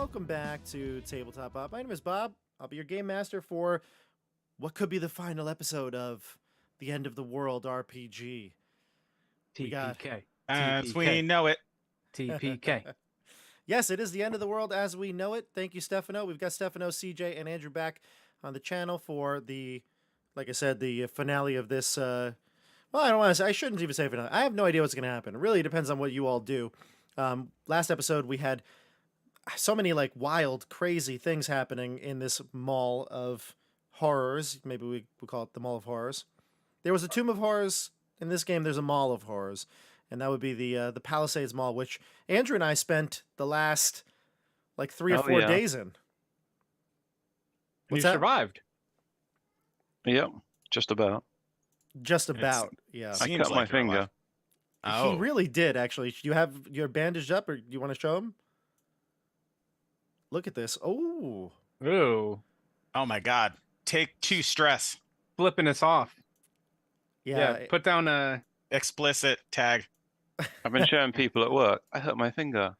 welcome back to Tabletop Bob. My name is Bob. I'll be your game master for what could be the final episode of the End of the World RPG. We got TPK. As we know it. TPK. Yes, it is the End of the World as we know it. Thank you, Stefano. We've got Stefano, CJ, and Andrew back on the channel for the, like I said, the finale of this. Well, I don't want to say, I shouldn't even say finale. I have no idea what's going to happen. It really depends on what you all do. Last episode, we had so many like wild, crazy things happening in this mall of horrors. Maybe we call it the Mall of Horrors. There was a Tomb of Horrors. In this game, there's a Mall of Horrors, and that would be the Palisades Mall, which Andrew and I spent the last like 3 or 4 days in. You survived. Yep, just about. Just about, yeah. I cut my finger. He really did, actually. You have your bandaged up, or you want to show him? Look at this. Oh. Ooh. Oh my God. Take 2 stress. Flipping us off. Yeah. Put down a Explicit tag. I've been showing people at work. I hurt my finger.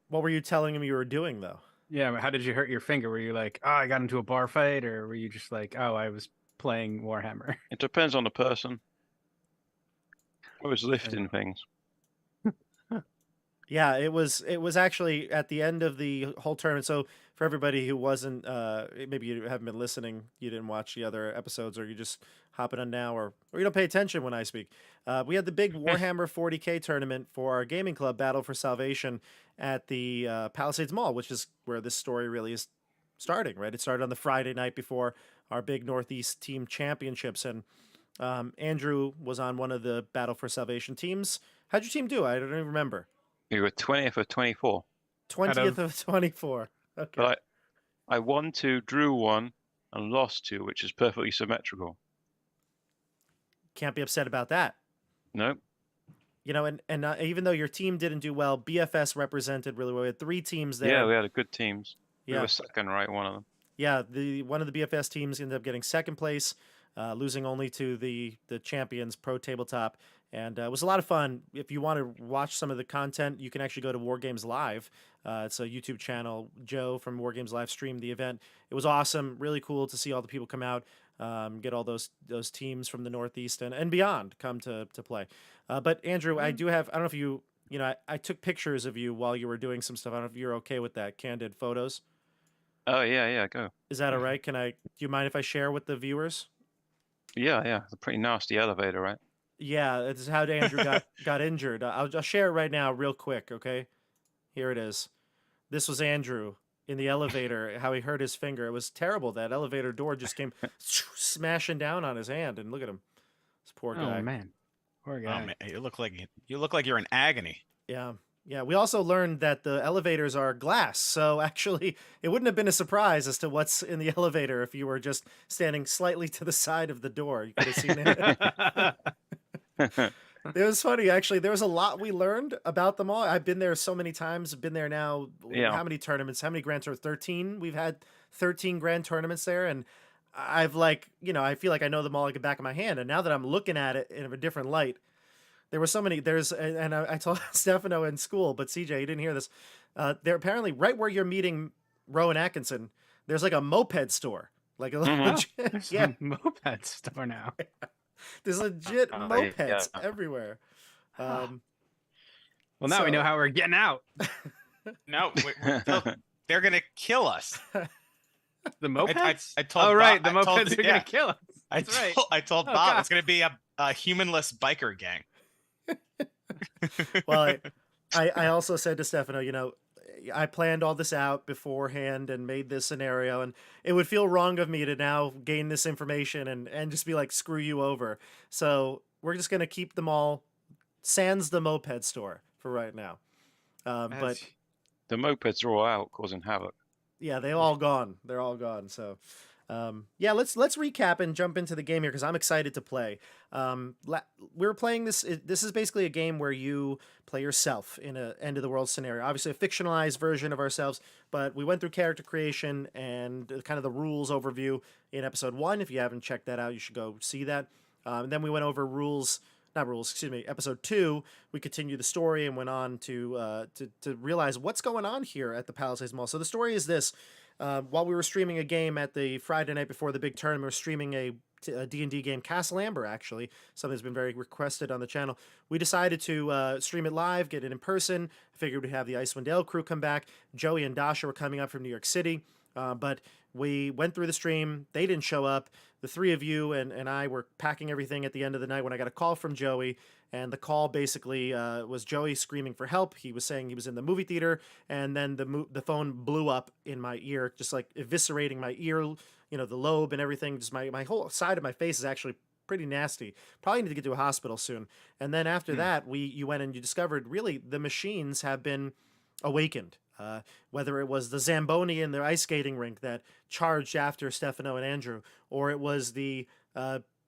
What were you telling him you were doing, though? Yeah, how did you hurt your finger? Were you like, oh, I got into a bar fight? Or were you just like, oh, I was playing Warhammer? It depends on the person. I was lifting things. Yeah, it was actually at the end of the whole tournament. So for everybody who wasn't, maybe you haven't been listening, you didn't watch the other episodes, or you just hopping on now, or you don't pay attention when I speak. We had the big Warhammer 40K tournament for our gaming club, Battle for Salvation, at the Palisades Mall, which is where this story really is starting, right? It started on the Friday night before our big Northeast team championships, and Andrew was on one of the Battle for Salvation teams. How'd your team do? I don't even remember. You were 20th of 24. 20th of 24. Okay. But I won 2, drew 1, and lost 2, which is perfectly symmetrical. Can't be upset about that. Nope. You know, and even though your team didn't do well, BFS represented really well. We had 3 teams there. Yeah, we had good teams. Yeah. We were second, right? One of them. Yeah, one of the BFS teams ended up getting second place, losing only to the champions, Pro Tabletop. And it was a lot of fun. If you want to watch some of the content, you can actually go to War Games Live. It's a YouTube channel. Joe from War Games Live streamed the event. It was awesome. Really cool to see all the people come out, get all those teams from the Northeast and beyond come to play. But Andrew, I don't know if you know, I took pictures of you while you were doing some stuff. I don't know if you're okay with that. Candid photos. Oh, yeah, go. Is that all right? Do you mind if I share with the viewers? Yeah. It's a pretty nasty elevator, right? Yeah, this is how Andrew got injured. I'll share it right now real quick, okay? Here it is. This was Andrew in the elevator, how he hurt his finger. It was terrible. That elevator door just came smashing down on his hand, and look at him. This poor guy. Oh, man. Poor guy. Oh, man. You look like you're in agony. Yeah. Yeah, we also learned that the elevators are glass, so actually it wouldn't have been a surprise as to what's in the elevator if you were just standing slightly to the side of the door. You could have seen it. It was funny, actually. There was a lot we learned about them all. I've been there so many times. I've been there now. Yeah. How many tournaments? How many grand tournaments? 13. We've had 13 grand tournaments there, and I've I feel like I know them all like the back of my hand. And now that I'm looking at it in a different light, there were so many. And I told Stefano in school, but CJ, you didn't hear this. There apparently right where you're meeting Rowan Atkinson, there's like a moped store, like a There's yeah, a moped store now. there's legit mopeds yeah. everywhere. Well, now we know how we're getting out. No, they're gonna kill us. The mopeds? I told oh, right. Bob, The mopeds are going to kill us. That's right. I told Oh, Bob God. it's gonna be a humanless biker gang. Well, I also said to Stefano, I planned all this out beforehand and made this scenario, and it would feel wrong of me to now gain this information and just be like, screw you over. So we're just going to keep them all sans the moped store for right now. But The mopeds are all out, causing havoc. yeah, they're all gone. They're all gone. So yeah, let's recap and jump into the game here because I'm excited to play. We're playing this. This is basically a game where you play yourself in a end of the world scenario. Obviously, a fictionalized version of ourselves, but we went through character creation and kind of the rules overview in episode 1. If you haven't checked that out, you should go see that. And then we went over rules not rules, excuse me, episode 2, we continued the story and went on to realize what's going on here at the Palisades Mall. So the story is this. While we were streaming a game at the Friday night before the big tournament, we were streaming a D&D game, Castle Amber, actually, something that's been very requested on the channel. We decided to stream it live, get it in person. I figured we'd have the Icewind Dale crew come back. Joey and Dasha were coming up from New York City, but we went through the stream. They didn't show up. The three of you and I were packing everything at the end of the night when I got a call from Joey. And the call basically was Joey screaming for help. He was saying he was in the movie theater, and then the phone blew up in my ear, just like eviscerating my ear, you know, the lobe and everything. Just my whole side of my face is actually pretty nasty. Probably need to get to a hospital soon. And then after that, you went and you discovered really the machines have been awakened. Whether it was the Zamboni in their ice skating rink that charged after Stefano and Andrew, or it was the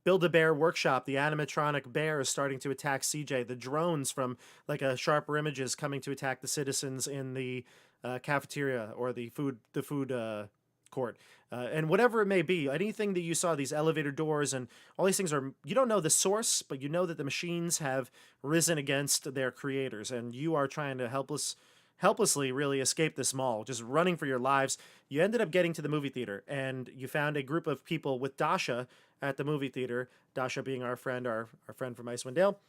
Build-A-Bear workshop, the animatronic bears starting to attack CJ, the drones from like Sharper Images coming to attack the citizens in the cafeteria or the food court, and whatever it may be, anything that you saw, these elevator doors and all these things are, you don't know the source, but you know that the machines have risen against their creators, and you are trying to helplessly really escape this mall, just running for your lives. You ended up getting to the movie theater, and you found a group of people with Dasha at the movie theater, Dasha being our friend from Icewind Dale.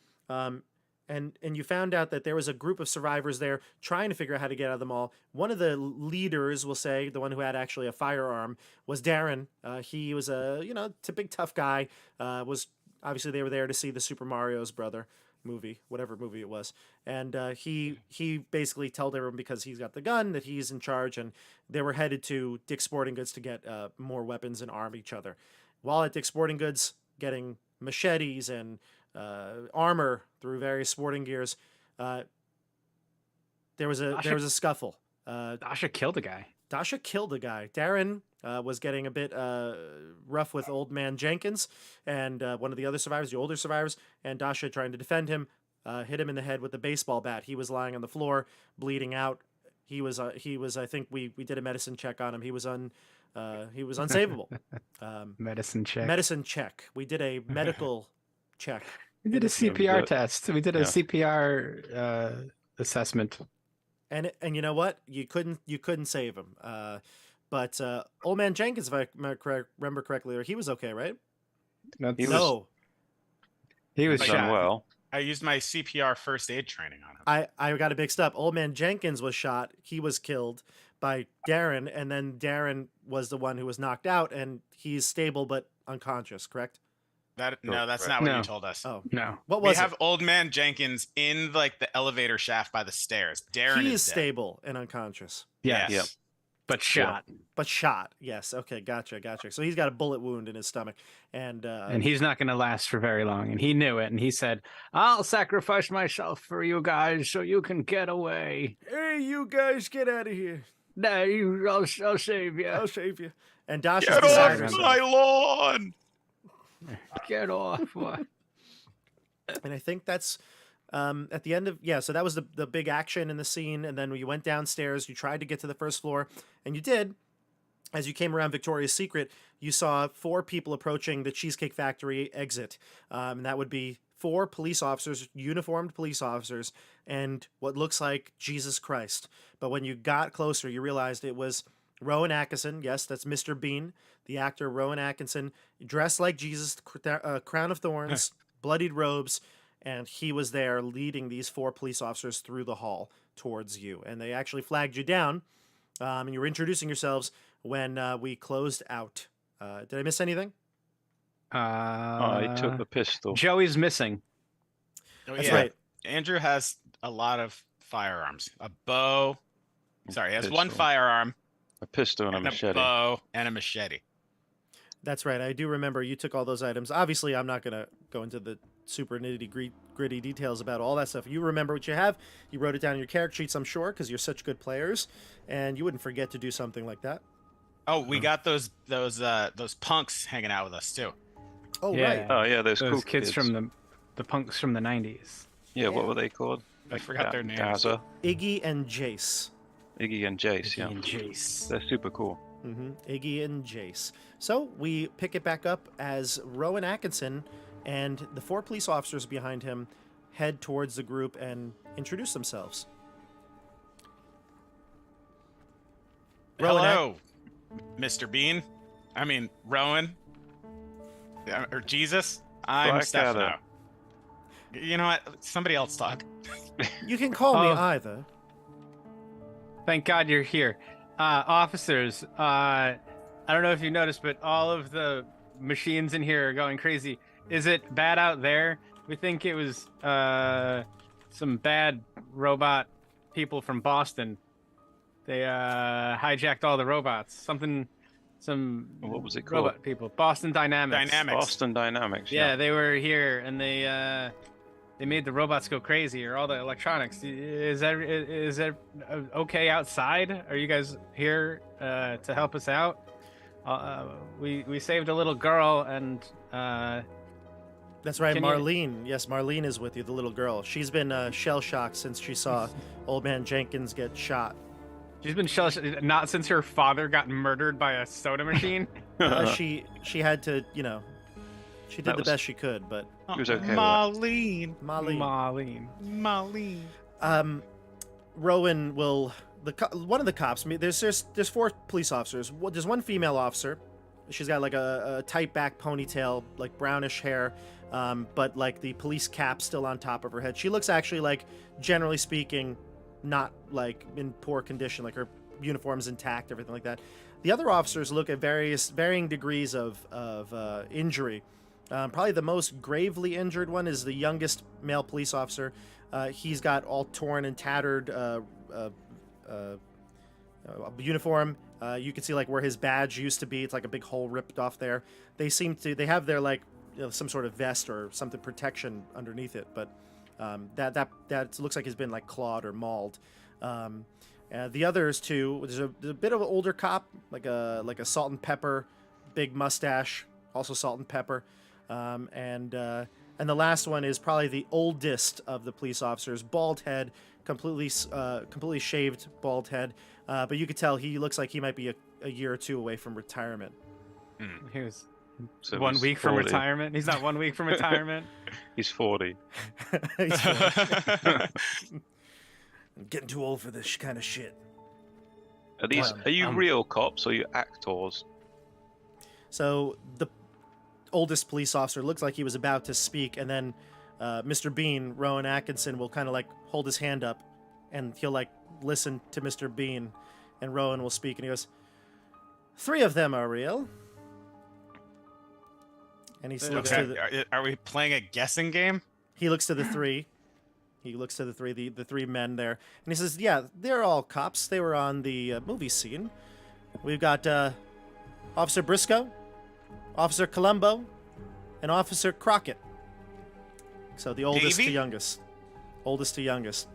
And you found out that there was a group of survivors there trying to figure out how to get out of the mall. One of the leaders, we'll say, the one who had actually a firearm, was Darren. He was a big tough guy. Was obviously they were there to see the Super Mario's brother movie, whatever movie it was, and he basically told everyone, because he's got the gun, that he's in charge, and they were headed to Dick's Sporting Goods to get more weapons and arm each other. While at Dick's Sporting Goods, getting machetes and armor through various sporting gears, there was a scuffle. Dasha killed a guy. Dasha killed a guy. Darren was getting a bit rough with Old Man Jenkins and one of the other survivors, the older survivors, and Dasha, trying to defend him, hit him in the head with a baseball bat. He was lying on the floor, bleeding out. He was I think we did a medicine check on him. He was unsavable. Medicine check. Medicine check. We did a medical check. We did a CPR test. We did a Yeah. CPR assessment. And you know what? You couldn't save him. But Old Man Jenkins, if I remember correctly, he was okay, right? He was Like, shot. Done well. I used my CPR first aid training on him. I got it mixed up. Old Man Jenkins was shot. He was killed by Darren, and then Darren was the one who was knocked out, and he's stable but unconscious, correct? No, that's Right. not what No. you told us. Oh, No. what We was have it? Old Man Jenkins in like the elevator shaft by the stairs. Darren He is is dead. stable and unconscious, Yes. Yeah. But shot. but shot. Yes. Okay. Gotcha. So he's got a bullet wound in his stomach, and And he's not going to last for very long. And he knew it. And he said, I'll sacrifice myself for you guys so you can get away. hey, you guys, get out of here! No, I'll save you. I'll save you. And Dasha's Get beside off herself. my lawn! Get off. What? And I think that's at the end of, so that was the big action in the scene. And then you went downstairs, you tried to get to the first floor, and you did. As you came around Victoria's Secret, you saw 4 people approaching the Cheesecake Factory exit. And that would be 4 police officers, uniformed police officers, and what looks like Jesus Christ. But when you got closer, you realized it was Rowan Atkinson. Yes, that's Mr. Bean, the actor Rowan Atkinson, dressed like Jesus, crown of thorns, bloodied robes, and he was there leading these 4 police officers through the hall towards you. And they actually flagged you down, and you were introducing yourselves when we closed out. Did I miss anything? I took the pistol. Joey's missing. Oh, That's yeah. right. Andrew has a lot of firearms. A bow. Sorry, he has one Pistol. firearm A pistol and a and a machete. bow and a machete. That's right. I do remember you took all those items. Obviously, I'm not going to go into the super nitty-gritty details about all that stuff. You remember what you have. You wrote it down in your character sheets, I'm sure, because you're such good players, and you wouldn't forget to do something like that. Oh, we got those punks hanging out with us too. Oh, Yeah. right. Oh yeah, those Those cool kids from the punks from the 90s. Yeah, what were they called? I forgot their names. Gaza, Iggy and Jace. Iggy and Jace. Yeah, And Jace. they're super cool. Iggy and Jace. So we pick it back up as Rowan Atkinson and the 4 police officers behind him head towards the group and introduce themselves. Rowan Hello, Mr. Bean. I mean, Rowan. Or Jesus. I'm Blackadder. Stefano. You know what? Somebody else talk. You can call me Oh. either. Thank God you're here. Officers, I don't know if you noticed, but all of the machines in here are going crazy. Is it bad out there? We think it was some bad robot people from Boston. They hijacked all the robots. Some What was it called? robot people. Boston Dynamics. Boston Dynamics. Yeah, they were here and they made the robots go crazy, or all the electronics. Is that okay outside? Are you guys here to help us out? We saved a little girl, and That's right, Can you- Marlene. Yes, Marlene is with you, the little girl. She's been shell-shocked since she saw Old Man Jenkins get shot. she's been not since her father got murdered by a soda machine. She had to, she did That the was- best she could, but He was okay with that. Marlene. Marlene. Marlene. Rowan will one of the cops. I mean, there's 4 police officers. There's one female officer. She's got like a tight back ponytail, like brownish hair, but like the police cap still on top of her head. She looks actually like, generally speaking, not like in poor condition. Like her uniform's intact, everything like that. The other officers look at varying degrees of injury. Probably the most gravely injured one is the youngest male police officer. He's got all torn and tattered uniform. You can see like where his badge used to be. It's like a big hole ripped off there. They have their like some sort of vest or something protection underneath it, but that looks like it's been like clawed or mauled. The others two, there's a bit of an older cop, like a salt and pepper, big mustache, also salt and pepper, and the last one is probably the oldest of the police officers, bald head, completely shaved bald head, but you could tell he looks like he might be a year or two away from retirement. He was So 1 he's week from 40. retirement. He's not 1 week from retirement. He's 40. He's I'm getting too old for this kind of shit. Are you real cops or are you actors? So the oldest police officer looks like he was about to speak, and then Mr. Bean, Rowan Atkinson, will kind of like hold his hand up, and he'll like listen to Mr. Bean, and Rowan will speak, and he goes, 3 of them are real. And he looks to the, Are we playing a guessing game? he looks to the 3. He looks to the 3, the 3 men there, and he says, "Yeah, they're all cops. They were on the movie scene. We've got Officer Briscoe, Officer Colombo, and Officer Crockett. So the oldest Davy? to youngest. Oldest to youngest.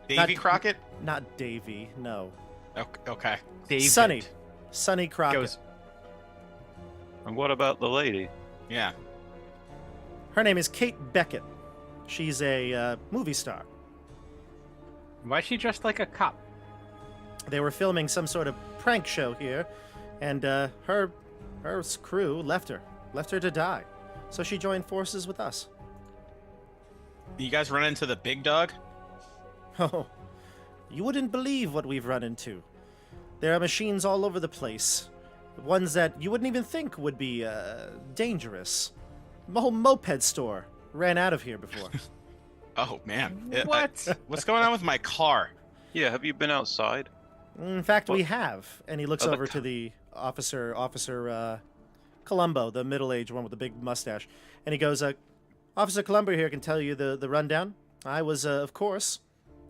Davy Not- Crockett? Not Davy, no. Okay. David Sonny Crockett. goes, And what about the lady? Yeah. Her name is Kate Beckett. She's a movie star. why is she dressed like a cop? They were filming some sort of prank show here, and her crew left her to die. So she joined forces with us." You guys run into the big dog? Oh, you wouldn't believe what we've run into. There are machines all over the place. Ones that you wouldn't even think would be dangerous. The whole moped store ran out of here before. Oh, man. What? What's going on with my car? Yeah, have you been outside? In fact, we What? have. And he looks Oh, the over to the officer Columbo, the middle-aged one with the big mustache. And he goes, Officer Columbo here can tell you the rundown. I was, of course,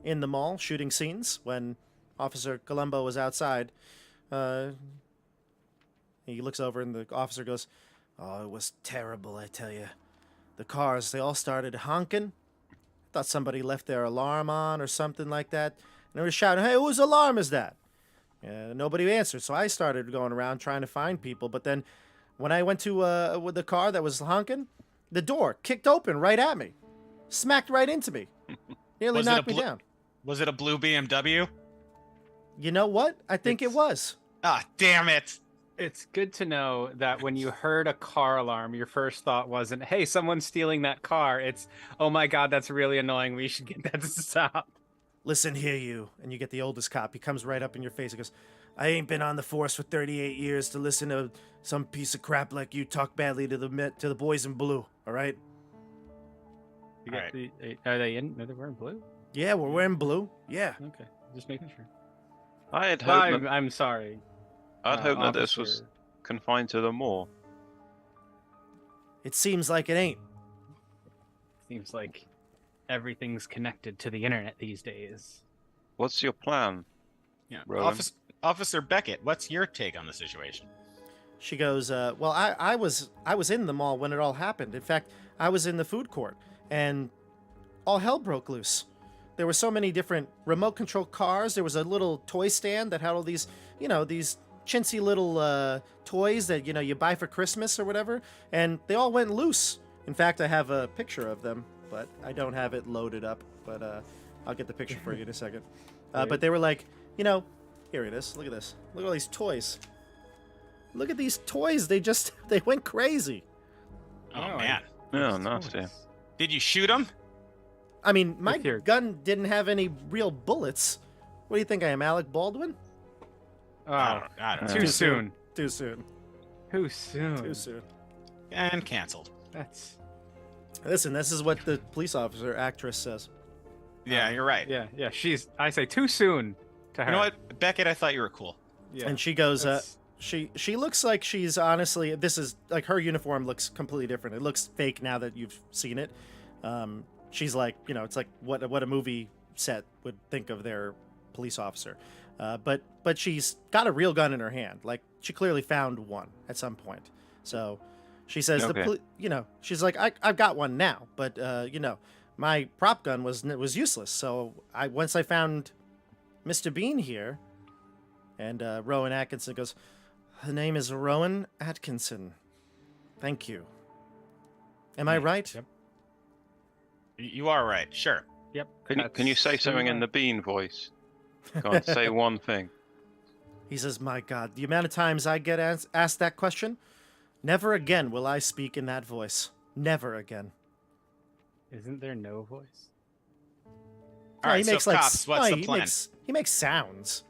in the mall shooting scenes when Officer Columbo was outside. He looks over and the officer goes, "Oh, it was terrible, I tell you. The cars, they all started honking. Thought somebody left their alarm on or something like that. And they were shouting, 'Hey, whose alarm is that?' Nobody answered, so I started going around trying to find people. But then when I went to with the car that was honking, the door kicked open right at me. Smacked right into me. Nearly Was it a knocked me bl- down. Was it a blue BMW? You know what? I think it It's- was. Ah, damn it. It's good to know that when you heard a car alarm, your first thought wasn't, "Hey, someone's stealing that car." It's, "Oh my God, that's really annoying. We should get that to stop." Listen here, you. And you get the oldest cop. He comes right up in your face and goes, I ain't been on the force for 38 years to listen to some piece of crap like you talk badly to the boys in blue, all right? You All get are they in? Are they wearing blue? Yeah, we're wearing blue. Yeah. Okay, just making sure. I had Well, hoped that, I'm sorry. I'd hoped that this was Officer. confined to the mall. It seems like it ain't. Seems like everything's connected to the internet these days. What's your plan? Yeah. Rowan? Officer Beckett, what's your take on the situation? She goes, well, I was in the mall when it all happened. In fact, I was in the food court, and all hell broke loose. There were so many different remote control cars. There was a little toy stand that had all these, these chintzy little toys that, you buy for Christmas or whatever, and they all went loose. In fact, I have a picture of them, but I don't have it loaded up, but I'll get the picture for you in a second. But they were like, here it is. Look at this. Look at all these toys. Look at these toys. They went crazy. Oh, man. Oh, nasty. Did you shoot him? I mean, my With your- gun didn't have any real bullets. What do you think I am, Alec Baldwin? Oh, I don't know. too soon. Too soon. Too soon. Too soon. And canceled. That's Listen, this is what the police officer actress says. Yeah, you're right. yeah. I say too soon to her. You know what, Beckett? I thought you were cool. Yeah. And she goes, That's- she looks like she's honestly, this is like her uniform looks completely different. It looks fake now that you've seen it. She's like, it's like what a movie set would think of their police officer. But she's got a real gun in her hand. Like she clearly found one at some point. So she says, Okay. she's like, I've got one now, but my prop gun was useless. So once I found Mr. Bean here, and Rowan Atkinson goes, her name is Rowan Atkinson. Thank you. Am I right? Yep. You are right. Sure. Yep. Can you say something in the Bean voice? Go on, say one thing. He says, my God, the amount of times I get asked that question, never again will I speak in that voice. Never again. Isn't there no voice? All right, he makes so like cops, what's the he plan? he makes sounds.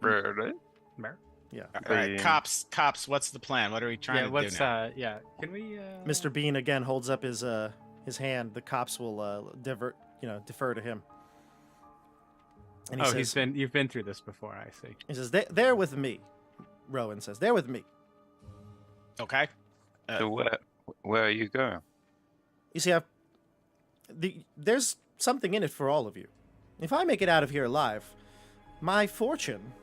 Really? Mer? Yeah. All right, Bean. cops, what's the plan? What are we trying Yeah. to What's do now? yeah? Can we? Mr. Bean again holds up his hand. The cops will defer to him. And he Oh, says, you've been through this before. I see. he says, they're with me. Rowan says, they're with me. Okay. So where are you going? You see, there's something in it for all of you. If I make it out of here alive, my fortune,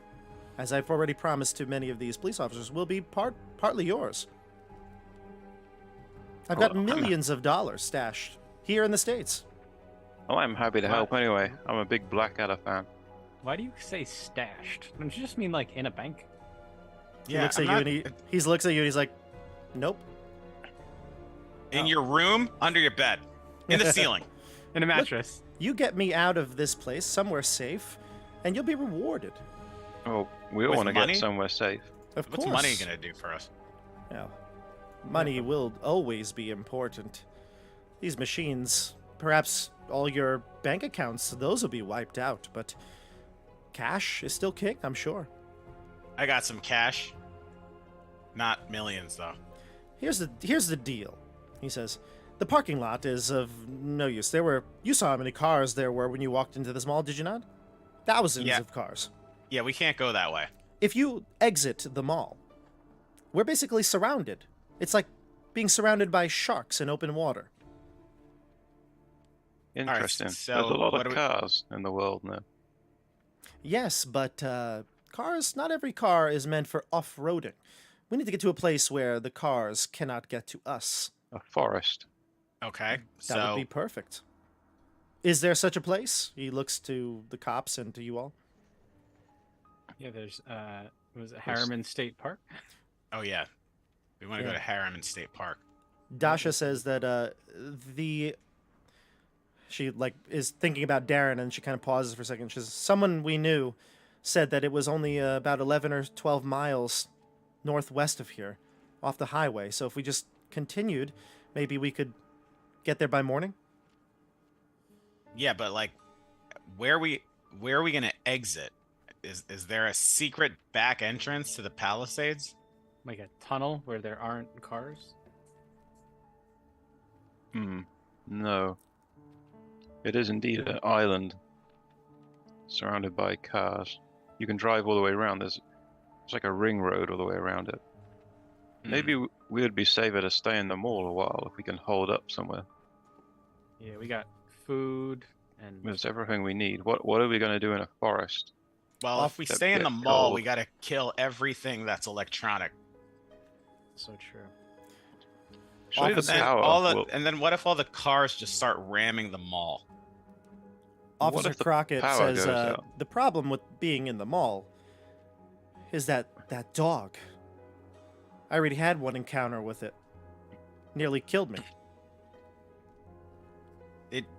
as I've already promised to many of these police officers, will be partly yours. I've got Well, millions of dollars stashed here in the States. Oh, I'm happy to Wow. help anyway. I'm a big Blackadder fan. Why do you say stashed? Don't you just mean like in a bank? He looks at you and he looks at you and he's like, nope. in your room, under your bed, in the ceiling. In a mattress. You get me out of this place, somewhere safe, and you'll be rewarded. Oh, we all With want to money? get somewhere safe. Of What's course. money gonna do for us? Yeah. Money will always be important. These machines, perhaps all your bank accounts, those will be wiped out, but cash is still king, I'm sure. I got some cash. Not millions though. Here's the deal, he says. The parking lot is of no use. You saw how many cars there were when you walked into this mall, did you not? Thousands Yeah. of cars. Yeah, we can't go that way. If you exit the mall, we're basically surrounded. It's like being surrounded by sharks in open water. Interesting. so There's a lot what of do we- cars in the world now. Yes, but cars, not every car is meant for off-roading. We need to get to a place where the cars cannot get to us. A forest. Okay. That would So be perfect. Is there such a place? He looks to the cops and to you all. Yeah, there's was it Harriman State Park? oh yeah. We want to Yeah. go to Harriman State Park. Dasha says that she is thinking about Darren and she kind of pauses for a second. She says, someone we knew said that it was only about 11 or 12 miles northwest of here, off the highway. So if we just continued, maybe we could get there by morning. Yeah, but like, where we gonna exit? Is there a secret back entrance to the Palisades? Like a tunnel where there aren't cars? No. It is indeed an island surrounded by cars. You can drive all the way around. It's like a ring road all the way around it. Maybe we would be safer to stay in the mall a while if we can hold up somewhere. Yeah, we got food and There's everything we need. What are we going to do in a forest? Well, if we Get- stay in get the mall, we cold. gotta kill everything that's electronic. so true. Surely the Officer- And, power will- and then what if all the cars just start ramming the mall? What Officer if the Crockett power says goes out? the problem with being in the mall is that dog. I already had one encounter with it. Nearly killed me.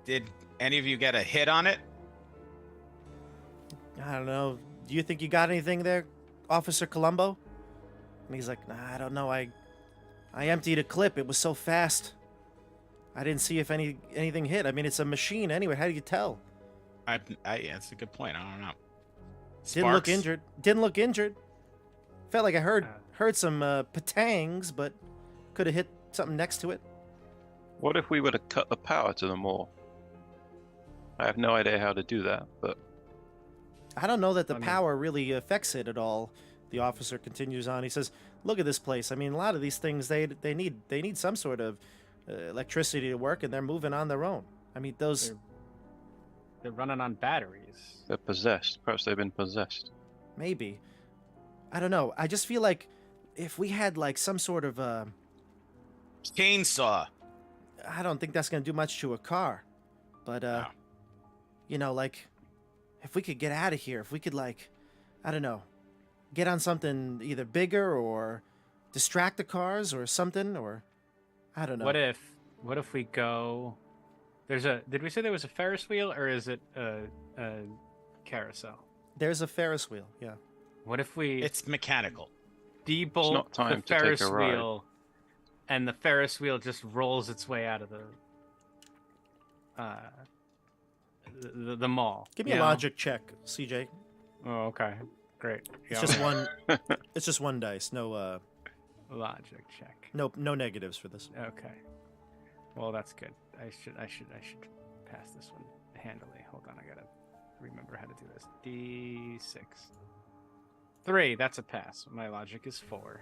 Did any of you get a hit on it? I don't know. Do you think you got anything there, Officer Columbo? And he's like, nah, I don't know. I emptied a clip. It was so fast. I didn't see if anything hit. I mean, it's a machine anyway. How do you tell? Yeah, that's a good point. I don't know. Didn't look Sparks? injured. Didn't look injured. Felt like I heard Uh, some patangs, but could have hit something next to it. What if we were to cut the power to the mall? I have no idea how to do that, but I don't know that the I mean- power really affects it at all. The officer continues on. He says, "Look at this place. I mean, a lot of these things they need some sort of electricity to work, and they're moving on their own. I mean, those They're running on batteries. they're possessed. Perhaps they've been possessed. maybe. I don't know. I just feel like if we had like some sort of Chainsaw. I don't think that's gonna do much to a car, but No. you know, like if we could get out of here, if we could like, I don't know, get on something either bigger or distract the cars or something, or I don't know. What if we go? Did we say there was a Ferris wheel or is it a carousel? There's a Ferris wheel. Yeah. What if we It's mechanical. debolt not time the to take a Ferris ride. wheel, and the Ferris wheel just rolls its way out of the mall? Give me you a know? logic check, CJ. Oh, okay, great. It's Yeah, just one. It's just one dice. No. logic check. No negatives for this. Okay. Well, that's good. I should pass this one handily. Hold on, I gotta remember how to do this. D6. 3. That's a pass. My logic is 4.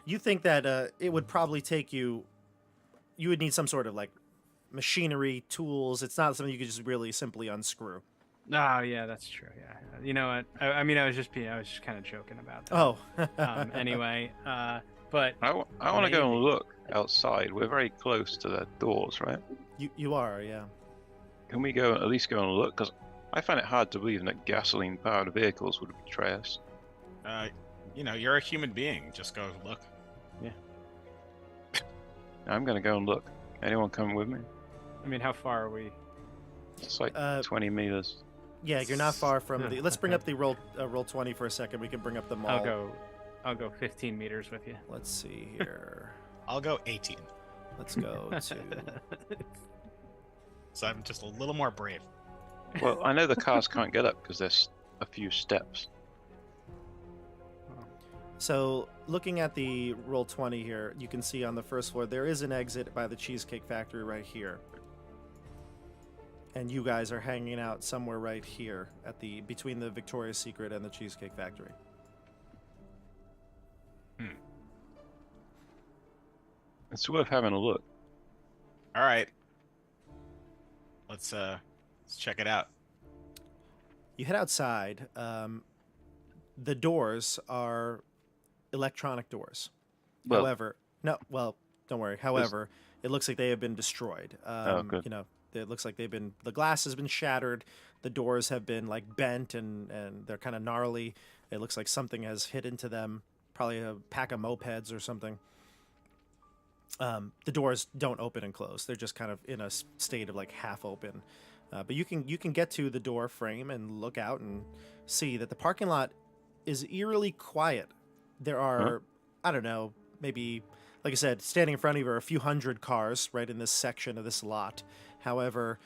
You think that it would probably take you. You would need some sort of like machinery, tools. It's not something you could just really simply unscrew. Oh yeah, that's true. Yeah. You know what? I mean, I was just kind of joking about that. Oh. Anyway, but I want to go Maybe. and look outside. We're very close to the doors, right? You are, yeah. Can we go at least go and look? Because I find it hard to believe that gasoline-powered vehicles would betray us. You're a human being. Just go look. I'm going to go and look. Anyone come with me? I mean, how far are we? It's like Uh, 20 meters. Yeah, you're not far from the. Let's bring up the roll 20 for a second. We can bring up the mall. I'll go 15 meters with you. Let's see here. I'll go 18. Let's go to. So I'm just a little more brave. Well, I know the cars can't get up because there's a few steps. So, looking at the roll 20 here, you can see on the first floor there is an exit by the Cheesecake Factory right here. And you guys are hanging out somewhere right here at the between the Victoria's Secret and the Cheesecake Factory. It's worth having a look. All right. Let's check it out. You head outside. The doors are electronic doors. Well- However, don't worry. However, it looks like they have been destroyed. Good. You know, it looks like the glass has been shattered. The doors have been like bent and they're kind of gnarly. It looks like something has hit into them. Probably a pack of mopeds or something. The doors don't open and close. They're just kind of in a state of like half open. But you can get to the door frame and look out and see that the parking lot is eerily quiet there are, I don't know, maybe, like I said, standing in front of you are a few hundred cars right in this section of this lot. However,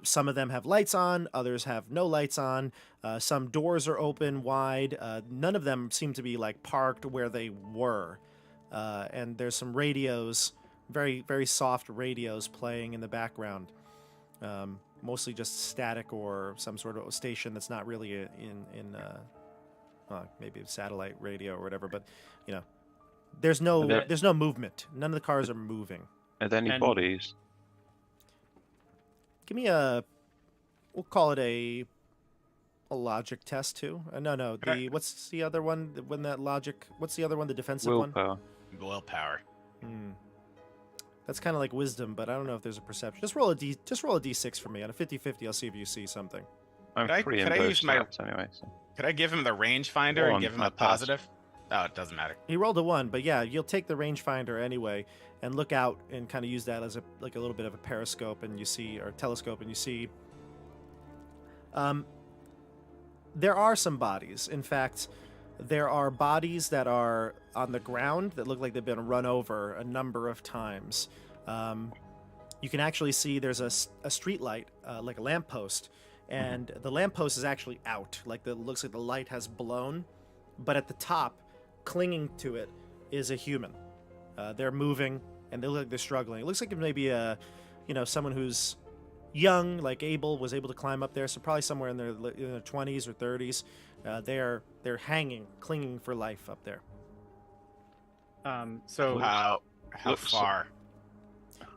some of them have lights on, others have no lights on. Some doors are open wide. None of them seem to be like parked where they were. And there's some radios, very, very soft radios playing in the background. Mostly just static or some sort of station that's not really maybe a satellite radio or whatever. But you know, there's no movement. None of the cars are moving. Are there any And- bodies? Give me we'll call it a logic test too. No. What's the other one? When that logic, what's the other one? The defensive one. Willpower. Willpower. That's kind of like wisdom, but I don't know if there's a perception. Just roll a d6 for me. On a 50-50, I'll see if you see something. I'm Could I- free in could I both use my- stats anyway. So. Could I give him the rangefinder and One, give him a I pass. positive? Oh, it doesn't matter. He rolled a 1, but yeah, you'll take the rangefinder anyway and look out and kind of use that as a little bit of a periscope, and you see, or telescope, and you see. There are some bodies. In fact, there are bodies that are on the ground that look like they've been run over a number of times. You can actually see there's a street light, like a lamppost, and the lamppost is actually out. Looks like the light has blown, but at the top, clinging to it, is a human. They're moving, and they look like they're struggling. It looks like maybe someone who's young, like was able to climb up there. So probably somewhere in their 20s or 30s. They're hanging, clinging for life up there. So How Looks- far?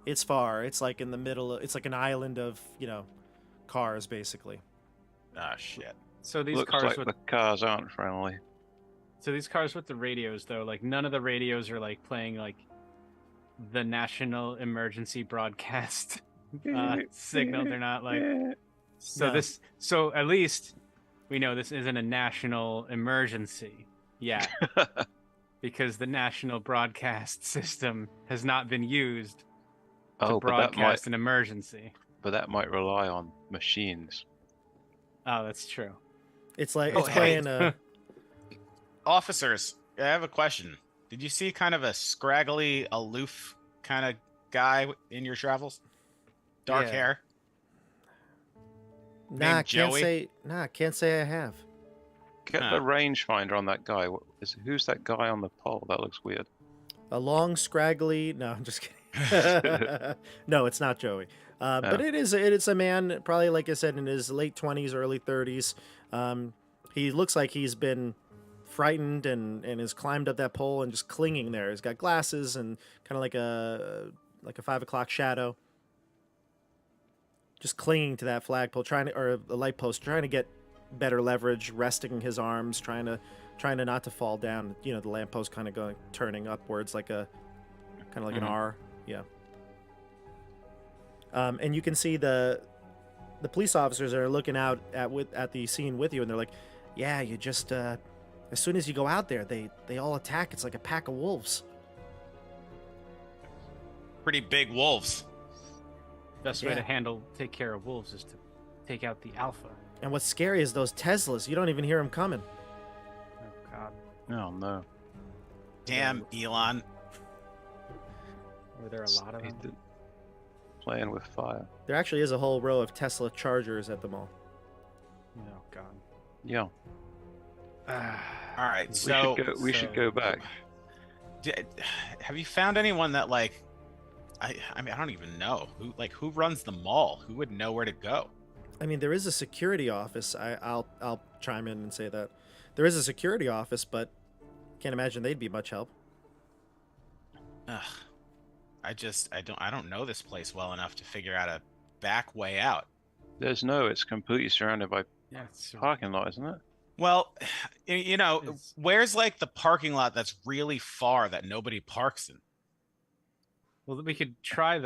It's far. It's like in the middle. It's like an island of cars, basically. Oh shit. so these Looks cars like with the cars aren't friendly. these cars with the radios though, like none of the radios are like playing like the national emergency broadcast signal. They're not like No. So at least we know this isn't a national emergency yet. Because the national broadcast system has not been used to Oh, broadcast an emergency. but that might rely on machines. Oh, that's true. It's like Oh, it's hey. playing. Officers, I have a question. Did you see kind of a scraggly, aloof kind of guy in your travels? Dark Yeah. hair. Nah, Joey? can't say I have. Get Huh. the rangefinder on that guy. Who's that guy on the pole? That looks weird. A long, scraggly. No, I'm just kidding. No, it's not Joey. But Oh. it is a man, probably like I said, in his late 20s, early 30s. He looks like he's been frightened and has climbed up that pole and just clinging there. He's got glasses and kind of like a 5 o'clock shadow, just clinging to that flagpole, or the light post, trying to get better leverage, resting his arms, trying to not to fall down. The lamppost kind of turning upwards like an R. Yeah. And you can see the police officers are looking out at the scene with you, and they're like, "Yeah, you just as soon as you go out there, they all attack. It's like a pack of wolves." Pretty big wolves. Best way Yeah. to take care of wolves is to take out the alpha. And what's scary is those Teslas. You don't even hear them coming. Oh God, Oh no. Damn, Elon. were there a lot of He's them? playing with fire. There actually is a whole row of Tesla Chargers at the mall. Oh God. Yeah. All right, We so we should go back. have you found anyone that like? I mean, I don't even know who runs the mall. Who would know where to go? I mean, there is a security office. I'll chime in and say that there is a security office, but can't imagine they'd be much help. Ugh. I don't know this place well enough to figure out a back way out. It's completely surrounded by Yeah. It's, parking lot, isn't it? Well, It's- where's like the parking lot that's really far that nobody parks in? well, we could try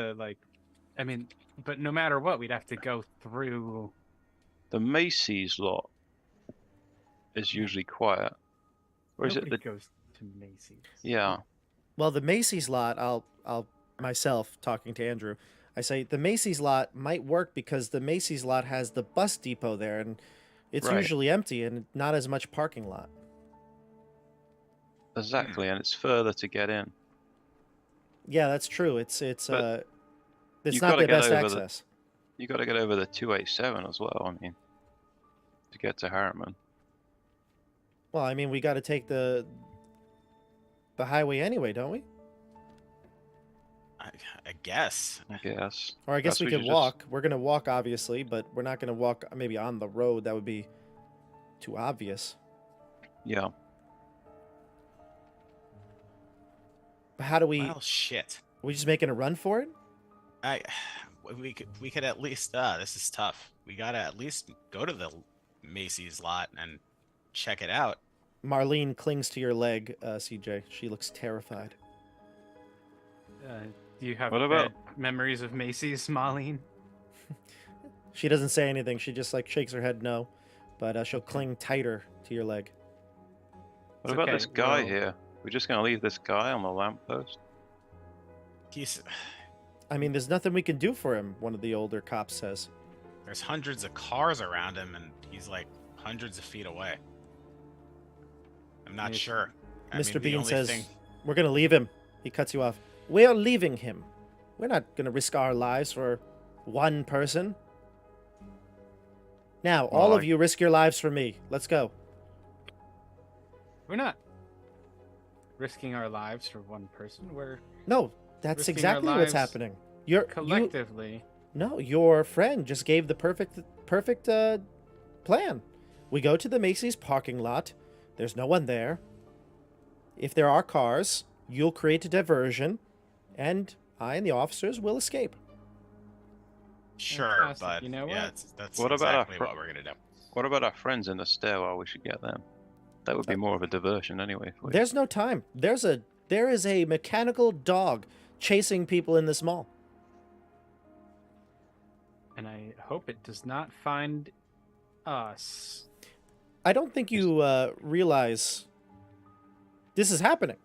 but no matter what, we'd have to go through. The Macy's lot is usually quiet. Or is it Nobody the goes to Macy's? yeah. Well, the Macy's lot, I'll myself talking to Andrew, I say the Macy's lot might work because the Macy's lot has the bus depot there, and it's Right. usually empty and not as much parking lot. Exactly, and it's further to get in. Yeah, that's true. It's But it's you've not gotta their get best over access. You got to get over the 287 as well. I mean, to get to Harriman. Well, I mean, we got to take the highway anyway, don't we? I guess. I guess. Or I guess Perhaps we could should walk. We're gonna walk, obviously, but we're not gonna walk maybe on the road. That would be too obvious. Yeah. But how do Well, shit. we just making a run for it? I we could at least this is tough. We gotta at least go to the Macy's lot and check it out. Marlene clings to your leg, CJ. She looks terrified. Do you have What about- bad memories of Macy's, Marlene? She doesn't say anything. She just like shakes her head no, but she'll cling tighter to your leg. What It's about okay, this guy we'll- here? We're just gonna leave this guy on the lamppost? He's I mean, there's nothing we can do for him. One of the older cops says. there's hundreds of cars around him, and he's like hundreds of feet away. I'm not Yeah. sure. I Mr. mean, the Bean only says, thing- "We're gonna leave him." He cuts you off. We're leaving him. We're not gonna risk our lives for one person. Now, all Well, of you risk your lives for me. Let's go. We're not risking our lives for one person. We're No, that's Risking our exactly what's lives happening. You collectively. no, your friend just gave the perfect plan. We go to the Macy's parking lot. There's no one there. If there are cars, you'll create a diversion, and I and the officers will escape. Sure, Fantastic. but You know yeah, what? that's What about our exactly what we're gonna do. What about our friends in the stairwell? We should get them. That would be more of a diversion anyway. For you. There's no time. There is a mechanical dog chasing people in this mall. And I hope it does not find us. I don't think you realize this is happening.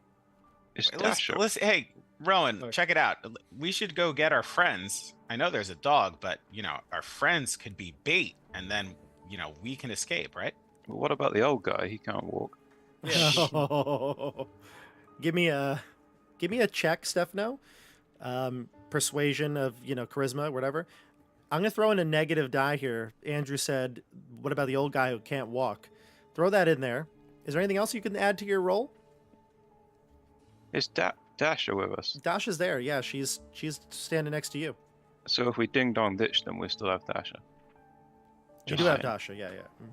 It's Let's, Dasher. hey, Rowan, Look. check it out. We should go get our friends. I know there's a dog, but our friends could be bait, and then we can escape, right? But what about the old guy? He can't walk. Give me a check, Stefano. Persuasion of charisma, whatever. I'm gonna throw in a negative die here. Andrew said, "What about the old guy who can't walk?" Throw that in there. Is there anything else you can add to your roll? Is Dasher with us? Dasha's there. Yeah, she's standing next to you. So if we ding dong ditch them, we still have Dasher. You Just do have saying. Dasha. Yeah, yeah.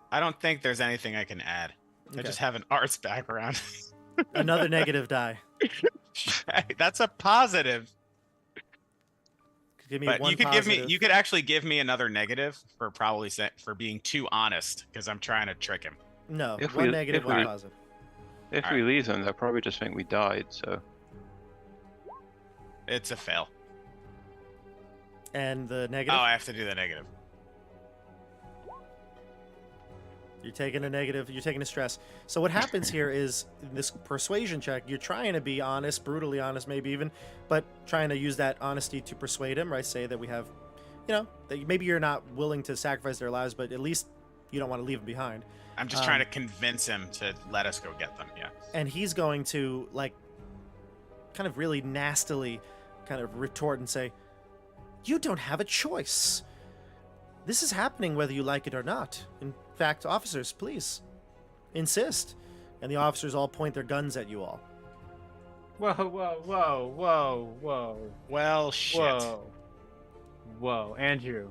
I don't think there's anything I can add. I Okay. just have an arts background. Another negative die. Hey, that's a positive. Give me But one you could positive. you could actually give me another negative for for being too honest, because I'm trying to trick him. No, If one we- negative, if one we- positive. If Alright. we leave them, they'll probably just think we died. So It's a fail. And the Oh, negative, I have to do the negative. you're taking a negative, you're taking a stress. So what happens here is in this persuasion check, you're trying to be honest, brutally honest maybe even, but trying to use that honesty to persuade him, right? Say that we have, that maybe you're not willing to sacrifice their lives, but at least you don't want to leave them behind. I'm just trying to convince him to let us go get them. Yeah. And he's going to kind of really nastily kind of retort and say, "You don't have a choice. This is happening whether you like it or not. In fact, officers, please insist." And the officers all point their guns at you all. Whoa, whoa, whoa, whoa, whoa, Well, shit. whoa, whoa, Andrew.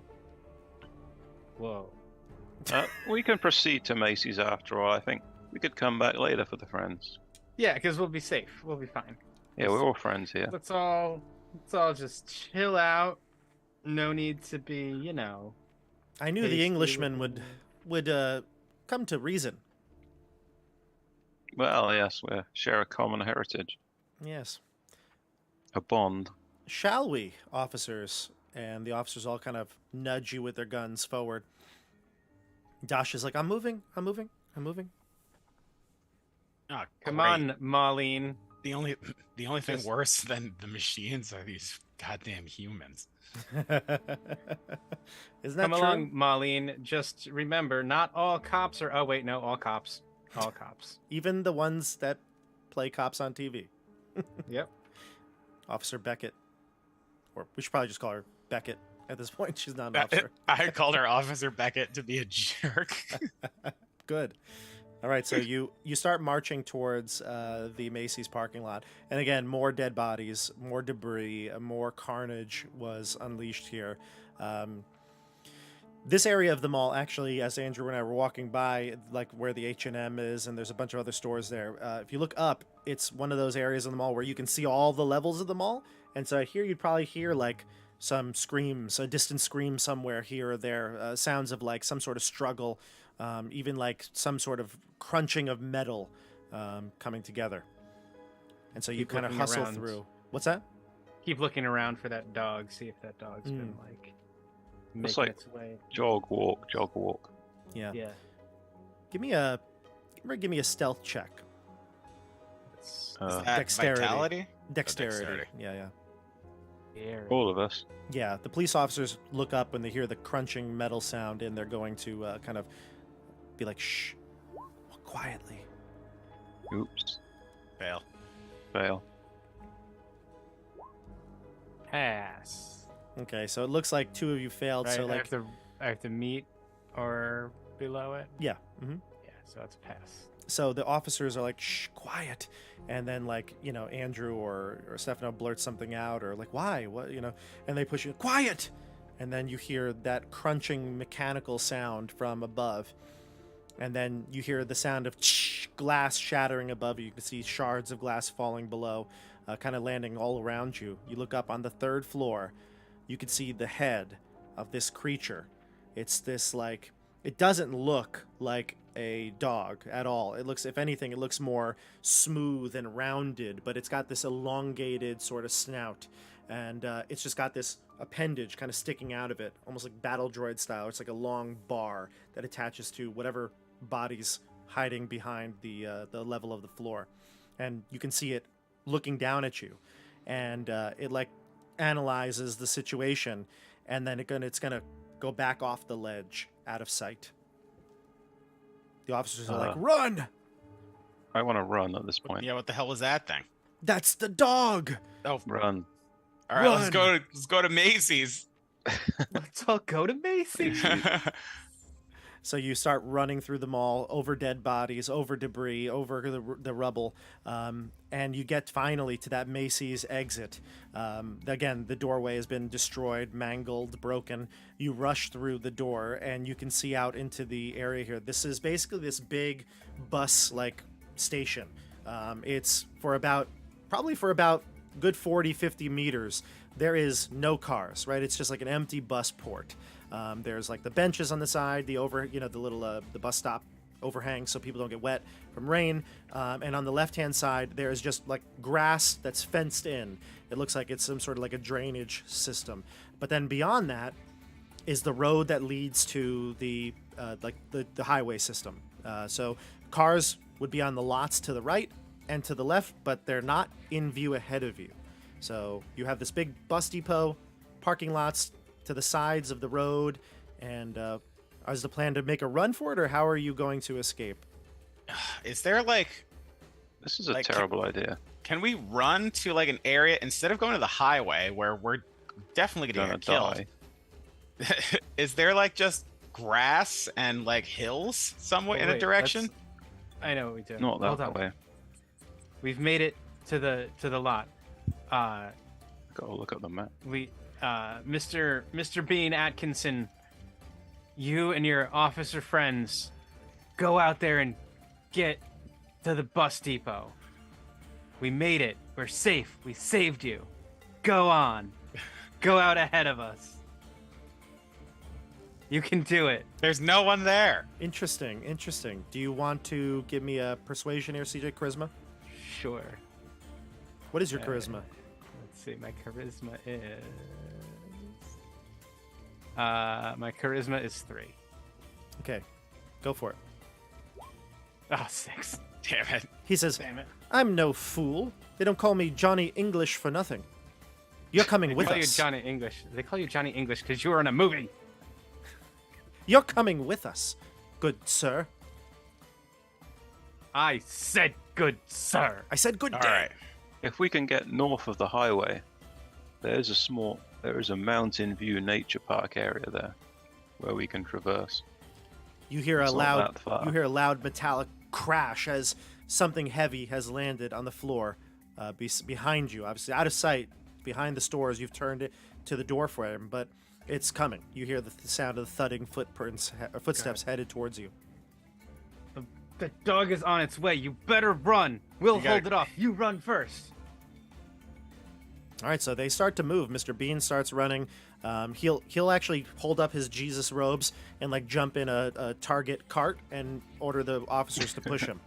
Whoa. we can proceed to Macy's after all. I think we could come back later for the friends. Yeah, because we'll be safe. We'll be fine. Yeah, we're all friends here. Let's all just chill out. No need to be, I knew the hasty Englishman with- would come to reason. Well, yes, we share a common heritage, Yes. a bond. Shall we, officers? And the officers all kind of nudge you with their guns forward. Dasha's like, I'm moving. Oh, Come great. on, Marlene. The only thing Just- worse than the machines are these goddamn humans. Isn't that Come true? along, Marlene. Just remember, not all cops are. Oh wait, no, all cops. All cops. Even the ones that play cops on TV. Yep. Officer Beckett. Or we should probably just call her Beckett at this point. She's not an officer. I called her Officer Beckett to be a jerk. Good. All right, so you start marching towards the Macy's parking lot. And again, more dead bodies, more debris, more carnage was unleashed here. This area of the mall, actually, as Andrew and I were walking by, like where the H&M is, and there's a bunch of other stores there. If you look up, it's one of those areas of the mall where you can see all the levels of the mall. And so here you'd probably hear like some screams, a distant scream somewhere here or there, sounds of like some sort of struggle, even like some sort of crunching of metal coming together. And so you Keep kind of looking hustle around. through. What's that? Keep looking around for that dog. See if that dog's been like Looks making like- its way. Jog, walk. Yeah. Yeah. Give me a stealth check. It's Is that Dexterity. vitality? Dexterity. dexterity. Yeah. scary. All of us. Yeah, the police officers look up when they hear the crunching metal sound, and they're going to kind of be like, shh, walk quietly. Oops. Fail. Fail. Pass. Okay, so it looks like two of you failed, Right. so like, I have to meet or below it. yeah. hmm Yeah. So that's a pass. So the officers are like, shh, quiet. And then, like, you know, Andrew or Stefano blurts something out, or like, why? What, you know, and they push you, quiet. And then you hear that crunching mechanical sound from above. And then you hear the sound of glass shattering above you. You can see shards of glass falling below, kind of landing all around you. You look up on the third floor. You can see the head of this creature. It's this, like, it doesn't look like a dog at all. It looks, if anything, it looks more smooth and rounded, but it's got this elongated sort of snout. And it's just got this appendage kind of sticking out of it, almost like battle droid style. It's like a long bar that attaches to whatever body's hiding behind the level of the floor. And you can see it looking down at you. And it, like, analyzes the situation, and then it's gonna go back off the ledge out of sight. The officers are like, run! I want to run at this point. Yeah, what the hell was that thing? That's the dog! Oh, Run. all right, Run. let's go to Macy's. Let's all go to Macy's. So you start running through the mall, over dead bodies, over debris, over the rubble, and you get finally to that Macy's exit. Again, the doorway has been destroyed, mangled, broken. You rush through the door, and you can see out into the area here. This is basically this big bus-like station. It's probably for about good 40, 50 meters. There is no cars, right? It's just like an empty bus port. There's like the benches on the side, the little the bus stop overhang so people don't get wet from rain. And on the left-hand side, there is just like grass that's fenced in. It looks like it's some sort of like a drainage system. But then beyond that is the road that leads to the highway system. So cars would be on the lots to the right and to the left, but they're not in view ahead of you. So you have this big bus depot, parking lots to the sides of the road, and is the plan to make a run for it, or how are you going to escape? Is there like, This is a Like, terrible idea. can we run to like an area instead of going to the highway where we're definitely gonna Gonna get killed? die. Is there like just grass and like hills somewhere in a Wait, direction? I know what we do. Not Hold that on. way. We've made it to the lot. Gotta look at the map. Mr. Bean Atkinson, you and your officer friends go out there and get to the bus depot. We made it. We're safe. We saved you. Go on. Go out ahead of us. You can do it. There's no one there. Interesting. Do you want to give me a persuasion here, CJ? Charisma? Sure. What is your Uh, charisma? Let's see. My charisma is 3. Okay, go for it. Oh, 6. Damn it. He says, Damn it. I'm no fool. They don't call me Johnny English for nothing. You're coming with They call us. you Johnny English. They call you Johnny English because you were in a movie. You're coming with us, good sir. I said good sir. I said good All day. right. If we can get north of the highway, there is a mountain view nature park area there where we can traverse. You hear It's not that far. loud metallic crash as something heavy has landed on the floor behind you, obviously out of sight, behind the stores. You've turned it to the door frame, but it's coming. You hear the sound of the thudding footsteps headed towards you. The dog is on its way. You better run. We'll You gotta- hold it off. You run first. All right, so they start to move. Mr. Bean starts running. He'll actually hold up his Jesus robes and like jump in a Target cart and order the officers to push him.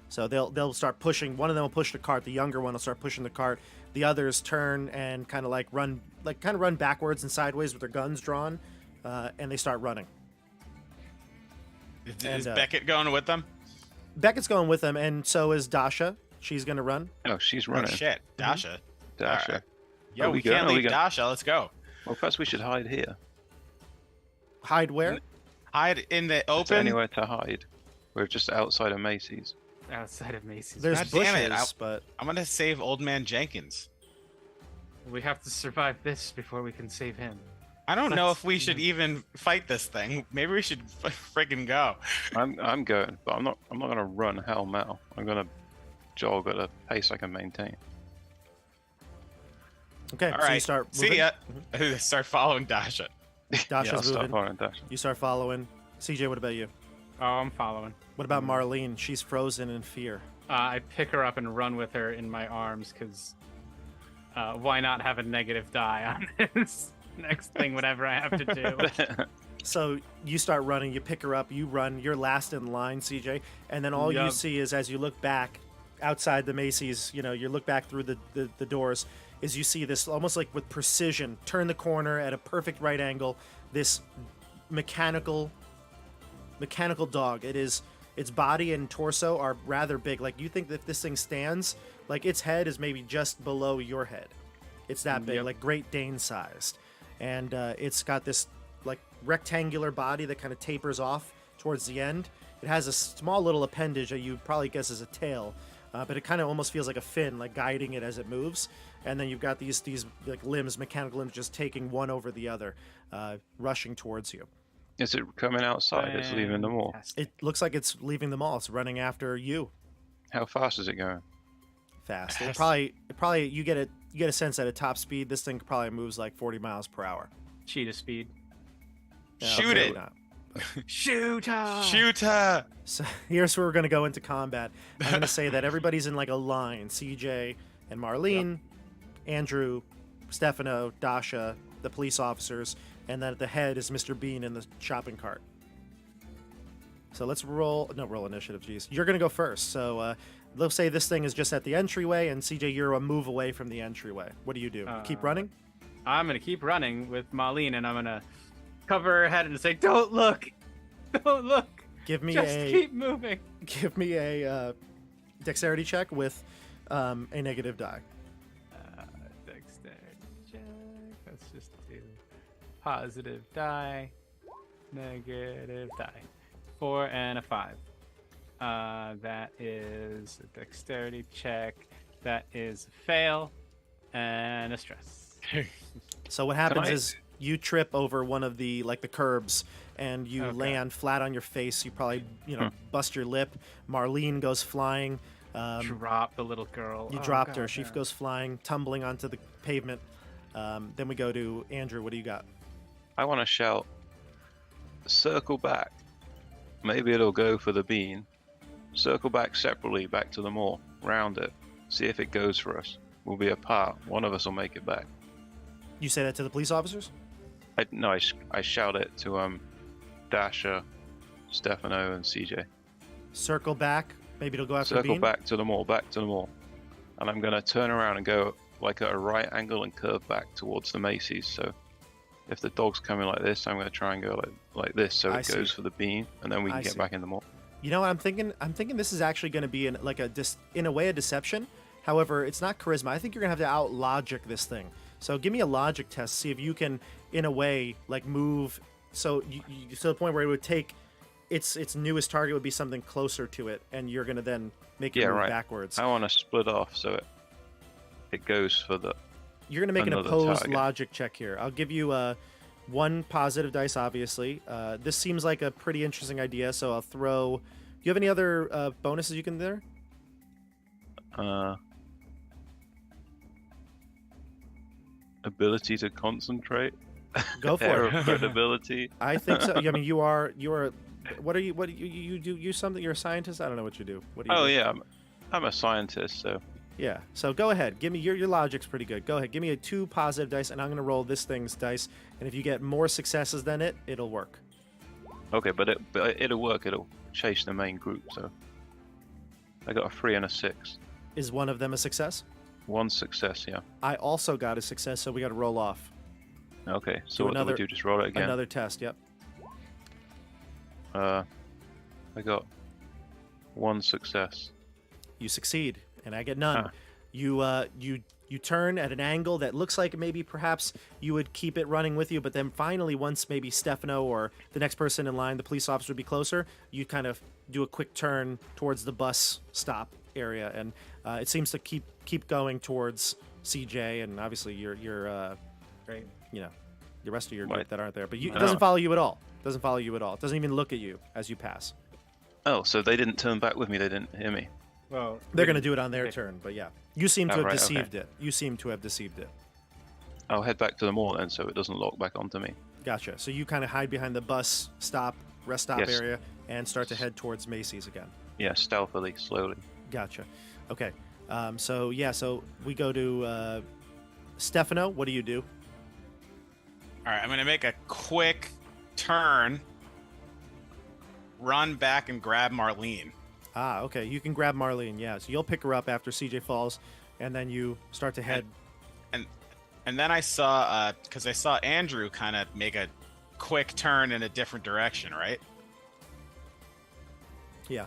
So they'll start pushing. One of them will push the cart. The younger one will start pushing the cart. The others turn and kind of run backwards and sideways with their guns drawn, and they start running. Is Beckett going with them? Beckett's going with them, and so is Dasha. She's gonna run. Oh, she's Oh, running. shit. Dasha. Dasha. Alright. Yo, Oh, we we go- can't oh, we leave go- Dasha. Let's go. Well, first we should hide here. Hide where? Hide in the Is open. there anywhere to hide? We're just outside of Macy's. Outside of Macy's. There's God bushes, damn it, but I'm gonna save Old Man Jenkins. We have to survive this before we can save him. I don't know Let's- if we should even fight this thing. Maybe we should friggin' go. I'm going, but I'm not gonna run hell mel. I'm gonna jog at a pace I can maintain. okay. All So you right. start moving. See ya. Start following Dasha. Yeah, I'll Dasha's start moving. following Dasha. You start following. CJ, what about you? Oh, I'm following. What about Marlene? She's frozen in fear. I pick her up and run with her in my arms because why not have a negative die on this next thing, whatever I have to do? So you start running, you pick her up, you run, you're last in line, CJ, and then all you Yup. see is as you look back outside the Macy's, you look back through the doors, is you see this almost like with precision, turn the corner at a perfect right angle, this mechanical dog. Its body and torso are rather big. Like you think that if this thing stands, like its head is maybe just below your head. It's that big, Yep. like Great Dane sized. And it's got this like rectangular body that kind of tapers off towards the end. It has a small little appendage that you probably guess is a tail, but it kind of almost feels like a fin, like guiding it as it moves. And then you've got these like limbs, mechanical limbs, just taking one over the other, rushing towards you. Is it coming outside? It's leaving the mall. Fantastic. It looks like it's leaving the mall. It's running after you How fast is it going? fast. Fast. It probably you get a sense at a top speed. This thing probably moves like 40 miles per hour. Cheetah speed. No, Shoot maybe it. not. Shoot her! Shoot her. So here's where we're going to go into combat. I'm going to say that everybody's in like a line. CJ and Marlene, Andrew, Stefano, Dasha, the police officers, and then at the head is Mr. Bean in the shopping cart. So let's roll initiative, geez. You're going to go first. So let's say this thing is just at the entryway, and CJ, you're a move away from the entryway. What do? Keep running? I'm gonna keep running with Marlene, and I'm gonna cover her head and say, "Don't look, don't look. Give me Just keep moving." give me a dexterity check with a negative die. Dexterity check. Let's just do positive die, negative die. 4 and a 5. That is a dexterity check. That is a fail and a stress. So what happens I- is you trip over one of the curbs and you Okay. land flat on your face. You probably bust your lip. Marlene goes flying. Drop the little girl. You Oh, dropped her. God, She no. goes flying, tumbling onto the pavement. Then we go to Andrew. What do you got? I want to shout, circle back. Maybe it'll go for the bean. Circle back separately, back to the mall. Round it. See if it goes for us. We'll be apart. One of us will make it back. You say that to the police officers? I shout it to Dasha, Stefano, and CJ. Circle back. Maybe it'll go after Circle Bean. back to the mall, and I'm gonna turn around and go like at a right angle and curve back towards the Macy's. So if the dog's coming like this, I'm gonna try and go like this, so I it see. goes for the bean, and then we can I get see. back in the mall. You know what I'm thinking? I'm thinking this is actually going to be in a way a deception. However, it's not charisma. I think you're going to have to out logic this thing. So give me a logic test. See if you can, in a way, like move. So you to the point where it would take its newest target would be something closer to it, and you're gonna then make it Yeah, move right. backwards. I want to split off so it goes for the. You're gonna make an another opposed target. logic check here. I'll give you one positive dice, obviously. This seems like a pretty interesting idea, so I'll throw. Do you have any other bonuses you can there? Ability to concentrate. Go for Air it. of credibility. I think so. I mean, you are. What are you? What do you do? You something? You're a scientist. I don't know what you do. What do you? Oh do? yeah, I'm a scientist, so Yeah. So go ahead. Give me your logic's pretty good. Go ahead. Give me a 2 positive dice, and I'm gonna roll this thing's dice. And if you get more successes than it, it'll work. okay, but it'll work. It'll chase the main group. So I got a 3 and a 6. Is one of them a success? 1 success, yeah. I also got a success, so we got to roll off Okay, so Do what do another- we do? Just roll it again. another test. Yep. I got 1 success. You succeed, and I get none. Huh. You turn at an angle that looks like maybe perhaps you would keep it running with you, but then finally, once maybe Stefano or the next person in line, the police officer, would be closer, you kind of do a quick turn towards the bus stop area, and it seems to keep going towards CJ, and obviously your Great. you know, the rest of your group Right. that aren't there. But it No. doesn't follow you at all. Doesn't follow you at all. It doesn't even look at you as you pass. Oh, so they didn't turn back with me. They didn't hear me. Well, They're going to do it on their okay. turn, but yeah. You seem to Oh, have right, okay. deceived it. You seem to have deceived it. I'll head back to the mall then, so it doesn't lock back onto me. Gotcha. So you kind of hide behind the bus stop, rest stop Yes. area, and start to head towards Macy's again. Yeah, stealthily, slowly. Gotcha. Okay. So we go to Stefano. What do you do? All right, I'm gonna make a quick turn, run back and grab Marlene. Ah, okay. You can grab Marlene. Yeah. So you'll pick her up after CJ falls, and then you start to head. And then I saw, because I saw Andrew kind of make a quick turn in a different direction, right? Yeah.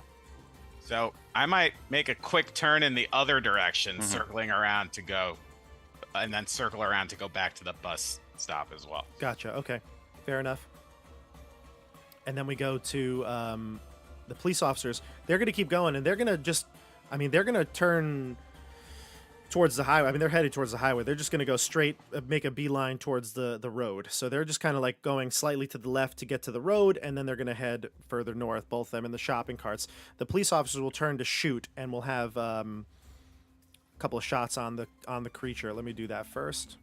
So I might make a quick turn in the other direction, Mhm. circling around to go, and then circle around to go back to the bus stop as well. Gotcha. Okay. Fair enough. And then we go to the police officers. They're going to keep going, and they're going to just, they're going to turn towards the highway. They're headed towards the highway. They're just going to go straight, make a beeline towards the road. So they're just kind of like going slightly to the left to get to the road, and then they're going to head further north, both of them in the shopping carts. The police officers will turn to shoot, and we'll have a couple of shots on the creature. Let me do that first.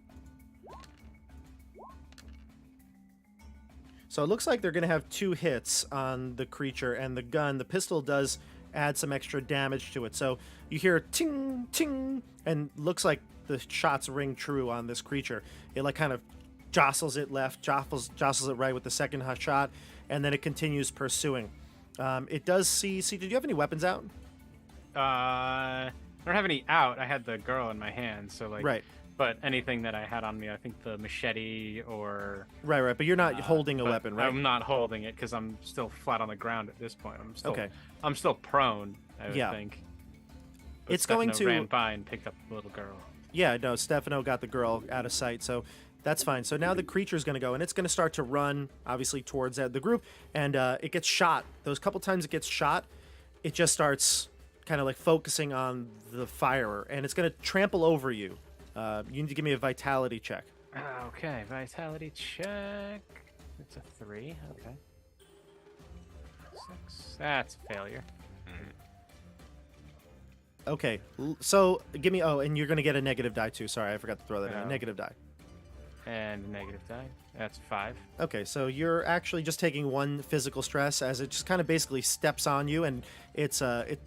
So it looks like they're going to have 2 hits on the creature, and the pistol does add some extra damage to it. So you hear ting, ting, and looks like the shots ring true on this creature. It like kind of jostles it left, jostles it right with the second shot, and then it continues pursuing. It does see, did you have any weapons out? I don't have any out. I had the girl in my hand, so like. Right. But anything that I had on me, I think the machete or. Right, but you're not holding a but weapon, right? I'm not holding it because I'm still flat on the ground at this point. Okay. I'm still prone. I would Yeah. think. But It's going Stefano to- ran by and picked up the little girl. Yeah, no, Stefano got the girl out of sight, so that's fine. So now the creature's going to go, and it's going to start to run, obviously, towards the group, and it gets shot. Those couple times it gets shot, it just starts kind of like focusing on the firer, and it's going to trample over you. You need to give me a vitality check. Okay, vitality check. It's a 3. Okay. 6. That's a failure. Okay, so give me, and you're going to get a negative die too. Sorry, I forgot to throw that in. A Oh. negative die. And negative die. That's 5. Okay, so you're actually just taking 1 physical stress as it just kind of basically steps on you, and it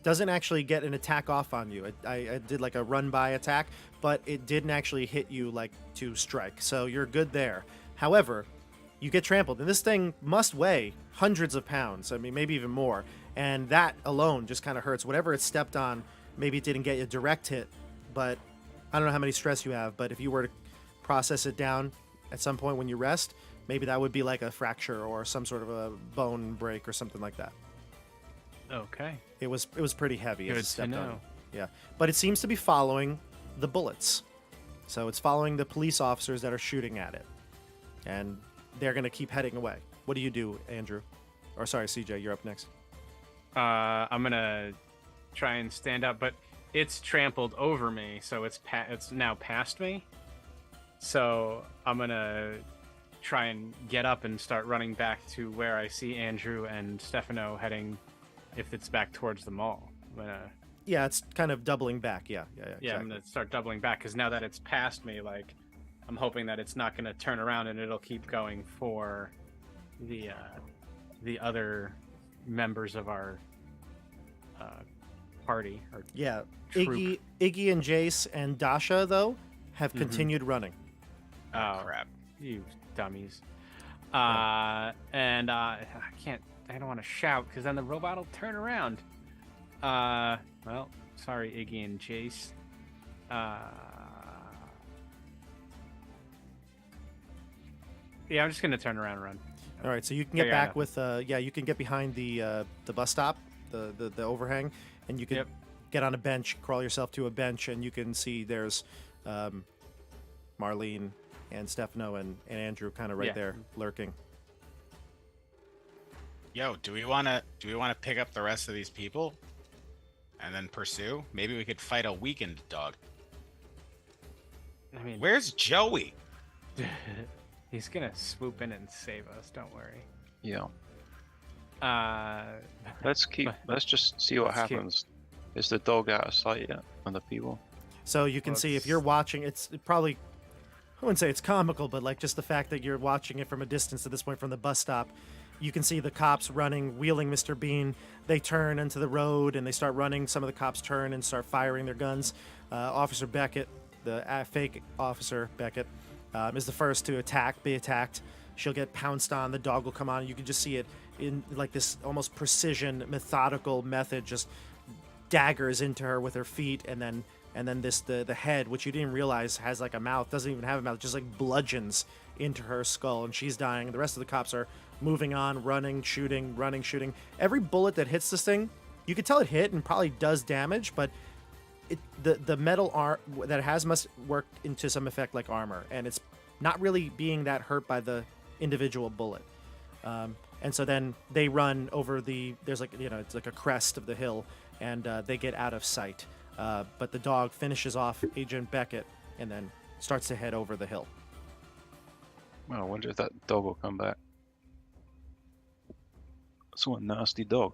doesn't actually get an attack off on you. I did like a run-by attack, but it didn't actually hit you like to strike, so you're good there. However, you get trampled, and this thing must weigh hundreds of pounds, maybe even more, and that alone just kind of hurts. Whatever it stepped on, maybe it didn't get you a direct hit, but I don't know how many stress you have, but if you were to process it down at some point when you rest, maybe that would be like a fracture or some sort of a bone break or something like that. Okay. It was pretty heavy. as Good it to stepped on know. it. Yeah, but it seems to be following the bullets, so it's following the police officers that are shooting at it, and they're gonna keep heading away. What do you do, Andrew? Or sorry, CJ, you're up next. I'm gonna try and stand up, but it's trampled over me, so it's now past me. So I'm gonna try and get up and start running back to where I see Andrew and Stefano heading, if it's back towards the mall. I'm gonna Yeah, it's kind of doubling back. Yeah, yeah, exactly. I'm gonna start doubling back because now that it's past me, like I'm hoping that it's not gonna turn around and it'll keep going for the other members of our party or Yeah, troop. Iggy and Jace and Dasha though have Mhm. continued running. Oh Crap. you dummies! And I can't. I don't want to shout because then the robot will turn around. Well, sorry, Iggy and Jace. Yeah, I'm just gonna turn around and run. All right, so you can get Yeah, back yeah. with you can get behind the bus stop, the overhang, and you can Yep. get on a bench, crawl yourself to a bench, and you can see there's Marlene and Stefano and Andrew kind of right Yeah. there lurking. Yo, do we want to pick up the rest of these people and then pursue? Maybe we could fight a weakened dog. I mean, Where's Joey? he's gonna swoop in and save us. Don't worry. Yeah. Uh, Let's just see what Let's keep- happens. Is the dog out of sight yet on the people? So you can Well, see if it's- you're watching, it's probably, I wouldn't say it's comical, but like just the fact that you're watching it from a distance at this point from the bus stop, you can see the cops running, wheeling Mr. Bean. They turn into the road and they start running. Some of the cops turn and start firing their guns. Officer Beckett, the fake officer Beckett, is the first to be attacked. She'll get pounced on. The dog will come on. You can just see it in like this almost precision, methodical method, just daggers into her with her feet, and then the head, which you didn't realize has like a mouth, doesn't even have a mouth, just like bludgeons into her skull, and she's dying. The rest of the cops are moving on, running, shooting. Every bullet that hits this thing, you could tell it hit and probably does damage, but the metal that it has must work into some effect like armor, and it's not really being that hurt by the individual bullet. And so then they run over there's like, it's like a crest of the hill, and they get out of sight. But the dog finishes off Agent Beckett and then starts to head over the hill. Well, I wonder if that dog will come back. That's one nasty dog.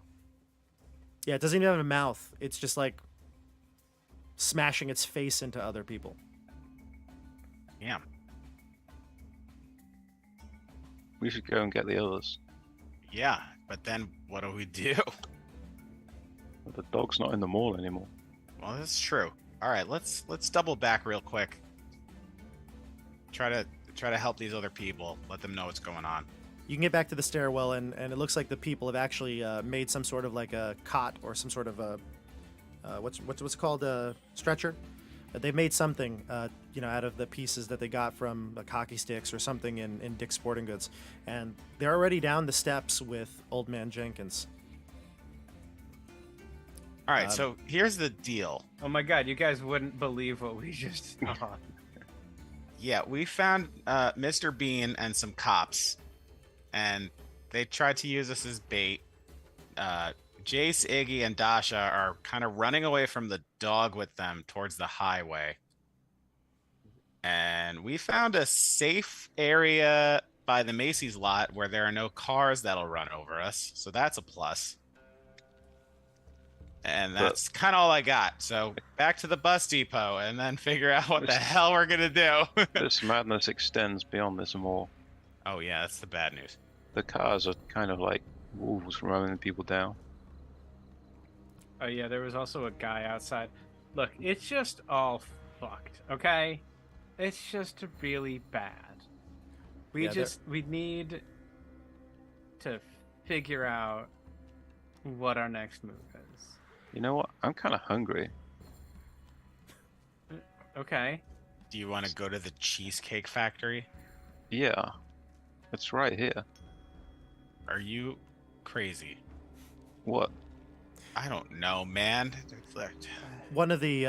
Yeah, it doesn't even have a mouth. It's just like smashing its face into other people. Yeah. We should go and get the others. Yeah, but then what do we do? But the dog's not in the mall anymore. Well, that's true. All right, let's double back real quick. Try to help these other people. Let them know what's going on. You can get back to the stairwell, and it looks like the people have actually made some sort of like a cot or some sort of a what's it called, a stretcher. They made something out of the pieces that they got from like hockey sticks or something in Dick's Sporting Goods, and they're already down the steps with Old Man Jenkins. All right, so here's the deal. oh my God, you guys wouldn't believe what we just saw. Yeah, we found Mr. Bean and some cops, and they tried to use us as bait. Jace, Iggy, and Dasha are kind of running away from the dog with them towards the highway. And we found a safe area by the Macy's lot where there are no cars that'll run over us. So that's a plus. And that's kind of all I got. So back to the bus depot and then figure out what the hell we're going to do. This madness extends beyond this mall. Oh, yeah, that's the bad news. The cars are kind of like wolves roaming people down. Oh yeah, there was also a guy outside. Look, it's just all fucked, okay? It's just really bad. We need to figure out what our next move is. You know what? I'm kind of hungry. Okay. Do you want to go to the Cheesecake Factory? Yeah, it's right here. Are you crazy? What? I don't know, man. One of the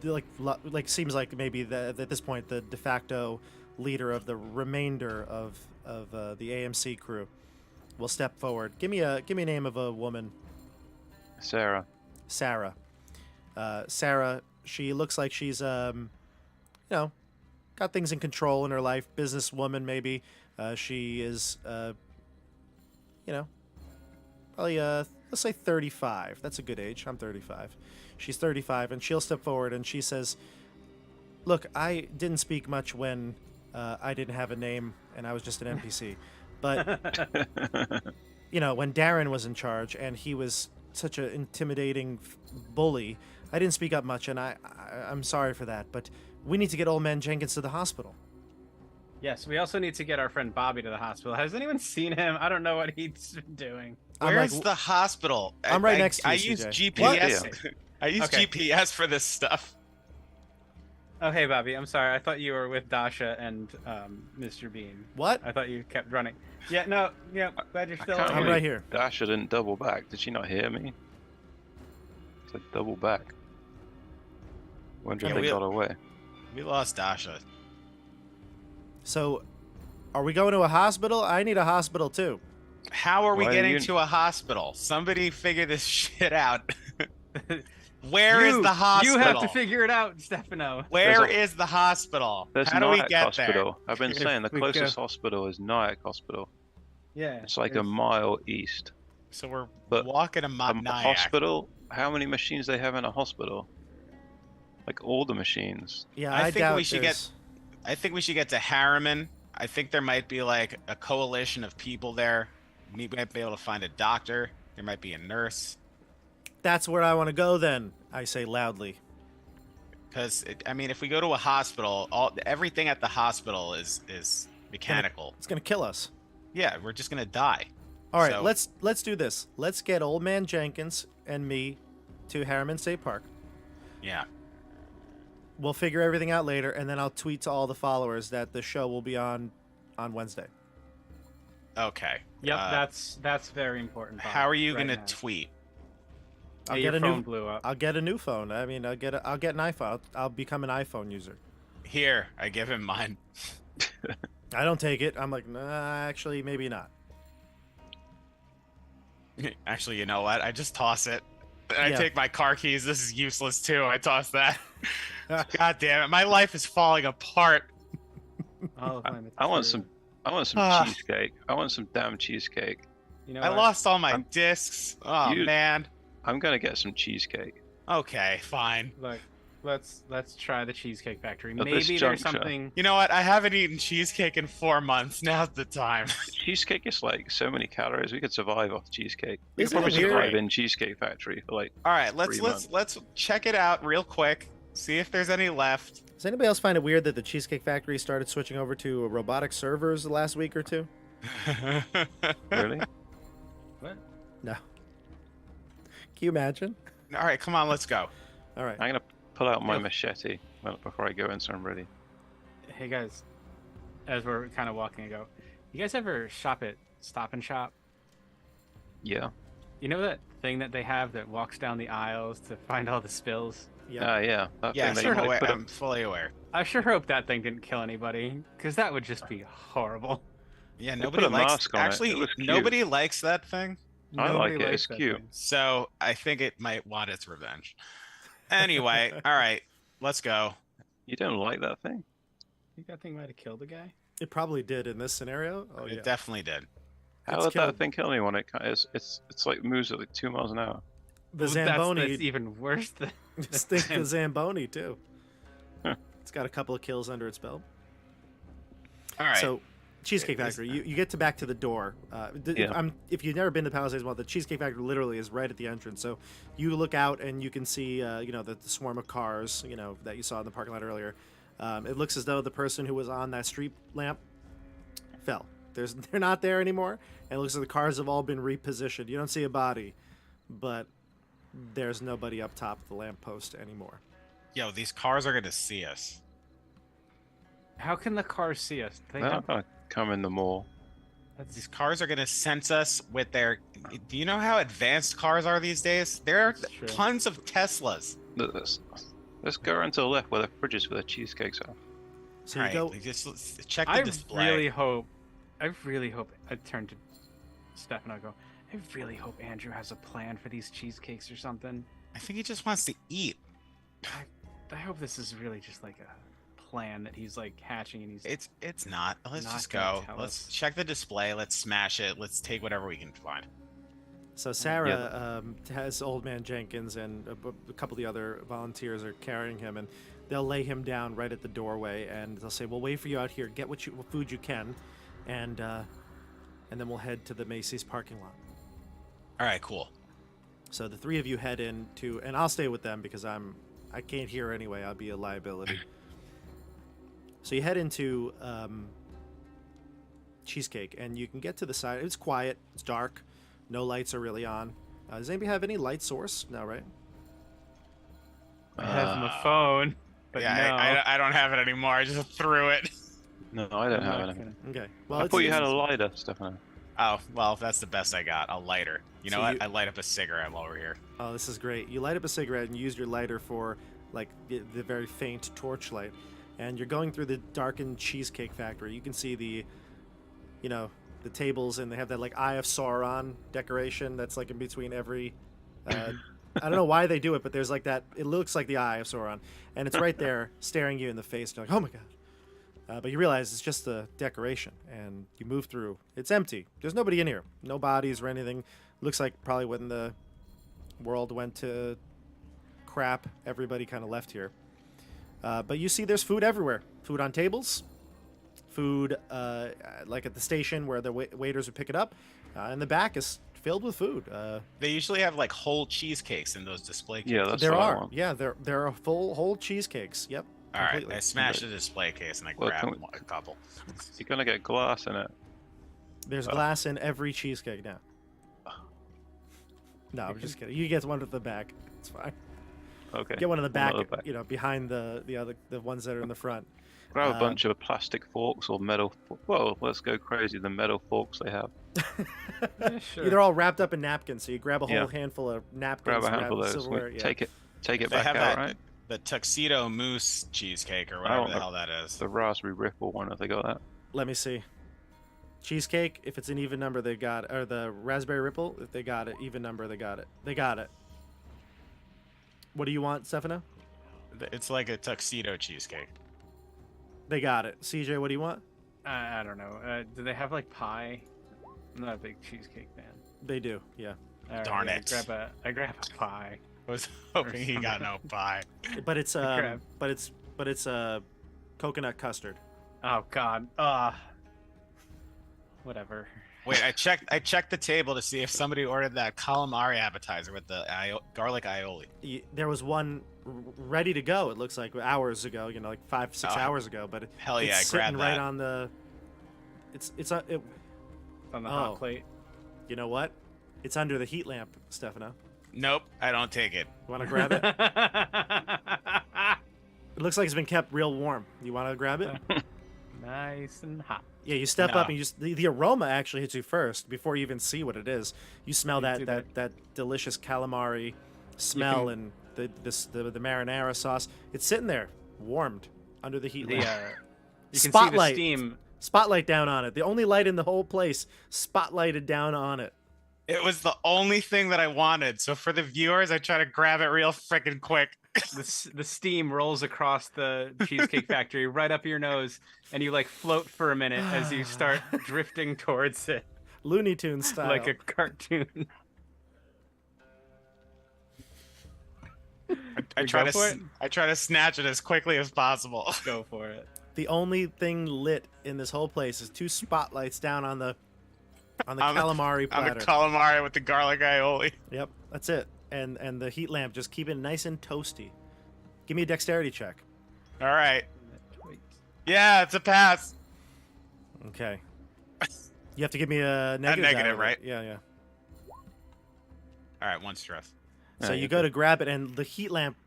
like seems like maybe at this point the de facto leader of the remainder of the AMC crew will step forward. Give me a name of a woman. Sarah. Sarah. Sarah. She looks like she's got things in control in her life. Businesswoman, maybe. She is probably let's say 35. That's a good age. I'm 35. She's 35, and she'll step forward and she says, "Look, I didn't speak much when I didn't have a name and I was just an NPC, but when Darren was in charge and he was such an intimidating bully, I didn't speak up much, and I'm sorry for that. But we need to get Old Man Jenkins to the hospital." Yes, we also need to get our friend Bobby to the hospital. Has anyone seen him? I don't know what he's been doing. Where's the hospital? I'm right next to you, I use CJ. GPS. I use Okay. GPS for this stuff. Oh, hey, Bobby. I'm sorry. I thought you were with Dasha and Mr. Bean. What? I thought you kept running. Yeah, no, yeah, glad you're still can't I'm here. right here. Dasha didn't double back. Did she not hear me? I said double back. Wonder if Yeah, they got away. We lost Dasha. So, are we going to a hospital? I need a hospital too. How are we Why are getting you- to a hospital? Somebody figure this shit out. Where is the hospital? You have to figure it out, Stefano. Where There's is the hospital? There's How do we Nyack get Hospital. I've been If saying the we closest hospital is Nyack Hospital. Yeah. It's like a there's- mile east. there? So we're But walking a A Nyack. hospital? How many machines they have in a hospital? Like all the machines. Yeah, I I, think doubt we should there's- I think we should get to Harriman. I think there might be like a coalition of people there. We might be able to find a doctor. There might be a nurse. That's where I want to go. Then I say loudly. Because if we go to a hospital, everything at the hospital is mechanical. It's gonna kill us. Yeah, we're just gonna die. All right, So- let's do this. Let's get Old Man Jenkins and me to Harriman State Park. Yeah. We'll figure everything out later, and then I'll tweet to all the followers that the show will be on Wednesday. Okay. Yep, that's very important. Bob, How are you right gonna now. tweet? I'll Yeah, get your a phone new. blew up. I'll get a new phone. I mean, I'll get an iPhone. I'll become an iPhone user. Here, I give him mine. I don't take it. I'm like, nah, actually, maybe not. Actually, you know what? I just toss it. I Yeah. take my car keys. This is useless too. I toss that. God damn it! My life is falling apart. I'll find it I want through. some Ah. cheesecake. I want some damn cheesecake. You know I what? lost all my I'm- discs. Oh You- man. I'm gonna get some cheesecake. Okay, fine. Look, let's try the Cheesecake Factory. At this Maybe there's juncture. something. You know what? I haven't eaten cheesecake in 4 months. Now's the time. Cheesecake is like so many calories. We could survive off cheesecake. We could Isn't it probably weird? survive in Cheesecake Factory for like. All right, let's 3 let's check it out real quick. See if there's any left. Does anybody else find it weird that the Cheesecake Factory started switching over to robotic servers the last week or two? Really? What? No. Can you imagine? All right, come on, let's go. All right. I'm gonna pull out my Yep. machete before I go in, so I'm ready. Hey guys, as we're kind of walking, I go. You guys ever shop at Stop and Shop? Yeah. You know that thing that they have that walks down the aisles to find all the spills? Yeah. Yeah. That Yeah, thing sure, that you aware. put I'm fully aware. I sure hope that thing didn't kill anybody, because that would just be horrible. Yeah, They nobody put a likes. mask on it. Actually, It looks cute. nobody likes that thing. I like Nobody it, likes it's that cute. thing. So I think it might want its revenge. Anyway, all right, let's go. You don't like that thing? You think that thing might have killed a guy? It probably did in this scenario. Oh, It yeah. definitely did. How It's did killed. that thing kill anyone? It's like moves at like 2 miles an hour. The That's Zamboni. even worse than. Stink the Zamboni, too. Huh. It's got a couple of kills under its belt. All right. So, Cheesecake It is- Factory, you get to back to the door. Yeah. If you've never been to Palisades Mall, the Cheesecake Factory literally is right at the entrance. So you look out and you can see, the swarm of cars, that you saw in the parking lot earlier. It looks as though the person who was on that street lamp fell. They're not there anymore, and it looks like the cars have all been repositioned. You don't see a body, but there's nobody up top of the lamppost anymore. Yo, these cars are gonna see us. How can the cars see us? They They're have, not gonna come in the mall. These cars are gonna sense us with their. Do you know how advanced cars are these days? There are That's true. tons of Teslas. Let's go around to the left where the fridges for the cheesecakes are. So you go. Just check the I display. really hope I turned to Stefano go, I really hope Andrew has a plan for these cheesecakes or something. I think he just wants to eat. I hope this is really just like a plan that he's like hatching and he's It's not. Let's not just gonna go. tell Let's us. check the display. Let's smash it. Let's take whatever we can find. So Sarah has Old Man Jenkins and a couple of the other volunteers are carrying him, and they'll lay him down right at the doorway, and they'll say, "We'll wait for you out here. Get what food you can, and then we'll head to the Macy's parking lot." All right, cool. So the three of you head into, and I'll stay with them because I can't hear anyway. I'll be a liability. So you head into Cheesecake, and you can get to the side. It's quiet. It's dark. No lights are really on. Does anybody have any light source? No, right? I have my phone, but yeah, no. I don't have it anymore. I just threw it. No, I don't I'm have not anything. gonna- Okay. Well, I thought you had a lighter, Stefano. Oh, well, if that's the best I got, I'll lighter. You know So what? you- I light up a cigarette while we're here. Oh, this is great. You light up a cigarette and use your lighter for like the very faint torchlight, and you're going through the darkened cheesecake factory. You can see the tables, and they have that like Eye of Sauron decoration that's like in between every. I don't know why they do it, but there's like that. It looks like the Eye of Sauron, and it's right there staring you in the face. And you're like, oh my god! But you realize it's just the decoration, and you move through. It's empty. There's nobody in here. No bodies or anything. Looks like probably when the world went to crap, everybody kind of left here. But you see there's food everywhere. Food on tables. Food like at the station where the waiters would pick it up. And the back is filled with food. They usually have like whole cheesecakes in those display cases. Yeah, that's there what I are. want. Yeah, there are whole cheesecakes. Yep. All right, completely. I smashed the display case and I Well, grabbed can we- a couple. You're gonna get glass in it. There's glass in every cheesecake now. No, I'm just kidding. You get one at the back. It's fine. Okay. Get one in the back, at the back. behind the ones that are in the front. Grab a bunch of plastic forks or metal. Well, let's go crazy. The metal forks they have. Yeah, sure. They're all wrapped up in napkins, so you grab a whole Yeah. handful of napkins. Grab a wrapped handful of those. silverware, yeah. Take it They back have out, that- right? The tuxedo mousse cheesecake or whatever the hell that is. The raspberry ripple one. Have they got that? Let me see. Cheesecake, if it's an even number, they got it. Or the raspberry ripple, if they got it. Even number, they got it. They got it. What do you want, Stefano? It's like a tuxedo cheesecake. They got it. CJ, what do you want? I don't know. Do they have like pie? I'm not a big cheesecake fan. They do, yeah. All right, Darn yeah, it. I grab a pie. I was hoping he got no pie. But it's Crap. but it's coconut custard. Oh God. Whatever. Wait, I checked the table to see if somebody ordered that calamari appetizer with the garlic aioli. There was one ready to go. It looks like hours ago, like 5-6 Oh, hours ago. But hell yeah, it's I grabbed sitting right that. on the. It's It's on the Oh. hot plate. you know what? It's under the heat lamp, Stefano. Nope, I don't take it. You want to grab it? It looks like it's been kept real warm. You want to grab it? Nice and hot. Yeah, you step No. up and the aroma actually hits you first before you even see what it is. You smell You do that delicious calamari smell and the marinara sauce. It's sitting there, warmed under the heat The lamp. you can Spotlight. see the steam. Spotlight down on it. The only light in the whole place. Spotlighted down on it. It was the only thing that I wanted. So for the viewers, I try to grab it real freaking quick. The steam rolls across the cheesecake factory right up your nose, and you like float for a minute as you start drifting towards it Looney Tunes style. like a cartoon. I We try go to for it? I try to snatch it as quickly as possible. Go for it. The only thing lit in this whole place is 2 spotlights down on the On the- calamari On platter. the calamari with the garlic aioli. Yep, that's it. And the heat lamp just keep it nice and toasty. Give me a dexterity check. All right. Yeah, it's a pass. Okay. You have to give me a negative. out negative, of it. right? Yeah, yeah. All right, one stress. So you go to grab it, and the heat lamp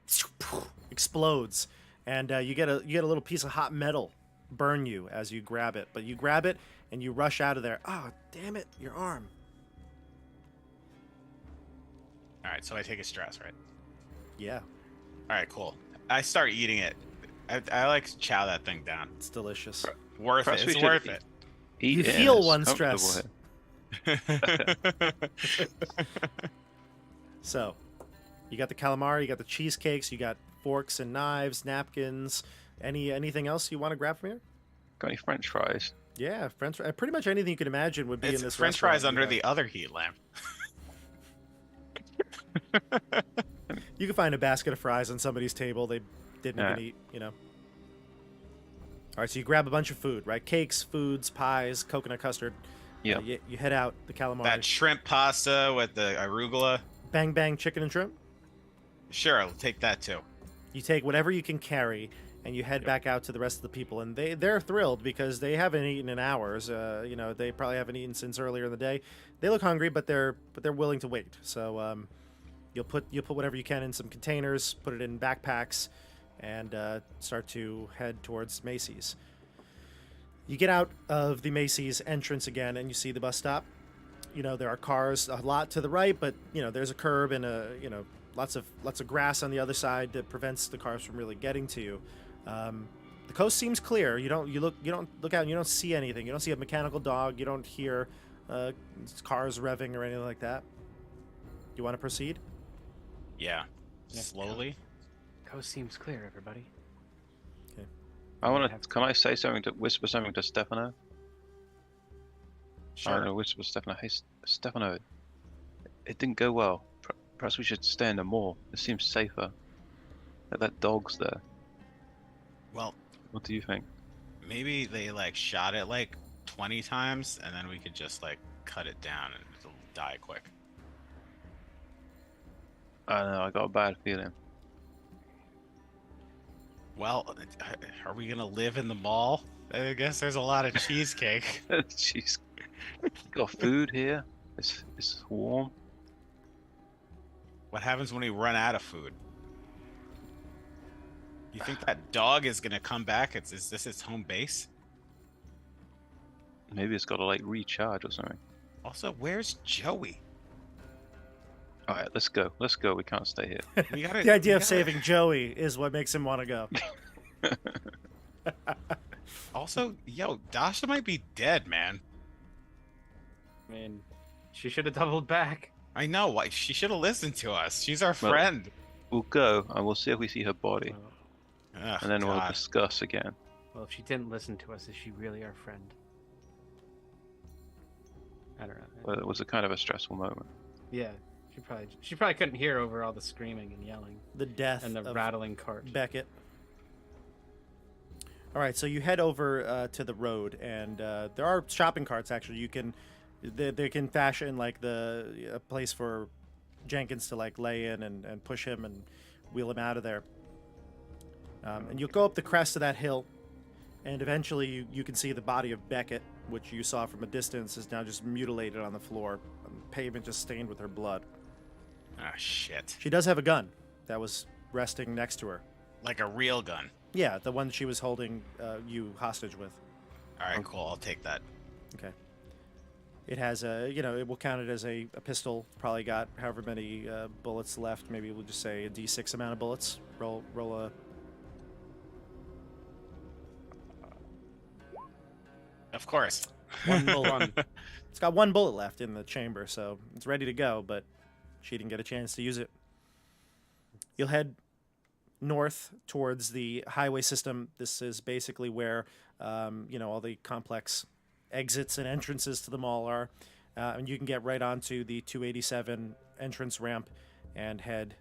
explodes, and you get a little piece of hot metal burn you as you grab it. But you grab it and you rush out of there. Oh, damn it! Your arm. All right, so I take a stress, right? Yeah, All right, cool. I start eating it. I like to chow that thing down. it's delicious. Worth Perhaps it. we It's should worth eat- it. Eat You it and feel it's one comfortable stress. here. So, you got the calamari, you got the cheesecakes, you got forks and knives, napkins. Anything else you want to grab from here? Got any French fries? Yeah, French. Pretty much anything you could imagine would be It's in this French restaurant. fries under Yeah. the other heat lamp. You can find a basket of fries on somebody's table they didn't even eat. You know. All right, so you grab a bunch of food, right? Cakes, foods, pies, coconut custard. Yeah. You head out the calamari. That shrimp pasta with the arugula. Bang bang chicken and shrimp. Sure, I'll take that too. You take whatever you can carry, and you head back out to the rest of the people, and they're thrilled because they haven't eaten in hours. You know, they probably haven't eaten since earlier in the day. They look hungry, but they're willing to wait. So you'll put whatever you can in some containers, put it in backpacks, and start to head towards Macy's. You get out of the Macy's entrance again, and you see the bus stop. You know, there are cars a lot to the right, but you know there's a curb and lots of grass on the other side that prevents the cars from really getting to you. The coast seems clear. You don't look out and you don't see anything. You don't see a mechanical dog. You don't hear cars revving or anything like that. You want to proceed? Yeah. Yeah. Slowly. Coast seems clear, everybody. I want to. Can I say something to whisper something to Stefano? Sure. I'm gonna whisper to Stefano. Hey, Stefano, it didn't go well. Perhaps we should stay in the mall. It seems safer. That dog's there. Well, What do you think? maybe they like shot it like 20 times, and then we could just like cut it down and it'll die quick. I don't know. I got a bad feeling. Well, are we gonna live in the mall? I guess there's a lot of cheesecake. Jeez. Got food here. It's warm. What happens when we run out of food? You think that dog is gonna come back? Is this its home base? Maybe it's got to like recharge or something. Also, where's Joey? All right, let's go. Let's go. We can't stay here. We gotta, The idea we of gotta- saving Joey is what makes him want to go. Also, yo, Dasha might be dead, man. I mean, she should have doubled back. I know. Why she should have listened to us. She's our Well, friend. We'll go and we'll see if we see her body, Well, Ugh, and then we'll God. discuss again. well, if she didn't listen to us, is she really our friend? I don't know. But it was a kind of a stressful moment. Yeah, she probably couldn't hear over all the screaming and yelling The death and the of rattling cart. Beckett. All right, so you head over to the road, and there are shopping carts. Actually, they can fashion like a place for Jenkins to like lay in and push him and wheel him out of there. And you'll go up the crest of that hill, and eventually you can see the body of Beckett, which you saw from a distance, is now just mutilated on the floor, pavement just stained with her blood. Ah, shit. She does have a gun that was resting next to her. Like a real gun. Yeah, the one she was holding you hostage with. All right, cool. I'll take that. Okay. It has it will count it as a pistol. Probably got however many bullets left. Maybe we'll just say a D6 amount of bullets. Roll a. Of course. One bullet. It's got one bullet left in the chamber, so it's ready to go, but she didn't get a chance to use it. You'll head north towards the highway system. This is basically where, all the complex exits and entrances to the mall are. And you can get right onto the 287 entrance ramp and head,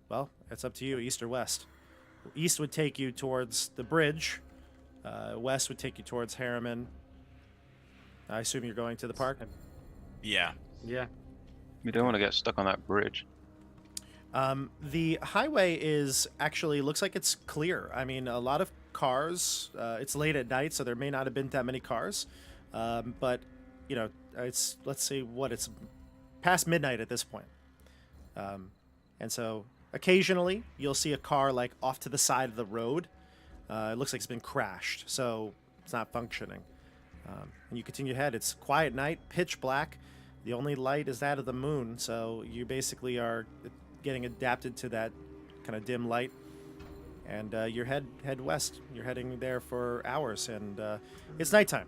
well, it's up to you, east or west. East would take you towards the bridge. West would take you towards Harriman. I assume you're going to the park? Yeah. Yeah. We don't want to get stuck on that bridge. The highway looks like it's clear. I mean, a lot of cars. It's late at night, so there may not have been that many cars. But, it's, let's see it's past midnight at this point. And so occasionally you'll see a car like off to the side of the road. It looks like it's been crashed, so it's not functioning. And you continue ahead. It's quiet night, pitch black. The only light is that of the moon, so you basically are getting adapted to that kind of dim light. And you head west. You're heading there for hours, and it's nighttime.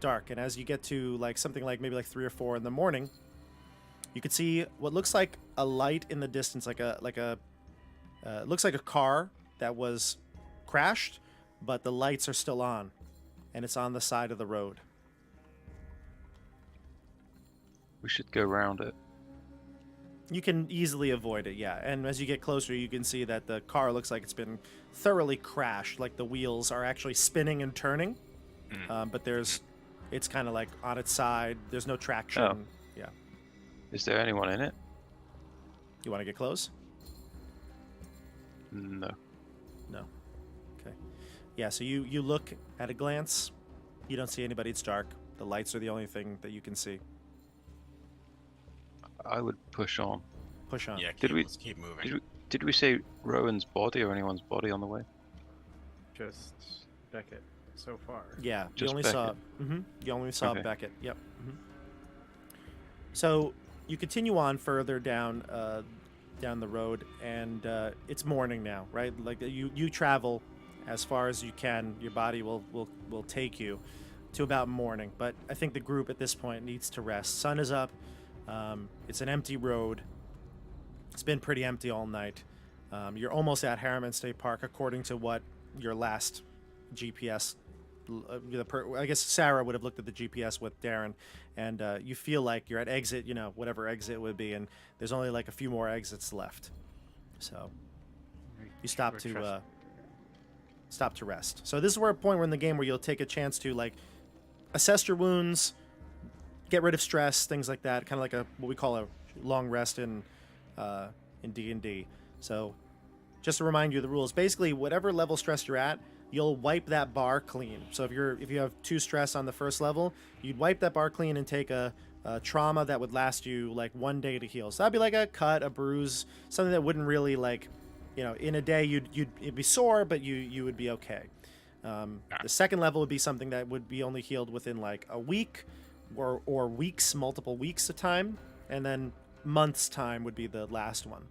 dark. And as you get to like something like maybe like 3 or 4 in the morning, you could see what looks like a light in the distance, it looks like a car that was crashed, but the lights are still on, and it's on the side of the road. We should go round it. You can easily avoid it, yeah. And as you get closer, you can see that the car looks like it's been thoroughly crashed. Like the wheels are actually spinning and turning, but it's kind of like on its side. There's no traction. Oh. Yeah. Is there anyone in it? You want to get close? No. No. Okay. Yeah, so you look at a glance. You don't see anybody. It's dark. The lights are the only thing that you can see. I would push on. Push on. Yeah, Did we- let's keep moving. Did we say Rowan's body or anyone's body on the way? Just Beckett so far. Yeah, you Just only Beckett. saw. You only saw Okay. Beckett. Yep. So you continue on further down the road, and it's morning now, right? Like you travel as far as you can. Your body will take you to about morning, but I think the group at this point needs to rest. Sun is up. It's an empty road. It's been pretty empty all night. You're almost at Harriman State Park, according to what your last GPS. I guess Sarah would have looked at the GPS with Darren, and you feel like you're at exit, whatever exit would be, and there's only like a few more exits left. So you stop to rest. So this is a point where in the game where you'll take a chance to like assess your wounds, get rid of stress, things like that. Kind of like what we call a long rest in D&D. So just to remind you of the rules, basically whatever level stress you're at, you'll wipe that bar clean. So if you have 2 stress on the first level, you'd wipe that bar clean and take a trauma that would last you like 1 day to heal. So that'd be like a cut, a bruise, something that wouldn't really like, in a day it'd be sore, but you would be okay. The second level would be something that would be only healed within like a week or weeks, multiple weeks of time, and then months time would be the last one.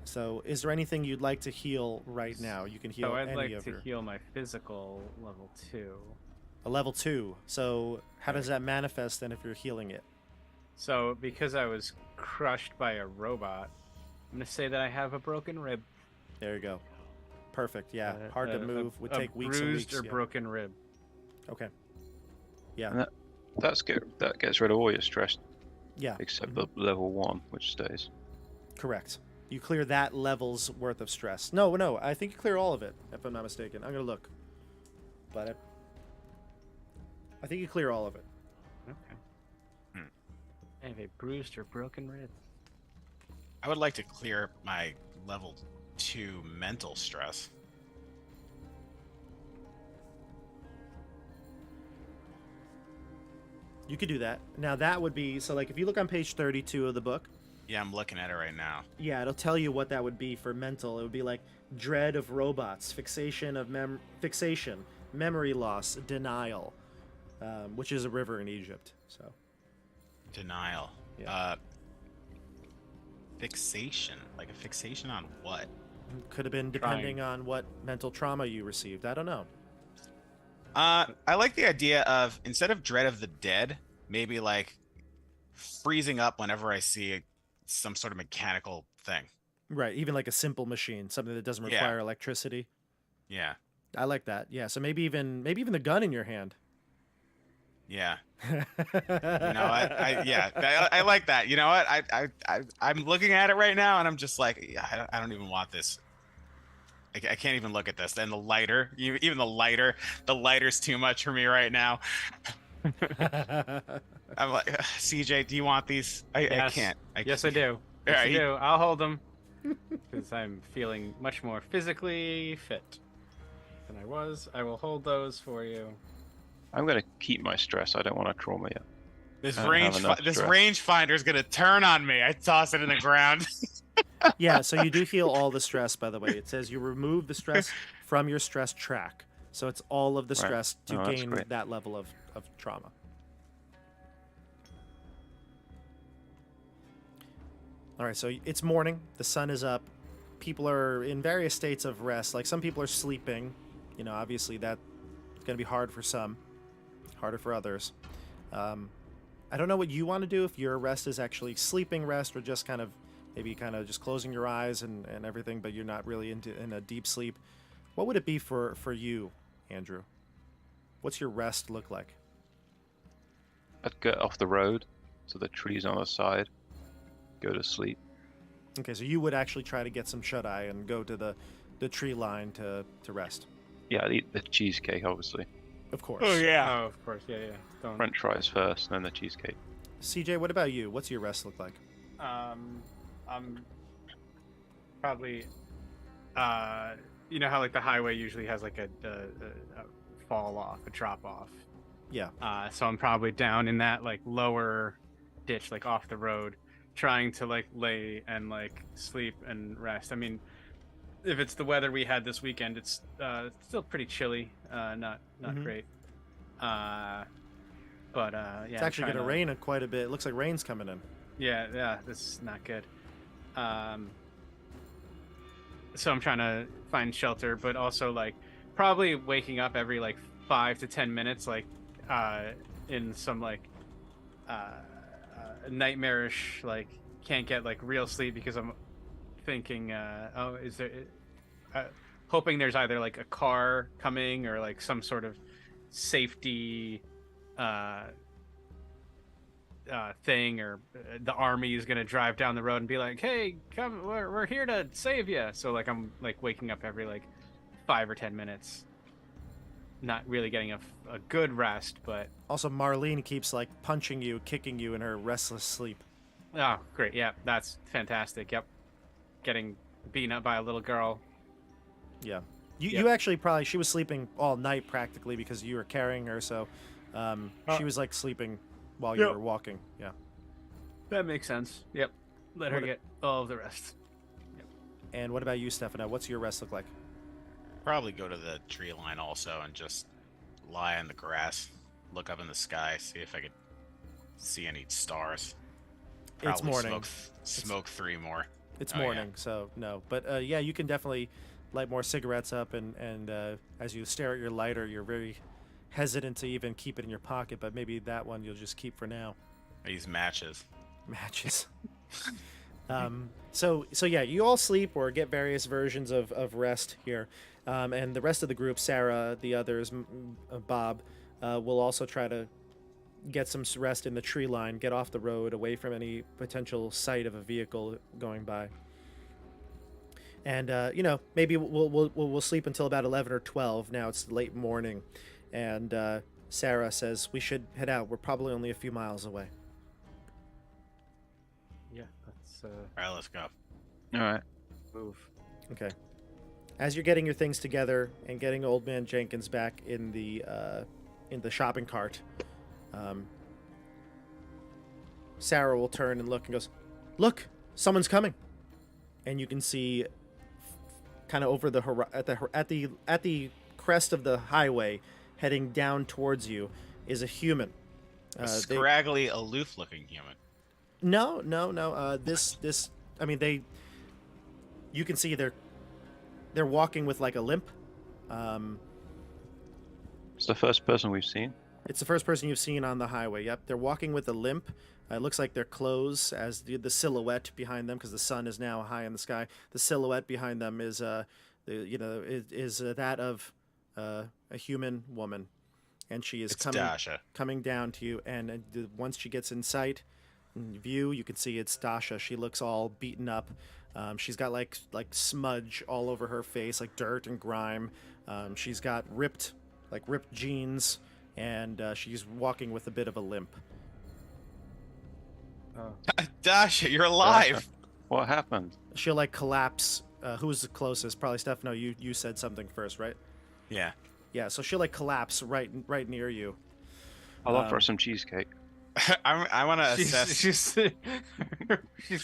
So is there anything you'd like to heal right now? You can heal So I'd any like of to your... heal my physical level 2. A level 2. So how does that manifest then if you're healing it? So because I was crushed by a robot, I'm going to say that I have a broken rib. There you go. Perfect. Yeah. Hard to move. Would take weeks and bruised weeks. or Yeah. broken rib. Okay. Yeah. And that gets rid of all your stress Yeah. except the level 1, which stays. Correct. You clear that level's worth of stress. No. I think you clear all of it, if I'm not mistaken. I'm going to look. But I think you clear all of it. Okay. I have a bruised or broken rib. I would like to clear my level 2 mental stress. You could do that. Now that would be... So like if you look on page 32 of the book... Yeah, I'm looking at it right now. Yeah, it'll tell you what that would be for mental. It would be like dread of robots, fixation, memory loss, denial, which is a river in Egypt. So Denial. Yeah. Fixation. Like a fixation on what? could have been depending on what mental trauma you received. I don't know. I like the idea of, instead of dread of the dead, maybe like freezing up whenever I see some sort of mechanical thing. Right, even like a simple machine, something that doesn't Yeah. require electricity. Yeah. I like that. Yeah, so maybe even the gun in your hand. Yeah. I like that. You know what? I'm looking at it right now and I'm just like, yeah, I don't even want this. I can't even look at this. And the lighter, even the lighter's too much for me right now. I'm like, CJ, do you want these? I can't. Yes, I do. Yes, Alright. I do. I'll hold them because I'm feeling much more physically fit than I was. I will hold those for you. I'm gonna keep my stress. I don't want to trauma yet. This I don't have enough stress. rangefinder's gonna turn on me. I toss it in the ground. Yeah, so you do heal all the stress, by the way. It says you remove the stress from your stress track. So it's all of the Right. stress to Oh, that's gain great. that level of trauma. All right, so it's morning. The sun is up. People are in various states of rest. Like some people are sleeping. You know, obviously that's going to be hard for some. harder for others. I don't know what you want to do, if your rest is actually sleeping rest or just kind of maybe kind of just closing your eyes and everything, but you're not really in a deep sleep. What would it be for you, Andrew? What's your rest look like? I'd get off the road to the trees on the side, go to sleep. Okay, so you would actually try to get some shut-eye and go to the tree line to rest. Yeah, I'd eat the cheesecake, obviously. Of course. Oh yeah. Oh, of course. Yeah. Don't. French fries first, then the cheesecake. CJ, what about you? What's your rest look like? I'm probably, you know how like the highway usually has like a fall off, a drop off. Yeah. So I'm probably down in that like lower ditch, like off the road, trying to like lay and like sleep and rest. I mean, if it's the weather we had this weekend, it's still pretty chilly, not Mhm. great. But yeah, It's actually going to rain quite a bit. It looks like rain's coming in. Yeah, this is not good. So I'm trying to find shelter, but also like probably waking up every like 5 to 10 minutes, like in some like nightmarish, like can't get like real sleep because I'm thinking, oh, is there? Hoping there's either like a car coming or like some sort of safety thing, or the army is gonna drive down the road and be like, "Hey, come, we're here to save you." So like I'm like waking up every like 5 or 10 minutes, not really getting a good rest, but Also, Marlene keeps like punching you, kicking you in her restless sleep. oh, great, yeah, that's fantastic. Yep, getting beaten up by a little girl. Yeah. You Yep. you actually probably, she was sleeping all night practically because you were carrying her, so she was like sleeping while you Yep. were walking. Yeah. That makes sense. Yep, let her What a- get all of the rest. And what about you, Stefano? What's your rest look like? Probably go to the tree line also and just lie in the grass, look up in the sky, see if I could see any stars. It's Probably morning. Smoke 3 more. It's Oh, yeah. morning, so no. But yeah, you can definitely light more cigarettes up, and as you stare at your lighter, you're very hesitant to even keep it in your pocket, but maybe that one you'll just keep for now. I use matches. Matches. So yeah, you all sleep or get various versions of rest here, and the rest of the group, Sarah, the others, Bob, will also try to get some rest in the tree line, get off the road, away from any potential sight of a vehicle going by. And you know, maybe we'll sleep until about 11 or 12. Now it's late morning, and Sarah says we should head out. We're probably only a few miles away. Yeah, that's All right, let's go. All right. move. Okay. As you're getting your things together and getting Old Man Jenkins back in the shopping cart, Sarah will turn and look and goes, "Look, someone's coming!" And you can see, kind of over the at the crest of the highway, heading down towards you, is a human. A scraggly, aloof-looking human. No. This. I mean, you can see they're walking with like a limp. It's the first person we've seen. It's the first person you've seen on the highway. Yep, they're walking with a limp. It looks like their clothes, as the silhouette behind them, because the sun is now high in the sky. The silhouette behind them is that of a human woman, and she is It's Dasha. coming down to you. And once she gets in sight, in view, you can see it's Dasha. She looks all beaten up. She's got like smudge all over her face, like dirt and grime. She's got ripped jeans, and she's walking with a bit of a limp. Dasha, you're alive. What happened? She'll like collapse. Who's the closest? Probably Stefano. You said something first, right? Yeah. Yeah. So she'll like collapse right near you. I'll offer her some cheesecake. I want to assess. She's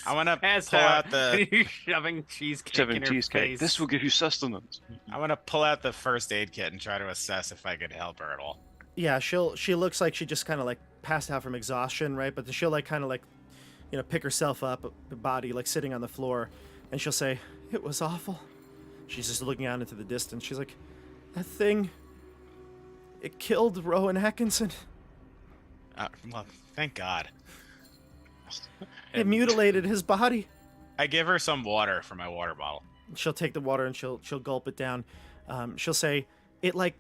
I want to passed pull out the. You're shoving cheesecake in Seven her cheesecake. face. This will give you sustenance. I want to pull out the first aid kit and try to assess if I could help her at all. Yeah. She looks like she just kind of like passed out from exhaustion, right? But then she'll like kind of like, pick herself up, the body like sitting on the floor, and she'll say, "It was awful." She's just looking out into the distance. She's like, "That thing. It killed Rowan Atkinson." Well, thank God. It mutilated his body. I give her some water from my water bottle. She'll take the water and she'll gulp it down. She'll say, it like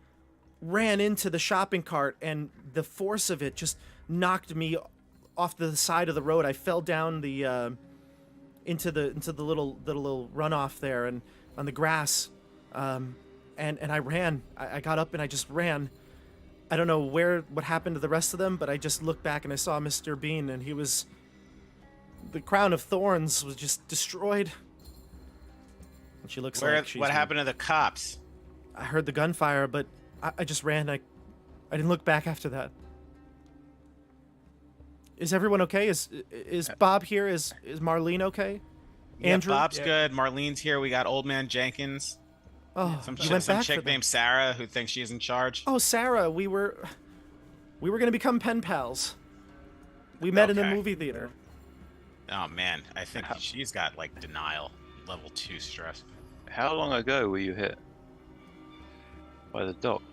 ran into the shopping cart and the force of it just knocked me off the side of the road. I fell down the into the little runoff there and on the grass. And I ran. I got up and I just ran. I don't know what happened to the rest of them, but I just looked back and I saw Mr. Bean, and the crown of thorns was just destroyed. And she looks like she's... What happened to the cops? I heard the gunfire, but I just ran. I didn't look back after that. Is everyone okay? Is Bob here? Is Marlene okay? Yeah, Andrew? Bob's good. Marlene's here. We got Old Man Jenkins. Oh, Some you went back for chick them. named Sarah who thinks she's in charge. Oh, Sarah, we were gonna become pen pals. We met in the Okay. movie theater. Oh man, I think she's got like denial, level 2 stress. How long ago were you hit by the dock?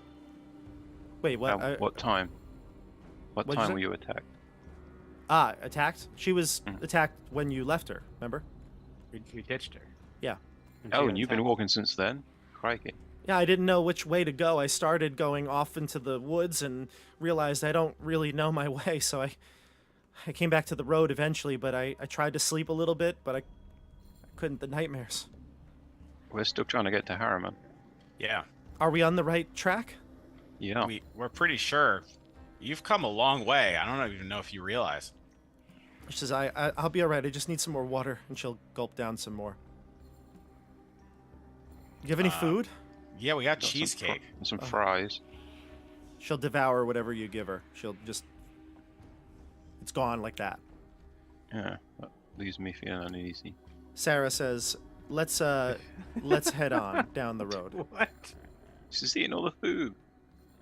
Wait, what? What time? What what'd you time say? were you attacked? Attacked? She was attacked when you left her, remember? We ditched her. Yeah. she Oh, got and you've been attacked. walking since then? Crikey. Yeah, I didn't know which way to go. I started going off into the woods and realized I don't really know my way, so I came back to the road eventually, but I tried to sleep a little bit, but I couldn't. The nightmares. We're still trying to get to Harriman. Yeah, Are we on the right track? Yeah. we're pretty sure. You've come a long way. I don't even know if you realize. She says, I'll be all right. I just need some more water, and she'll gulp down some more. You have any food? Yeah, we got Got some cheesecake. Some fries. She'll devour whatever you give her. She'll just... It's gone like that. Yeah. That leaves me feeling uneasy. Sarah says, let's head on down the road. What? She's eating all the food.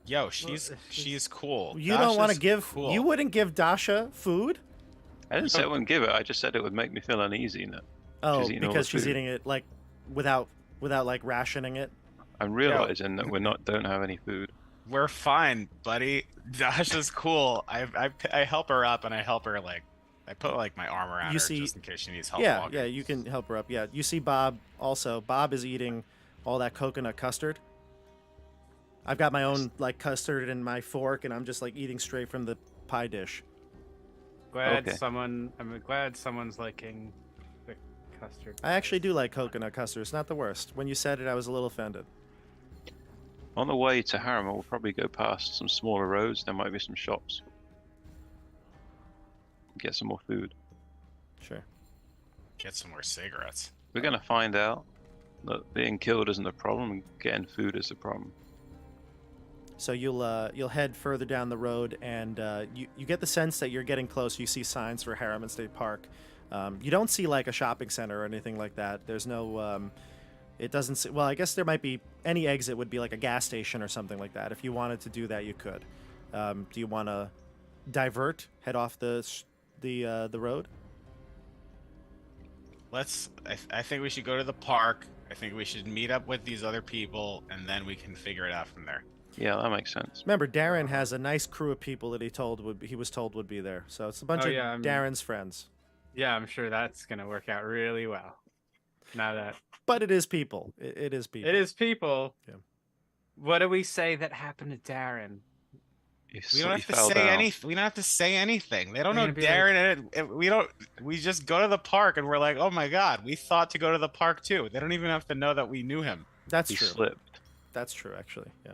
Yo, she's cool. You don't want to Dasha's give... cool. You wouldn't give Dasha food? I didn't say I wouldn't give it. I just said it would make me feel uneasy. No. Oh, She's eating all because the she's food. eating it, like, without like, rationing it? I'm realizing that don't have any food. We're fine, buddy. Dasha's cool. I help her up and I help her like I put like my arm around You her see- just in case she needs help. Yeah, walking. yeah, you can help her up. Yeah, you see Bob also. Bob is eating all that coconut custard. I've got my own, like, custard in my fork, and I'm just, like, eating straight from the pie dish. I'm glad someone's liking the custard. I actually do like coconut custard. It's not the worst. When you said it, I was a little offended. On the way to Harriman, we'll probably go past some smaller roads. There might be some shops. Get some more food. Sure. Get some more cigarettes. We're going to find out that being killed isn't the problem, and getting food is the problem. So you'll head further down the road, and you get the sense that you're getting close. You see signs for Harriman State Park. You don't see like a shopping center or anything like that. There's no. It doesn't. Well, I guess there might be any exit would be like a gas station or something like that. If you wanted to do that, you could. Do you want to divert, head off the road? I think we should go to the park. I think we should meet up with these other people, and then we can figure it out from there. Yeah, that makes sense. Remember, Darren has a nice crew of people that he was told would be there. So it's a bunch of Darren's friends. Yeah, I'm sure that's gonna work out really well. Now that But it is people. It is people. it is people. Yeah. What do we say that happened to Darren? We don't have to say anything. We don't have to say anything. They don't know We're gonna be Darren. And we don't. We just go to the park, and we're like, "Oh my God, we thought to go to the park too." They don't even have to know that we knew him. That's He true. slipped. That's true, actually. Yeah.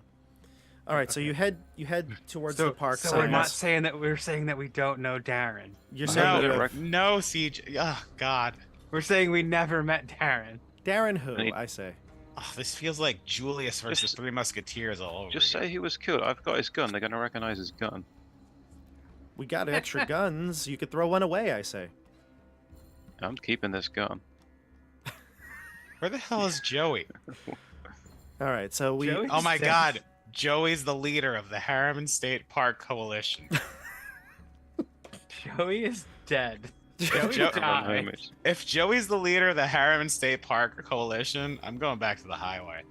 All right, so you head towards the park. So we're not signs. saying that we're saying that we don't know Darren. You're No, saying we don't that rec- No, CJ. Oh God. We're saying we never met Darren. Darren who? Any- I say. Oh, this feels like Julius versus Just- Three Musketeers all over. Just again. say he was killed. I've got his gun. They're going to recognize his gun. We got extra guns. You could throw one away, I say. I'm keeping this gun. Where the hell is Joey? All right, so we. Joey? Oh my Dead. God. Joey's the leader of the Harriman State Park Coalition. Joey is dead. Joey Jo- Come on, died. homies. If Joey's the leader of the Harriman State Park Coalition, I'm going back to the highway.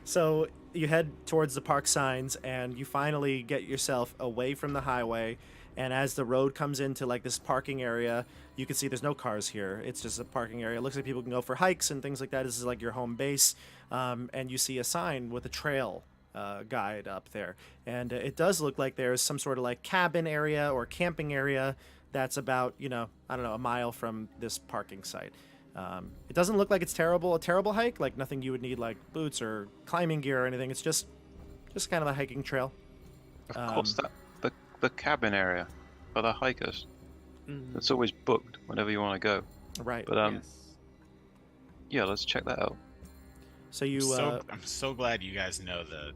So you head towards the park signs, and you finally get yourself away from the highway. And as the road comes into like this parking area, you can see there's no cars here. It's just a parking area. It looks like people can go for hikes and things like that. This is like your home base. And you see a sign with a trail guide up there. And it does look like there's some sort of like cabin area or camping area that's about, I don't know, a mile from this parking site. It doesn't look like it's a terrible hike, like nothing you would need like boots or climbing gear or anything. It's just kind of a hiking trail. Of course, the cabin area for the hikers. It's always booked whenever you want to go. Right. But Yes. yeah, let's check that out. So you I'm so glad you guys know the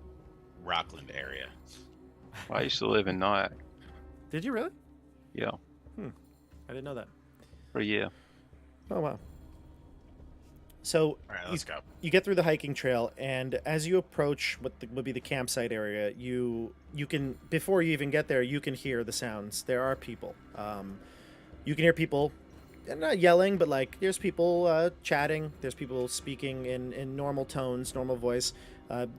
Rockland area. I used to live in Nyack. did you really? Yeah, I didn't know that. for a year. Oh wow. So All right, let's go. you get through the hiking trail, and as you approach what would be the campsite area, you can, before you even get there, you can hear the sounds. There are people. You can hear people, not yelling, but like there's people chatting. There's people speaking in normal tones, normal voice.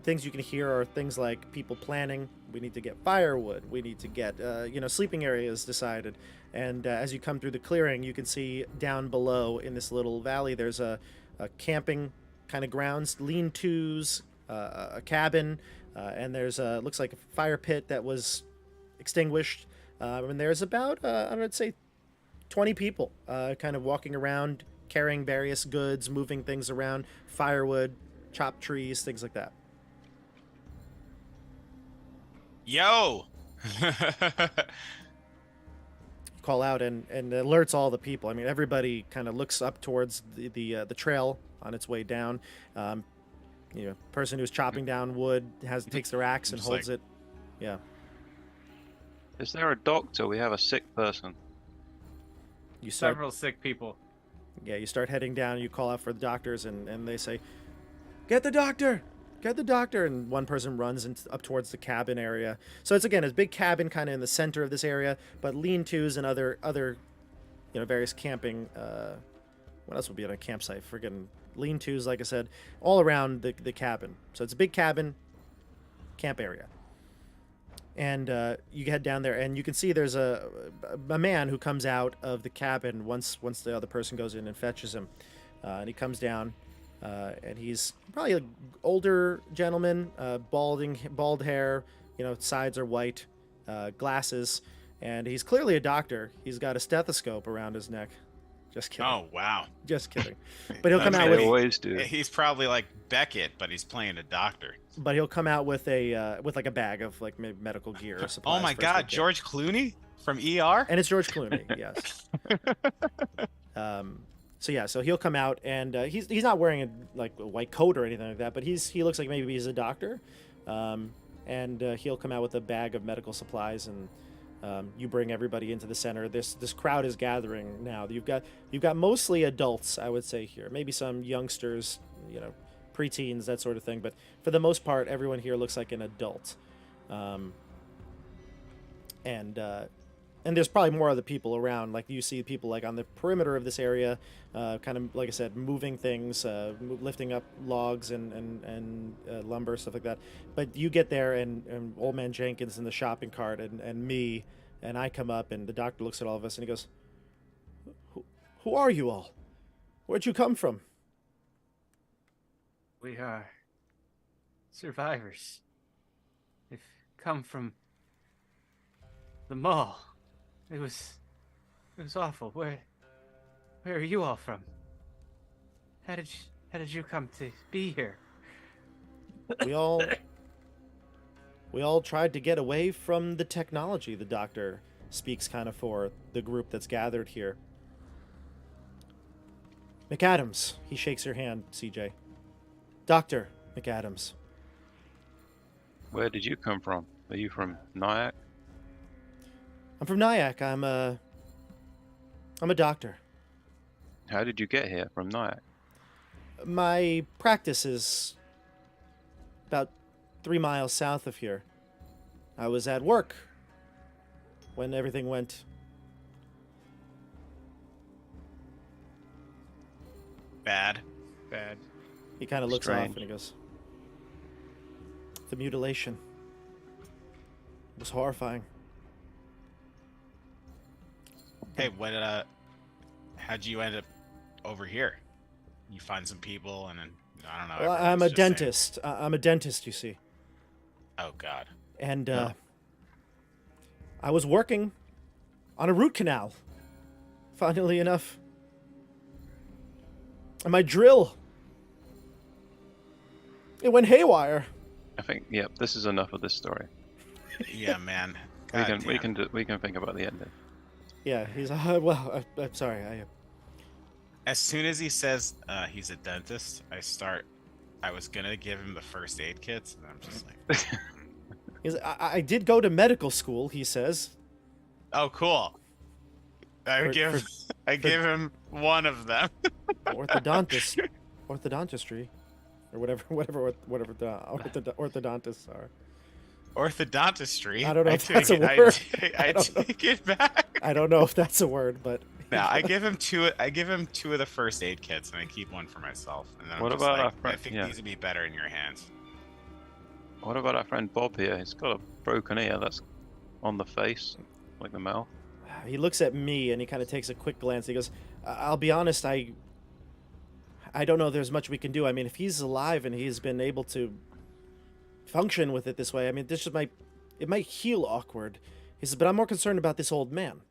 Things you can hear are things like people planning. We need to get firewood. We need to get sleeping areas decided. And as you come through the clearing, you can see down below in this little valley, there's a camping kind of grounds, lean-tos, a cabin, and there's looks like a fire pit that was extinguished. And there's about I'd say 20 people kind of walking around, carrying various goods, moving things around, firewood, chopped trees, things like that. Yo! Call out and alerts all the people. I mean, everybody kind of looks up towards the trail on its way down. Person who's chopping down wood takes their axe and Just holds like- it. Yeah. Is there a doctor? We have a sick person. You start. Several sick people. Yeah, you start heading down. You call out for the doctors, and they say, "Get the doctor! Get the doctor!" And one person runs up towards the cabin area. So it's a big cabin kind of in the center of this area, but lean-tos and other various camping. What else would be on a campsite? Friggin' lean-tos, like I said, all around the cabin. So it's a big cabin, camp area. And you head down there, and you can see there's a man who comes out of the cabin once the other person goes in and fetches him. And he comes down, and he's probably an older gentleman, bald hair, sides are white, glasses, and he's clearly a doctor. He's got a stethoscope around his neck. Just kidding. Oh, wow. Just kidding. But he'll come That's out They with always do. He's probably like Beckett, but he's playing a doctor. with like a bag of like maybe medical gear or supplies. Oh my for his God, good care. George Clooney from ER? And it's George Clooney, yes. So he'll come out, and he's not wearing a white coat or anything like that, but he looks like maybe he's a doctor, and he'll come out with a bag of medical supplies, and you bring everybody into the center. This crowd is gathering now. You've got mostly adults, I would say here, maybe some youngsters, preteens, that sort of thing, but for the most part, everyone here looks like an adult, and there's probably more other people around. Like you see people like on the perimeter of this area, kind of like I said, moving things, lifting up logs and lumber, stuff like that. But you get there, and Old Man Jenkins in the shopping cart, and me, and I come up, and the doctor looks at all of us, and he goes, "Who are you all? Where'd you come from?" We are survivors. We've come from the mall. It was awful. Where are you all from? How did you come to be here? We all tried to get away from the technology. The doctor speaks kind of for the group that's gathered here. McAdams, he shakes your hand, CJ. Dr. McAdams. Where did you come from? Are you from Nyack? I'm from Nyack. I'm a doctor. How did you get here from Nyack? My practice is about 3 miles south of here. I was at work when everything went. Bad. Bad. He kind of looks off Strange. and he goes, the mutilation. It was horrifying. Hey, how'd you end up over here? You find some people, and then I don't know. Well, I'm everyone's a just saying, dentist. I'm a dentist, you see. oh God. And No. I was working on a root canal, funnily enough. And my drill, it went haywire. I think, yep, this is enough of this story. Yeah, man. We can think about the ending. Yeah, he's I'm sorry. As soon as he says he's a dentist, I was gonna give him the first aid kits, and I'm just like, I did go to medical school, he says. oh, cool. I give him one of them. Orthodontistry, or whatever the orthodontists are. Orthodontistry. I don't know if that's a word. I take it back. I don't know if that's a word, but No, I give him two of the first aid kits, and I keep one for myself. And then What I'm just about like, our friend- I think yeah. these would be better in your hands. What about our friend Bob here? He's got a broken ear that's on the face, like the mouth. he looks at me and he kind of takes a quick glance. He goes, "I'll be honest, I don't know if there's much we can do. I mean, if he's alive and he's been able to function with it this way, I mean, this just might heal awkward." He says, "But I'm more concerned about this old man."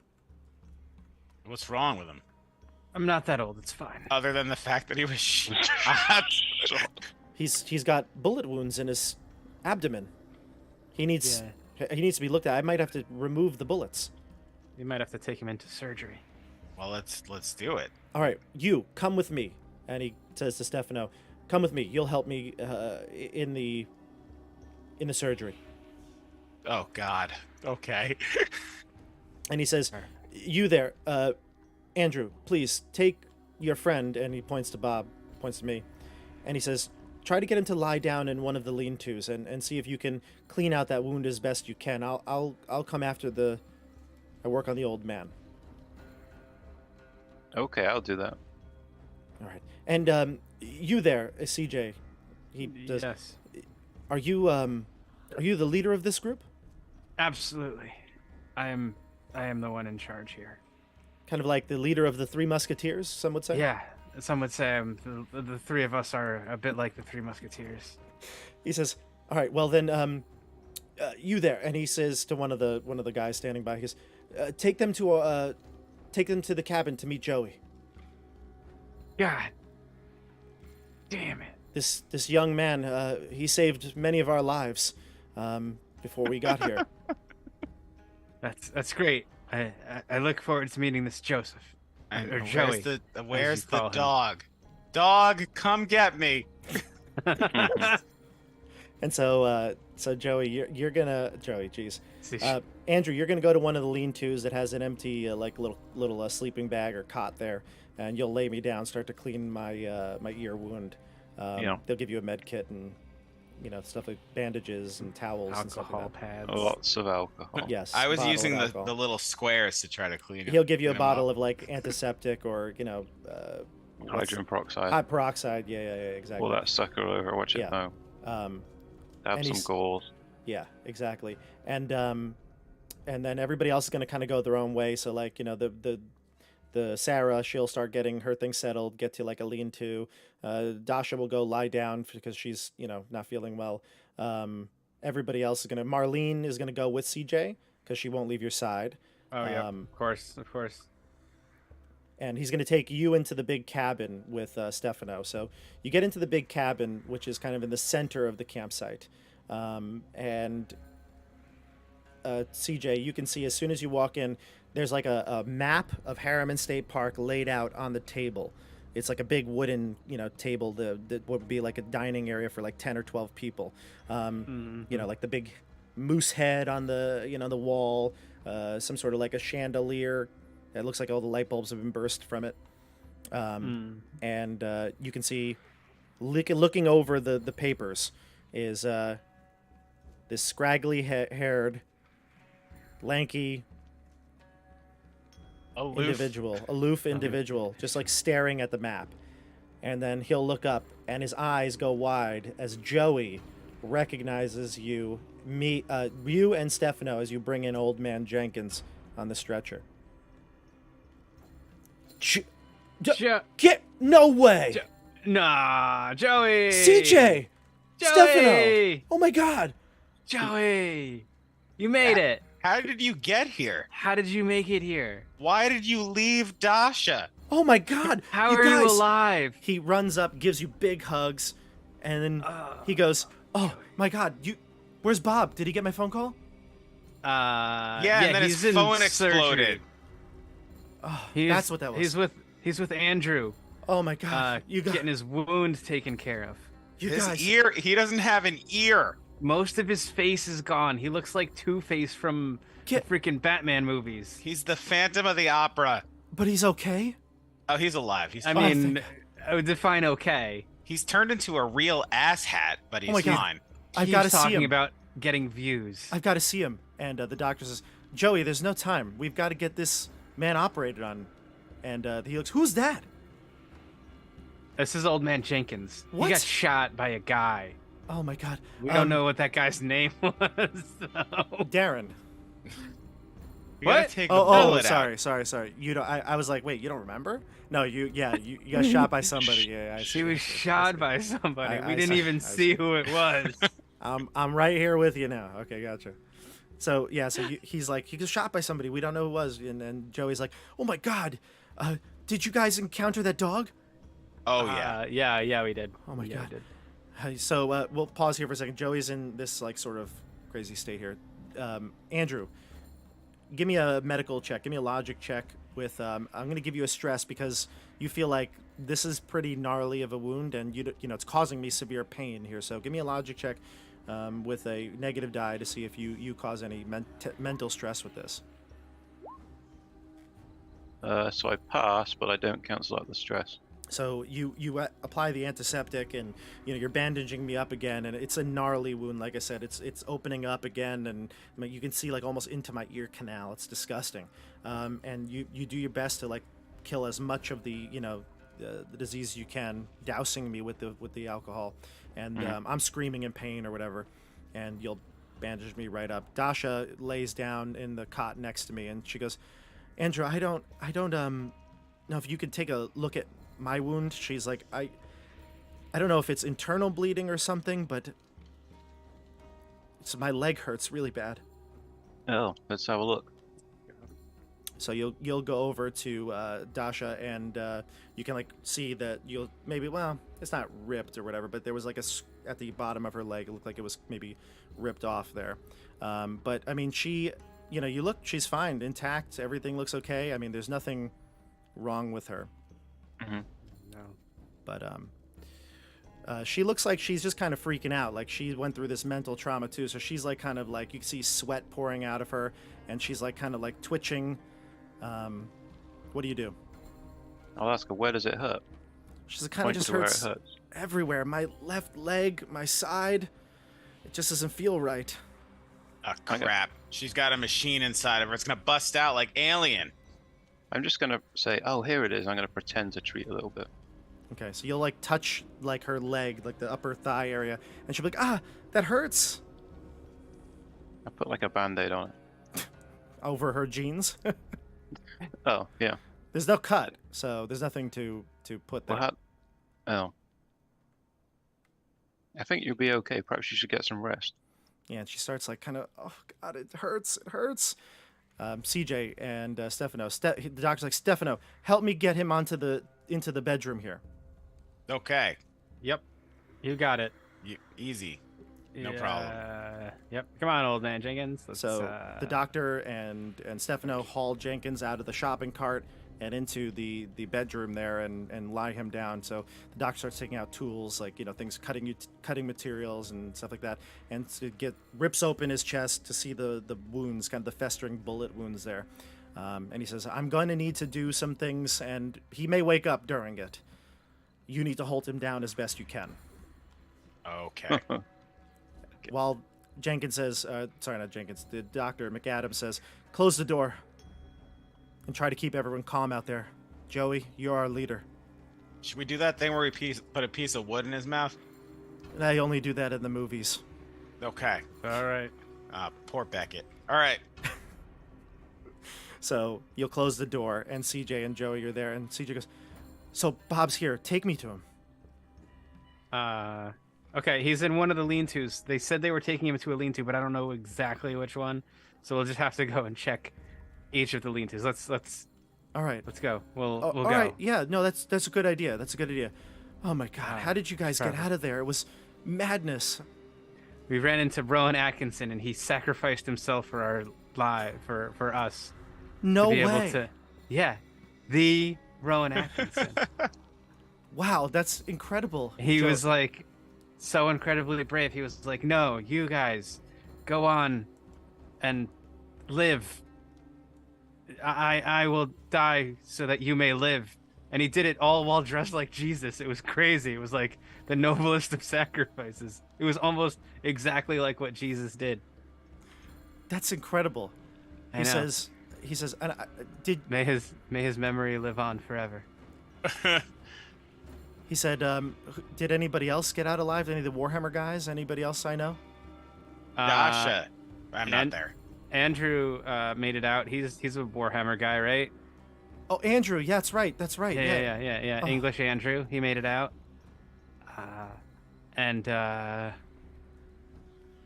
What's wrong with him? I'm not that old. It's fine. Other than the fact that he was shot. He's got bullet wounds in his abdomen. He needs to be looked at. I might have to remove the bullets. We might have to take him into surgery. Well, let's do it. All right, you come with me. And he says to Stefano, "Come with me. You'll help me in the surgery." Oh God. Okay. And he says, "You there, Andrew, please take your friend," and he points to Bob, points to me, and he says, "Try to get him to lie down in one of the lean-tos and see if you can clean out that wound as best you can. I'll come after I work on the old man." Okay, I'll do that. All right. And you there, CJ, he does. Yes, Are you the leader of this group? absolutely. I am the one in charge here. Kind of like the leader of the Three Musketeers, some would say? Yeah, some would say the three of us are a bit like the Three Musketeers. He says, "All right, well then, you there," and he says to one of the guys standing by, he goes, take them to the cabin to meet Joey. God damn it. This young man, he saved many of our lives before we got here. That's great. I look forward to meeting this Joseph. And Or Joey, where's the call him. dog? Dog, come get me. And so Joey, you're gonna geez, See, Andrew, you're gonna go to one of the lean-tos that has an empty like little sleeping bag or cot there, and you'll lay me down, start to clean my ear wound. Yeah. They'll give you a med kit and stuff like bandages and towels and stuff alcohol like that. pads. Lots of alcohol. Yes, I was bottle using of the alcohol. little squares to try to clean it. He'll give you a clean 'em bottle up. of like antiseptic or Hydrogen peroxide. high peroxide. Yeah, exactly. Pull that sucker over, watch Yeah. it now. Um, Have And some he's- gauze. Yeah, exactly. And then everybody else is going to kind of go their own way. So like, the Sarah, she'll start getting her things settled, get to like a lean-to. Dasha will go lie down because she's, not feeling well. Everybody else is Marlene is going to go with CJ because she won't leave your side. Oh yeah, um, of course. And he's going to take you into the big cabin with Stefano. So you get into the big cabin, which is kind of in the center of the campsite. And CJ, you can see as soon as you walk in, there's like a map of Harriman State Park laid out on the table. It's like a big wooden, table that would be like a dining area for like 10 or 12 people. Like the big moose head on the, the wall, some sort of like a chandelier. It looks like all the light bulbs have been burst from it. And you can see, looking over the papers, is this scraggly haired, lanky aloof individual, just like staring at the map. And then he'll look up, and his eyes go wide as Joey recognizes you, you and Stefano as you bring in Old Man Jenkins on the stretcher. Get no way, Nah, Joey. CJ, Joey. Stefano. Oh my God, Joey, you made it. How did you get here? How did you make it here? Why did you leave Dasha? oh my God. How you are guys. you alive? He runs up, gives you big hugs, and then he goes, "Oh my God, where's Bob? Did he get my phone call?" Yeah, and then he's his in phone surgery. exploded. Oh, He's- that's what that was. He's with Andrew. Oh my God, you guys. Getting his wound taken care of. You His guys. ear, he doesn't have an ear. Most of his face is gone. He looks like Two-Face from the freaking Batman movies. He's the Phantom of the Opera. But he's okay. Oh, he's alive. He's I fine. mean, I would define okay. He's turned into a real asshat, but he's my God. fine. I've He's got to see talking him. about getting views. I've got to see him. And the doctor says, "Joey, there's no time. We've got to get this man operated on." And he looks, "Who's that?" This is Old Man Jenkins. What? He got shot by a guy. Oh my God. We don't know what that guy's name was. Darren. We gotta What? take the Oh, bullet out. sorry. You don't. I was like, wait, you don't remember? No, you got shot by somebody. Yeah, I see. She was I see. shot by somebody. I We didn't see. even I see who it was. I'm right here with you now. Okay, gotcha. So yeah, he's like, he was shot by somebody. We don't know who it was. And then Joey's like, "Oh my God, did you guys encounter that dog?" Oh yeah. Yeah, we did. Oh my Yeah, we God. did. So we'll pause here for a second. Joey's in this like sort of crazy state here. Andrew, give me a medical check. Give me a logic check with. I'm going to give you a stress because you feel like this is pretty gnarly of a wound, and you know it's causing me severe pain here. So give me a logic check with a negative die to see if you cause any mental stress with this. So I pass, but I don't cancel out the stress. So you apply the antiseptic, and you're bandaging me up again, and it's a gnarly wound. Like I said, it's opening up again, and you can see like almost into my ear canal. It's disgusting. And you do your best to like kill as much of the the disease as you can, dousing me with the alcohol, and I'm screaming in pain or whatever, and you'll bandage me right up. Dasha lays down in the cot next to me, and she goes, "Andrew, I don't know if you could take a look at my wound." She's like, I don't know if it's internal bleeding or something, but my leg hurts really bad. Oh, let's have a look. So you'll go over to Dasha, and you can like see that you'll maybe, well, it's not ripped or whatever, but there was like at the bottom of her leg, it looked like it was maybe ripped off there. But I mean, she, you look, she's fine, intact, everything looks okay. I mean, there's nothing wrong with her. Mm-hmm. No. But she looks like she's just kind of freaking out. Like she went through this mental trauma too. So she's like kind of like, you can see sweat pouring out of her, and she's like kind of like twitching. What do you do? I'll ask her, where does it hurt? She's kind of Point just to where hurts it hurts. everywhere. My left leg, my side. It just doesn't feel right. Oh crap. She's got a machine inside of her. It's gonna bust out like Alien. I'm just gonna say, oh, here it is. I'm gonna pretend to treat a little bit. Okay, so you'll like touch like her leg, like the upper thigh area, and she'll be like, that hurts. I put like a band-aid on it. Over her jeans. Oh, yeah. There's no cut, so there's nothing to put there. Well, oh. I think you'll be okay. Perhaps you should get some rest. Yeah, and she starts like kind of, oh God, it hurts. CJ and Stefano. The doctor's like, "Stefano, help me get him into the bedroom here." Okay. Yep. You got it. Easy. No problem. Yep. Come on, Old Man Jenkins. Let's, So the doctor and Stefano haul Jenkins out of the shopping cart and into the bedroom there and lie him down. So the doctor starts taking out tools like things cutting materials and stuff like that, and rips open his chest to see the wounds, kind of the festering bullet wounds there. And he says, "I'm going to need to do some things, and he may wake up during it. You need to hold him down as best you can." Okay. While Jenkins says, sorry, not Jenkins, the doctor, McAdams says, "Close the door and try to keep everyone calm out there. Joey, you're our leader." Should we do that thing where we put a piece of wood in his mouth? I only do that in the movies. Okay. All right. Poor Beckett. All right. So you'll close the door, and CJ and Joey are there, and CJ goes, "So Bob's here. Take me to him." Okay, he's in one of the lean-tos. They said they were taking him to a lean-to, but I don't know exactly which one. So we'll just have to go and check each of the lean-tos. Let's All right. go. We'll Oh, go. all right. Yeah. No, that's a good idea. That's a good idea. Oh my God! How did you guys get perfect. out of there? It was madness. We ran into Rowan Atkinson, and he sacrificed himself for our for us. No to be way. able to, yeah, the Rowan Atkinson. Wow, that's incredible. He Joe. was like so incredibly brave. He was like, "No, you guys, go on and live. I will die so that you may live." And he did it all while dressed like Jesus. It was crazy. It was like the noblest of sacrifices. It was almost exactly like what Jesus did. That's incredible. I He know. says, and did May his memory live on forever. he said, did anybody else get out alive? Any of the Warhammer guys? Anybody else I know? Dasha. I'm not and- there. Andrew made it out. He's a Warhammer guy, right? Oh, Andrew. Yeah, that's right. That's right. Yeah. Oh. English Andrew. He made it out. And yeah,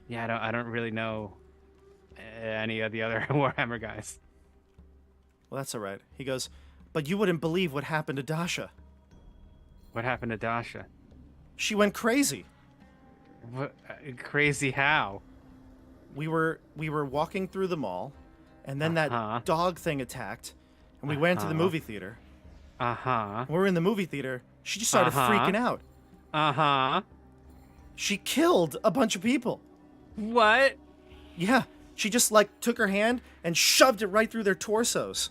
I don't really know any of the other Warhammer guys. Well, that's all right. He goes, but you wouldn't believe what happened to Dasha. What happened to Dasha? She went crazy. What, crazy how? We were walking through the mall, and then Uh-huh. that dog thing attacked, and we went to the Uh-huh. movie theater. Uh-huh. When we were in the movie theater, she just started Uh-huh. freaking out. Uh-huh. She killed a bunch of people. What? Yeah, she just like took her hand and shoved it right through their torsos.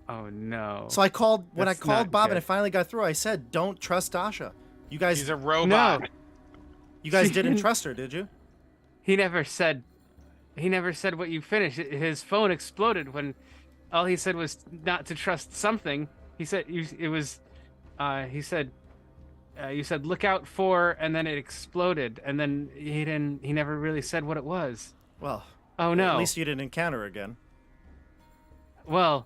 Oh no. So I called when I That's called not Bob and good. I finally got through. I said, "Don't trust Dasha." You guys, She's a robot. No. you guys She didn't didn't- trust her, did you? He never said what you finished. His phone exploded when all he said was not to trust something. He said you said look out for, and then it exploded, and then he never really said what it was. Well, Oh no. at least you didn't encounter her again. Well,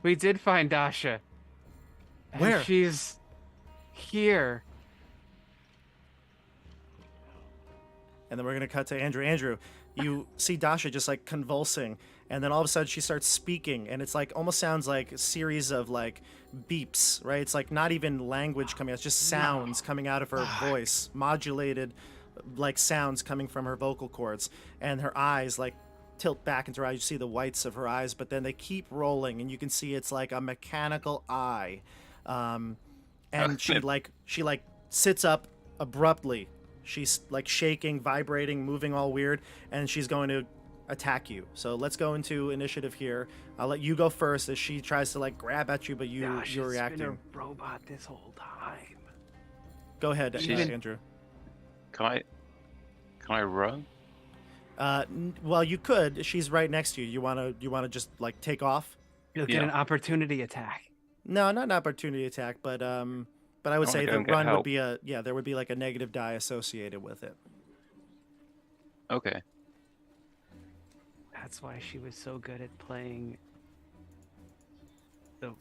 we did find Dasha. And Where? She's here. And then we're gonna cut to Andrew. Andrew, you see Dasha just like convulsing, and then all of a sudden she starts speaking, and it's like almost sounds like a series of like beeps, right? It's like not even language coming out; it's just sounds coming out of her voice, modulated, like sounds coming from her vocal cords, and her eyes like tilt back into her eyes. You see the whites of her eyes, but then they keep rolling, and you can see it's like a mechanical eye. And she like sits up abruptly. She's like shaking, vibrating, moving all weird, and she's going to attack you. So let's go into initiative here. I'll let you go first as she tries to like grab at you, but you're reacting. Been a robot this whole time. Go ahead, She's- Andrew. Can I run? Well, you could. She's right next to you. You wanna just like take off? You'll get Yeah. an opportunity attack. No, not an opportunity attack, but I would I say wanna go the and get run would help. be there would be like a negative die associated with it. Okay. That's why she was so good at playing the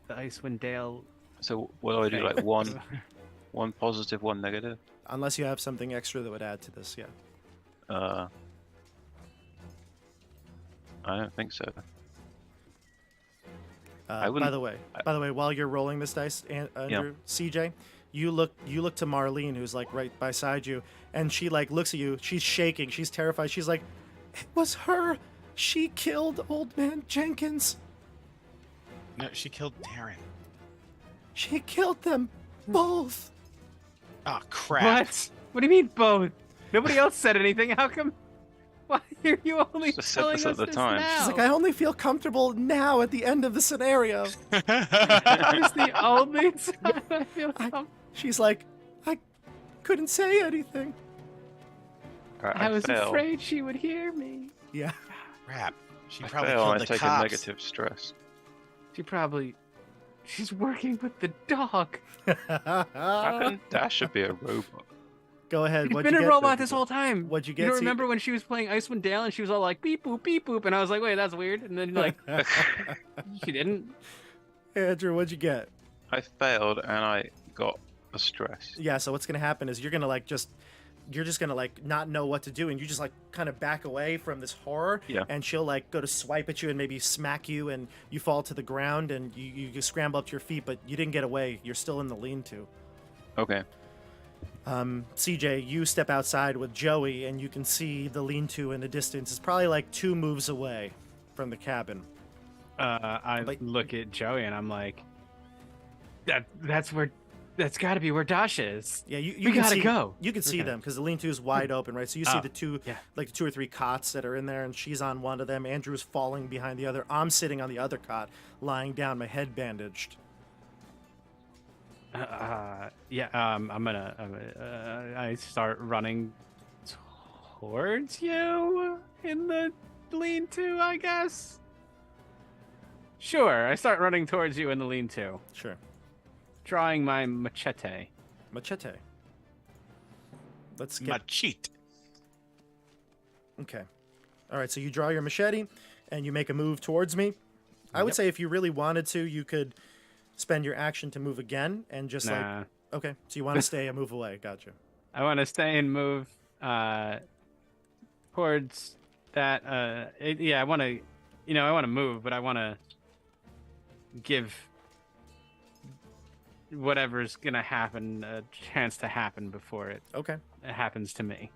Icewind Dale. So what do I do? thing. Like one positive, one negative? Unless you have something extra that would add to this, yeah. I don't think so. By wouldn't- the way, while you're rolling this dice, Andrew, CJ, you look to Marlene, who's like right beside you, and she like looks at you. She's shaking. She's terrified. She's like, "It was her. She killed Old Man Jenkins. No, she killed Darren. She killed them both." Oh crap! What? What do you mean both? Nobody else said anything. How come? Why are you only Just said telling this us at the this time. now? She's like, "I only feel comfortable now at the end of the scenario." It's the only time I feel comfortable. She's like, "I couldn't say anything." Alright, I was fail. afraid she would hear me. Yeah. Crap! She I probably fail killed and the take cops. a negative stress. She's working with the dog. How can Dasha be a robot? Go ahead. She's What'd been you a get? robot this whole time. What'd you get? You don't remember when she was playing Icewind Dale and she was all like beep boop beep boop, and I was like, wait, that's weird. And then like she didn't. Andrew, what'd you get? I failed and I got a stress. Yeah. So what's gonna happen is you're just gonna like not know what to do, and you just like kind of back away from this horror. Yeah. And she'll like go to swipe at you and maybe smack you, and you fall to the ground, and you scramble up to your feet, but you didn't get away. You're still in the lean-to. Okay. CJ, you step outside with Joey, and you can see the lean-to in the distance. It's probably like 2 moves away from the cabin. I Like- look at Joey and I'm like, that's got to be where Dasha is. Yeah, you We can gotta see, go. You can see Okay. them because the lean-to is wide open, right? So you see Oh, the two, yeah. like the 2 or 3 cots that are in there, and she's on one of them. Andrew's falling behind the other. I'm sitting on the other cot, lying down, my head bandaged. I start running towards you in the lean-to, I guess. Sure, I start running towards you in the lean-to, Sure. drawing my machete. Machete. Let's get Machete. okay. All right, so you draw your machete and you make a move towards me. I would Yep. say if you really wanted to, you could spend your action to move again and just Nah, like okay. So you want to stay a move away. Gotcha. I want to stay and move towards that. I want to, I want to move, but I want to give whatever's gonna happen a chance to happen before it Okay. happens to me.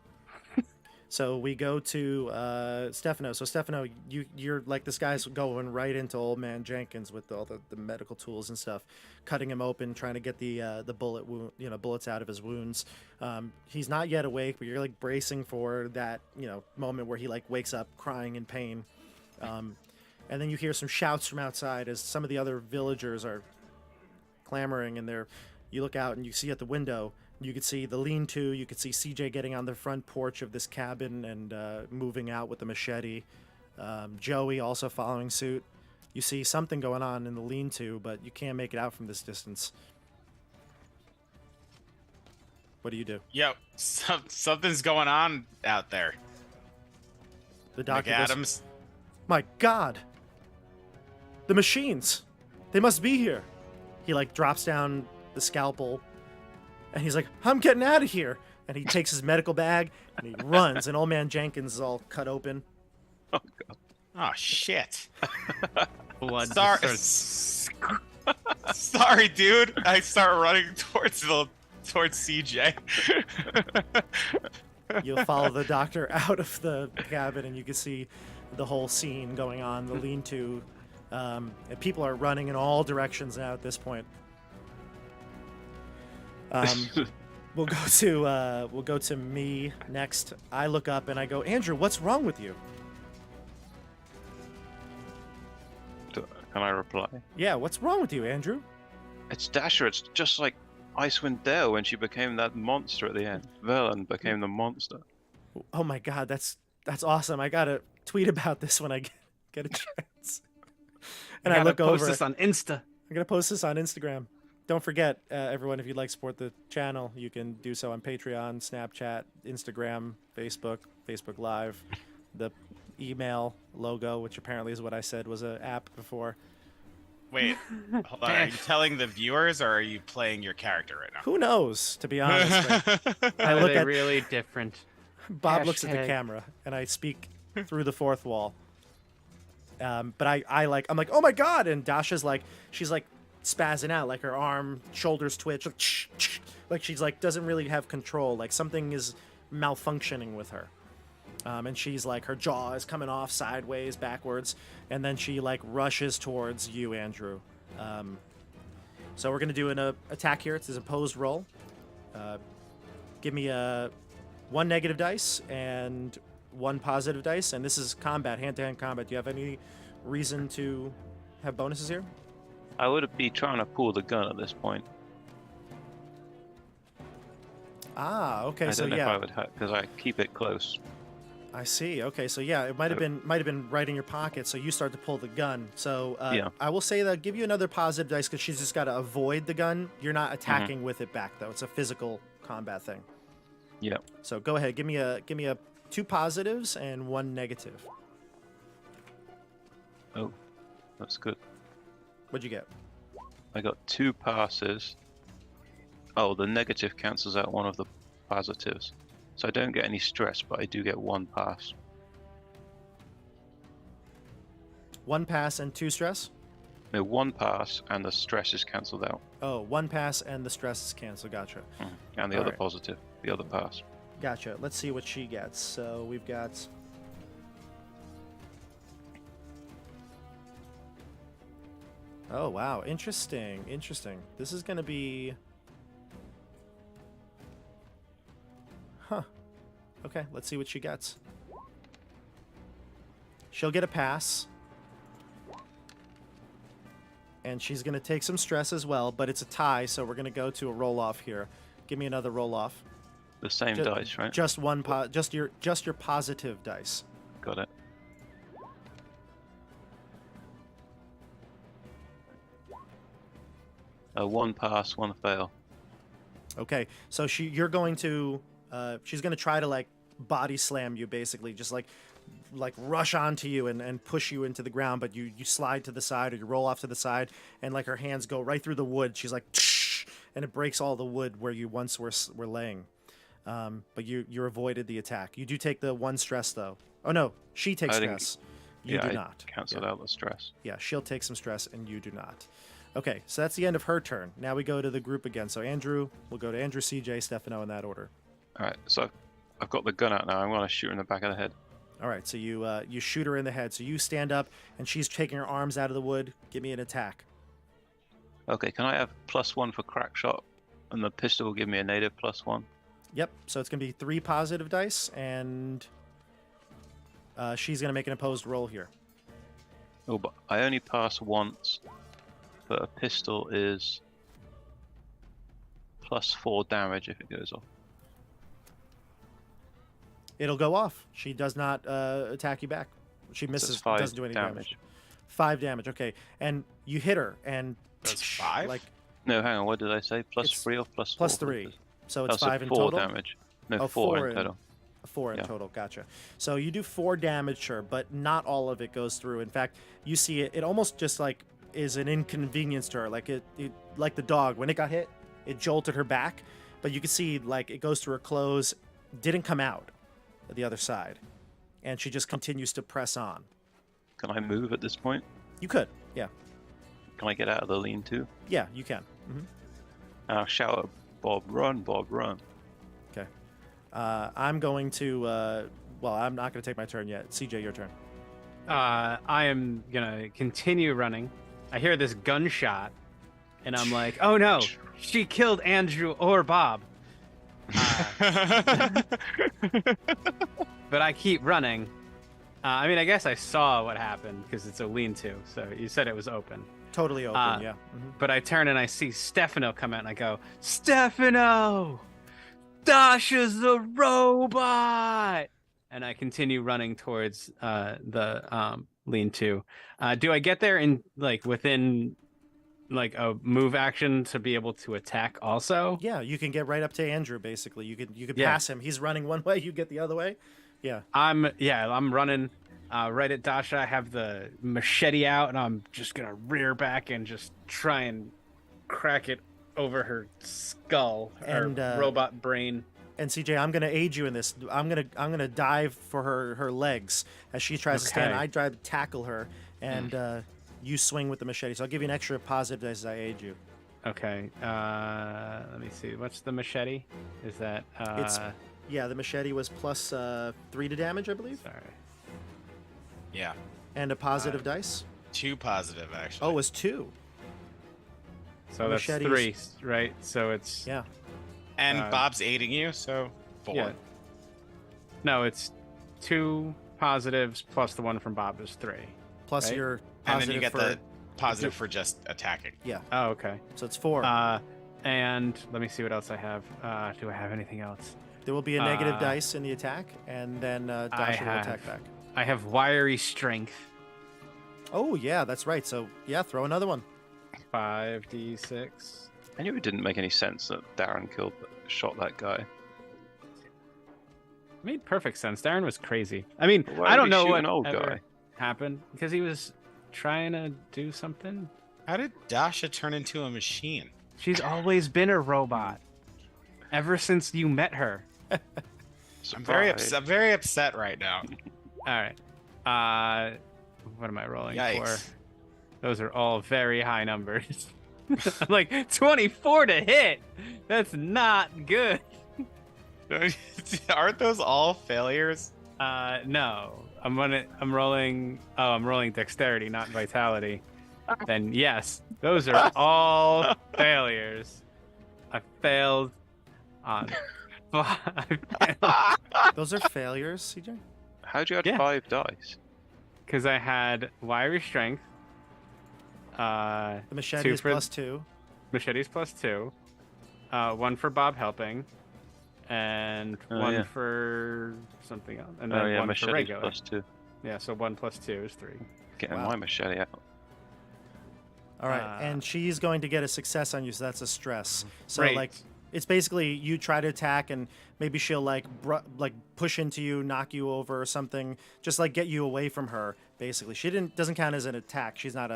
So we go to Stefano. So Stefano, you're like this guy's going right into old man Jenkins with all the medical tools and stuff, cutting him open, trying to get the bullets out of his wounds. He's not yet awake, but you're like bracing for that moment where he like wakes up crying in pain, and then you hear some shouts from outside as some of the other villagers are clamoring, and you look out and you see at the window. You could see the lean-to. You could see CJ getting on the front porch of this cabin and moving out with the machete. Joey also following suit. You see something going on in the lean-to, but you can't make it out from this distance. What do you do? Yo, something's going on out there. The doctor goes, McAdams. "My God! The machines! They must be here!" He like drops down the scalpel. And he's like, "I'm getting out of here." And he takes his medical bag and he runs. And old man Jenkins is all cut open. Oh god. Oh shit. Blood. Sorry. just starts- Sorry, dude. I start running towards CJ. You'll follow the doctor out of the cabin and you can see the whole scene going on, the lean-to. And people are running in all directions now at this point. We'll go to me next. I look up and I go, "Andrew, what's wrong with you?" Can I reply? Yeah, what's wrong with you, Andrew? It's Dasher. It's just like Icewind Dale when she became that monster at the end. Velen became the monster. Oh my God, that's awesome. I gotta tweet about this when I get a chance. And I gotta look post over. this on Insta. I'm gonna post this on Instagram. Don't forget, everyone, if you'd like to support the channel, you can do so on Patreon, Snapchat, Instagram, Facebook Live, the email logo, which apparently is what I said was an app before. Wait, hold on. Are you telling the viewers or are you playing your character right now? Who knows, to be honest. I Are look they at really different? Bob looks at the Hashtag. camera, and I speak through the fourth wall. But I'm like, "Oh my God!" And Dasha's like, she's like spazzing out, like her arm, shoulders twitch, like she's like doesn't really have control, like something is malfunctioning with her. And she's like, her jaw is coming off sideways, backwards, and then she like rushes towards you, Andrew. So we're gonna do an attack here. It's an opposed roll. Give me a 1 negative dice and 1 positive dice, and this is combat, hand-to-hand combat. Do you have any reason to have bonuses here? I would be trying to pull the gun at this point. Ah, okay. I So don't know if yeah, I would because I keep it close. I see. Okay, so yeah, it might have been right in your pocket. So you start to pull the gun. So Yeah. I will say that give you another positive dice because she's just got to avoid the gun. You're not Mm-hmm. attacking with it back though. It's a physical combat thing. Yep. So go ahead, give me a 2 positives and 1 negative. Oh, that's good. What'd you get? I got 2 passes. Oh, the negative cancels out one of the positives. So I don't get any stress, but I do get 1 pass. 1 pass and 2 stress? No, 1 pass and the stress is cancelled out. Oh, 1 pass and the stress is canceled. Gotcha. And the All other right. positive, the other pass. Gotcha. Let's see what she gets. So we've got... Oh, wow. Interesting. Interesting. This is going to be... Huh. Okay, let's see what she gets. She'll get a pass. And she's going to take some stress as well, but it's a tie, so we're going to go to a roll-off here. Give me another roll-off. The same dice, right? Just one just your positive dice. Got it. One pass, 1 fail. Okay, so you're going to she's going to try to like body slam you, basically, just like rush onto you and push you into the ground, but you slide to the side or you roll off to the side, and like her hands go right through the wood. She's like, and it breaks all the wood where you once were laying. But you avoided the attack. You do take the 1 stress though. Oh no, she takes stress. You do I not. Cancelled out the stress. Yeah, she'll take some stress and you do not. Okay, so that's the end of her turn. Now we go to the group again. So Andrew, we'll go to Andrew, CJ, Stefano in that order. All right, so I've got the gun out now. I'm going to shoot her in the back of the head. All right, so you shoot her in the head. So you stand up and she's taking her arms out of the wood. Give me an attack. Okay, can I have +1 for crack shot? And the pistol will give me a native +1. Yep, so it's going to be 3 positive dice, and she's going to make an opposed roll here. Oh, but I only pass once, but a pistol is +4 damage if it goes off. It'll go off. She does not attack you back. She misses, doesn't do any damage. 5 damage, okay. And you hit her, and... That's 5? Like, No, hang on, what did I say? +3 or +4? +3. So it's Oh, 5 in 4 total? damage. No, Oh, 4 in total. 4 in Yeah. total, gotcha. So you do 4 damage to her, but not all of it goes through. In fact, you see it almost just like is an inconvenience to her. Like it like the dog, when it got hit, it jolted her back, but you can see like it goes through her clothes, didn't come out the other side, and she just continues to press on. Can I move at this point? You could, yeah. Can I get out of the lean-to? Yeah, you can. I'll shout at Bob, run, Bob, run. Okay. I'm going to, well, I'm not going to take my turn yet. CJ, your turn. I am gonna continue running. I hear this gunshot, and I'm like, "Oh no, she killed Andrew or Bob." But I keep running. I mean, I guess I saw what happened because it's a lean-to. So you said it was open. Totally open, yeah. But I turn and I see Stefano come out, and I go, "Stefano, Dasha's the robot!" And I continue running towards the lean-to. Do I get there in within a move action to be able to attack also? Yeah, you can get right up to Andrew. Basically, you could Yeah. pass him. He's running one way, you get the other way. Yeah. I'm running right at Dasha. I have the machete out, and I'm just gonna rear back and just try and crack it over her skull, And, her robot brain. And CJ, I'm gonna aid you in this. I'm gonna dive for her legs as she tries to stand. Okay. I try to tackle her, and you swing with the machete. So I'll give you an extra positive as I aid you. Okay. Let me see. What's the machete? Is that Yeah, the machete was plus 3 to damage, I believe, sorry. Yeah. and a positive dice. 2 positive, actually. Oh, it was 2. So that's Machete 3, is- right? So it's Yeah. And Bob's aiding you, so 4. yeah. No, it's 2 positives plus the one from Bob is 3. Plus Right. your And positive then you get for the positive for just attacking. yeah. Oh, okay. So it's 4. And let me see what else I have. Do I have anything else? There will be a negative dice in the attack, and then Dasha will attack back. I have wiry strength. Oh yeah, that's right. So yeah, throw another one. 5d6. I knew it didn't make any sense that Darren shot that guy. Made perfect sense. Darren was crazy. I mean, Why I would don't he know shoot what an old ever guy? happened because he was trying to do something. How did Dasha turn into a machine? She's always been a robot ever since you met her. I'm very Surprise. upset. I'm very upset right now. All right. What am I rolling Yikes. for? Those are all very high numbers. I'm like 24 to hit. That's not good. Aren't those all failures? No. I'm rolling. Oh, I'm rolling dexterity, not vitality. Then yes, those are all failures. I failed on 5 Those are failures, CJ. How'd you add Yeah. 5 dice? because I had wiry strength. The machete is for- +2. Machetes +2. 1 for Bob helping, and Oh, 1 yeah. for something else, and then Oh yeah, 1 for machete's regular. +2. Yeah, so 1 + 2 is 3. Getting Wow. my machete out. All right, and she's going to get a success on you, so that's a stress. So Great. like, it's basically you try to attack, and maybe she'll like push into you, knock you over or something, just like get you away from her. Basically, she doesn't count as an attack. She's not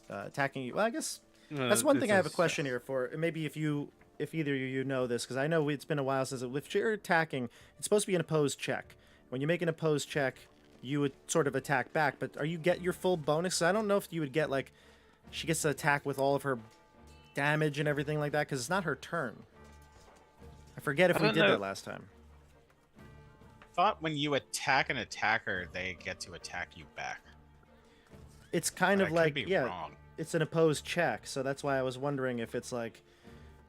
attacking you. Well, I guess that's one thing I have a question here for. Maybe if either of you know this, because I know it's been a while since if you're attacking, it's supposed to be an opposed check. When you make an opposed check, you would sort of attack back. But are you get your full bonus? I don't know if you would get like she gets to attack with all of her damage and everything like that because it's not her turn. I forget if I we don't did know. that last time. Thought when you attack an attacker, they get to attack you back. It's kind But of I could like, be yeah, wrong. it's an opposed check, so that's why I was wondering if it's like,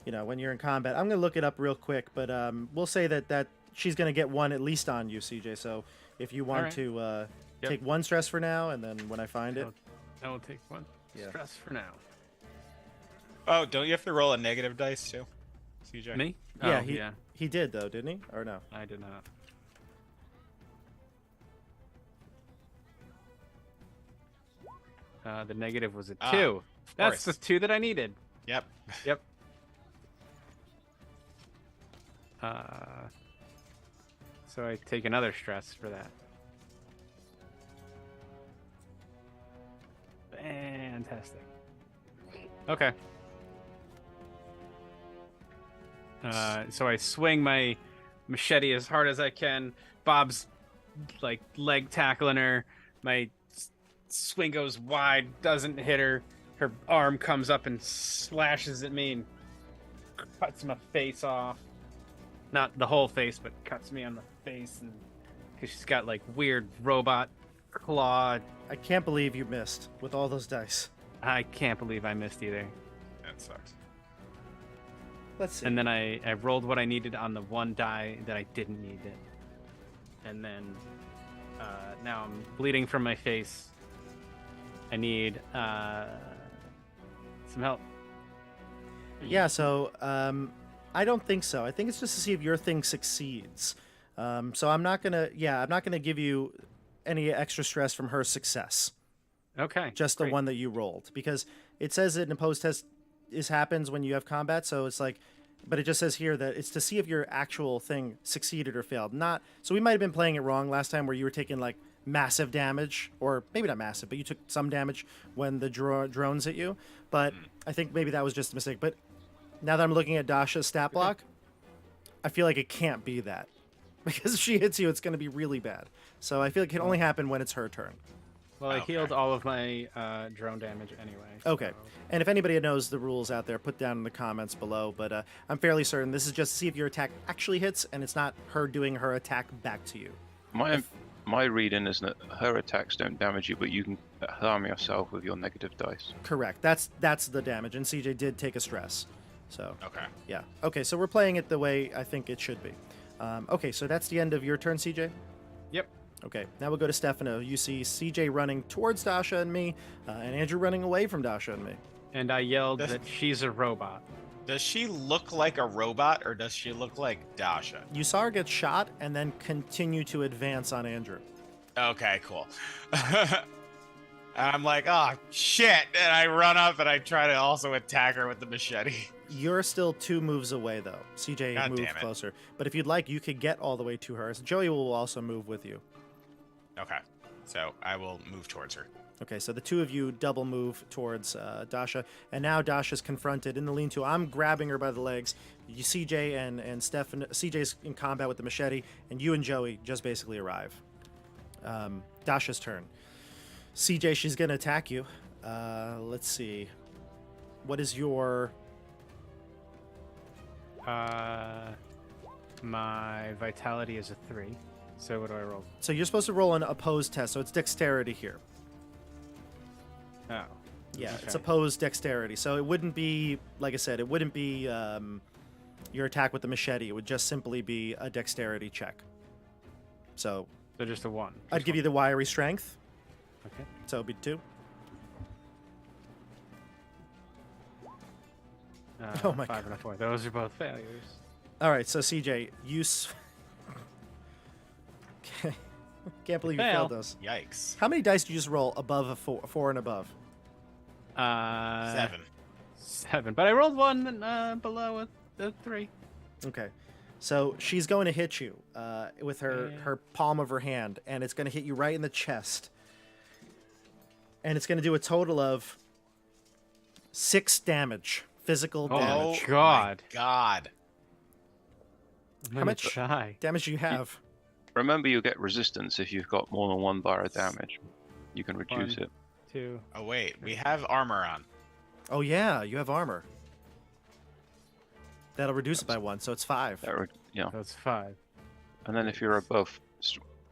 when you're in combat. I'm gonna look it up real quick, but we'll say that she's gonna get one at least on you, CJ. So if you want Alright. to Yep. take 1 stress for now, and then when I find it, I will take 1 Yeah. stress for now. Oh, don't you have to roll a negative dice too, CJ? Me? yeah, Oh, he did though, didn't he? Or no? I did not. The negative was a 2. Ah, That's course. the 2 that I needed. Yep. Yep. So I take another stress for that. Fantastic. Okay. So I swing my machete as hard as I can. Bob's like leg tackling her. My swing goes wide, doesn't hit her. Her arm comes up and slashes at me and cuts my face off. Not the whole face, but cuts me on the face, and because she's got like weird robot claw. I can't believe you missed with all those dice. I can't believe I missed either. That sucks. Let's see. And then I rolled what I needed on the one die that I didn't need it. And then now I'm bleeding from my face. I need some help. Yeah, so I don't think so. I think it's just to see if your thing succeeds. So I'm not gonna give you any extra stress from her success. Okay. Just the great. one that you rolled, because it says that an opposed test happens when you have combat. So it's like, but it just says here that it's to see if your actual thing succeeded or failed. Not so we might have been playing it wrong last time, where you were taking like massive damage, or maybe not massive, but you took some damage when the drones hit you. But I think maybe that was just a mistake. But now that I'm looking at Dasha's stat block, I feel like it can't be that, because if she hits you, it's going to be really bad. So I feel like it can only happen when it's her turn. Well, I Okay. healed all of my drone damage anyway. Okay. so- And if anybody knows the rules out there, put down in the comments below. But I'm fairly certain this is just to see if your attack actually hits, and it's not her doing her attack back to you. My reading is that her attacks don't damage you, but you can harm yourself with your negative dice. Correct. That's the damage, and CJ did take a stress. So Okay. yeah. Okay, so we're playing it the way I think it should be. Okay, so that's the end of your turn, CJ. Yep. Okay, now we'll go to Stefano. You see CJ running towards Dasha and me, and Andrew running away from Dasha and me. And I yelled That's- that she's a robot. Does she look like a robot or does she look like Dasha? You saw her get shot and then continue to advance on Andrew. Okay, cool. And I'm like, oh shit! And I run up and I try to also attack her with the machete. You're still 2 moves away, though. CJ God moved damn it. closer. But if you'd like, you could get all the way to her. So Joey will also move with you. Okay. So I will move towards her. Okay, so the 2 of you double move towards Dasha, and now Dasha's confronted in the lean-to. I'm grabbing her by the legs. You, CJ and Stefan. CJ's in combat with the machete, and you and Joey just basically arrive. Dasha's turn. CJ, she's gonna attack you. Let's see. What is your? My vitality is a 3. So what do I roll? So you're supposed to roll an opposed test, so it's dexterity here. Oh. Yeah, it's Okay. opposed dexterity. So it wouldn't be, like I said, it wouldn't be your attack with the machete. It would just simply be a dexterity check. So So just a 1. I'd give you the wiry strength. Okay. So it'd be 2. Oh my 5 and a 4. Those are both failures. All right, so CJ, can't believe you Fail. failed those. Yikes. How many dice do you just roll above a 4 and above? 7. 7. But I rolled 1 below a 3. Okay. So she's going to hit you with her palm of her hand, and it's going to hit you right in the chest. And it's going to do a total of 6 damage, physical Oh, damage. God. My God. How much- shy? Damage do you have? Remember, you get resistance if you've got more than 1 bar of damage. You can reduce 1. it. 2. Oh, wait. We have armor on. Oh, yeah, you have armor. That'll reduce it by 1, so it's 5. Yeah. That's 5. And then if you're above,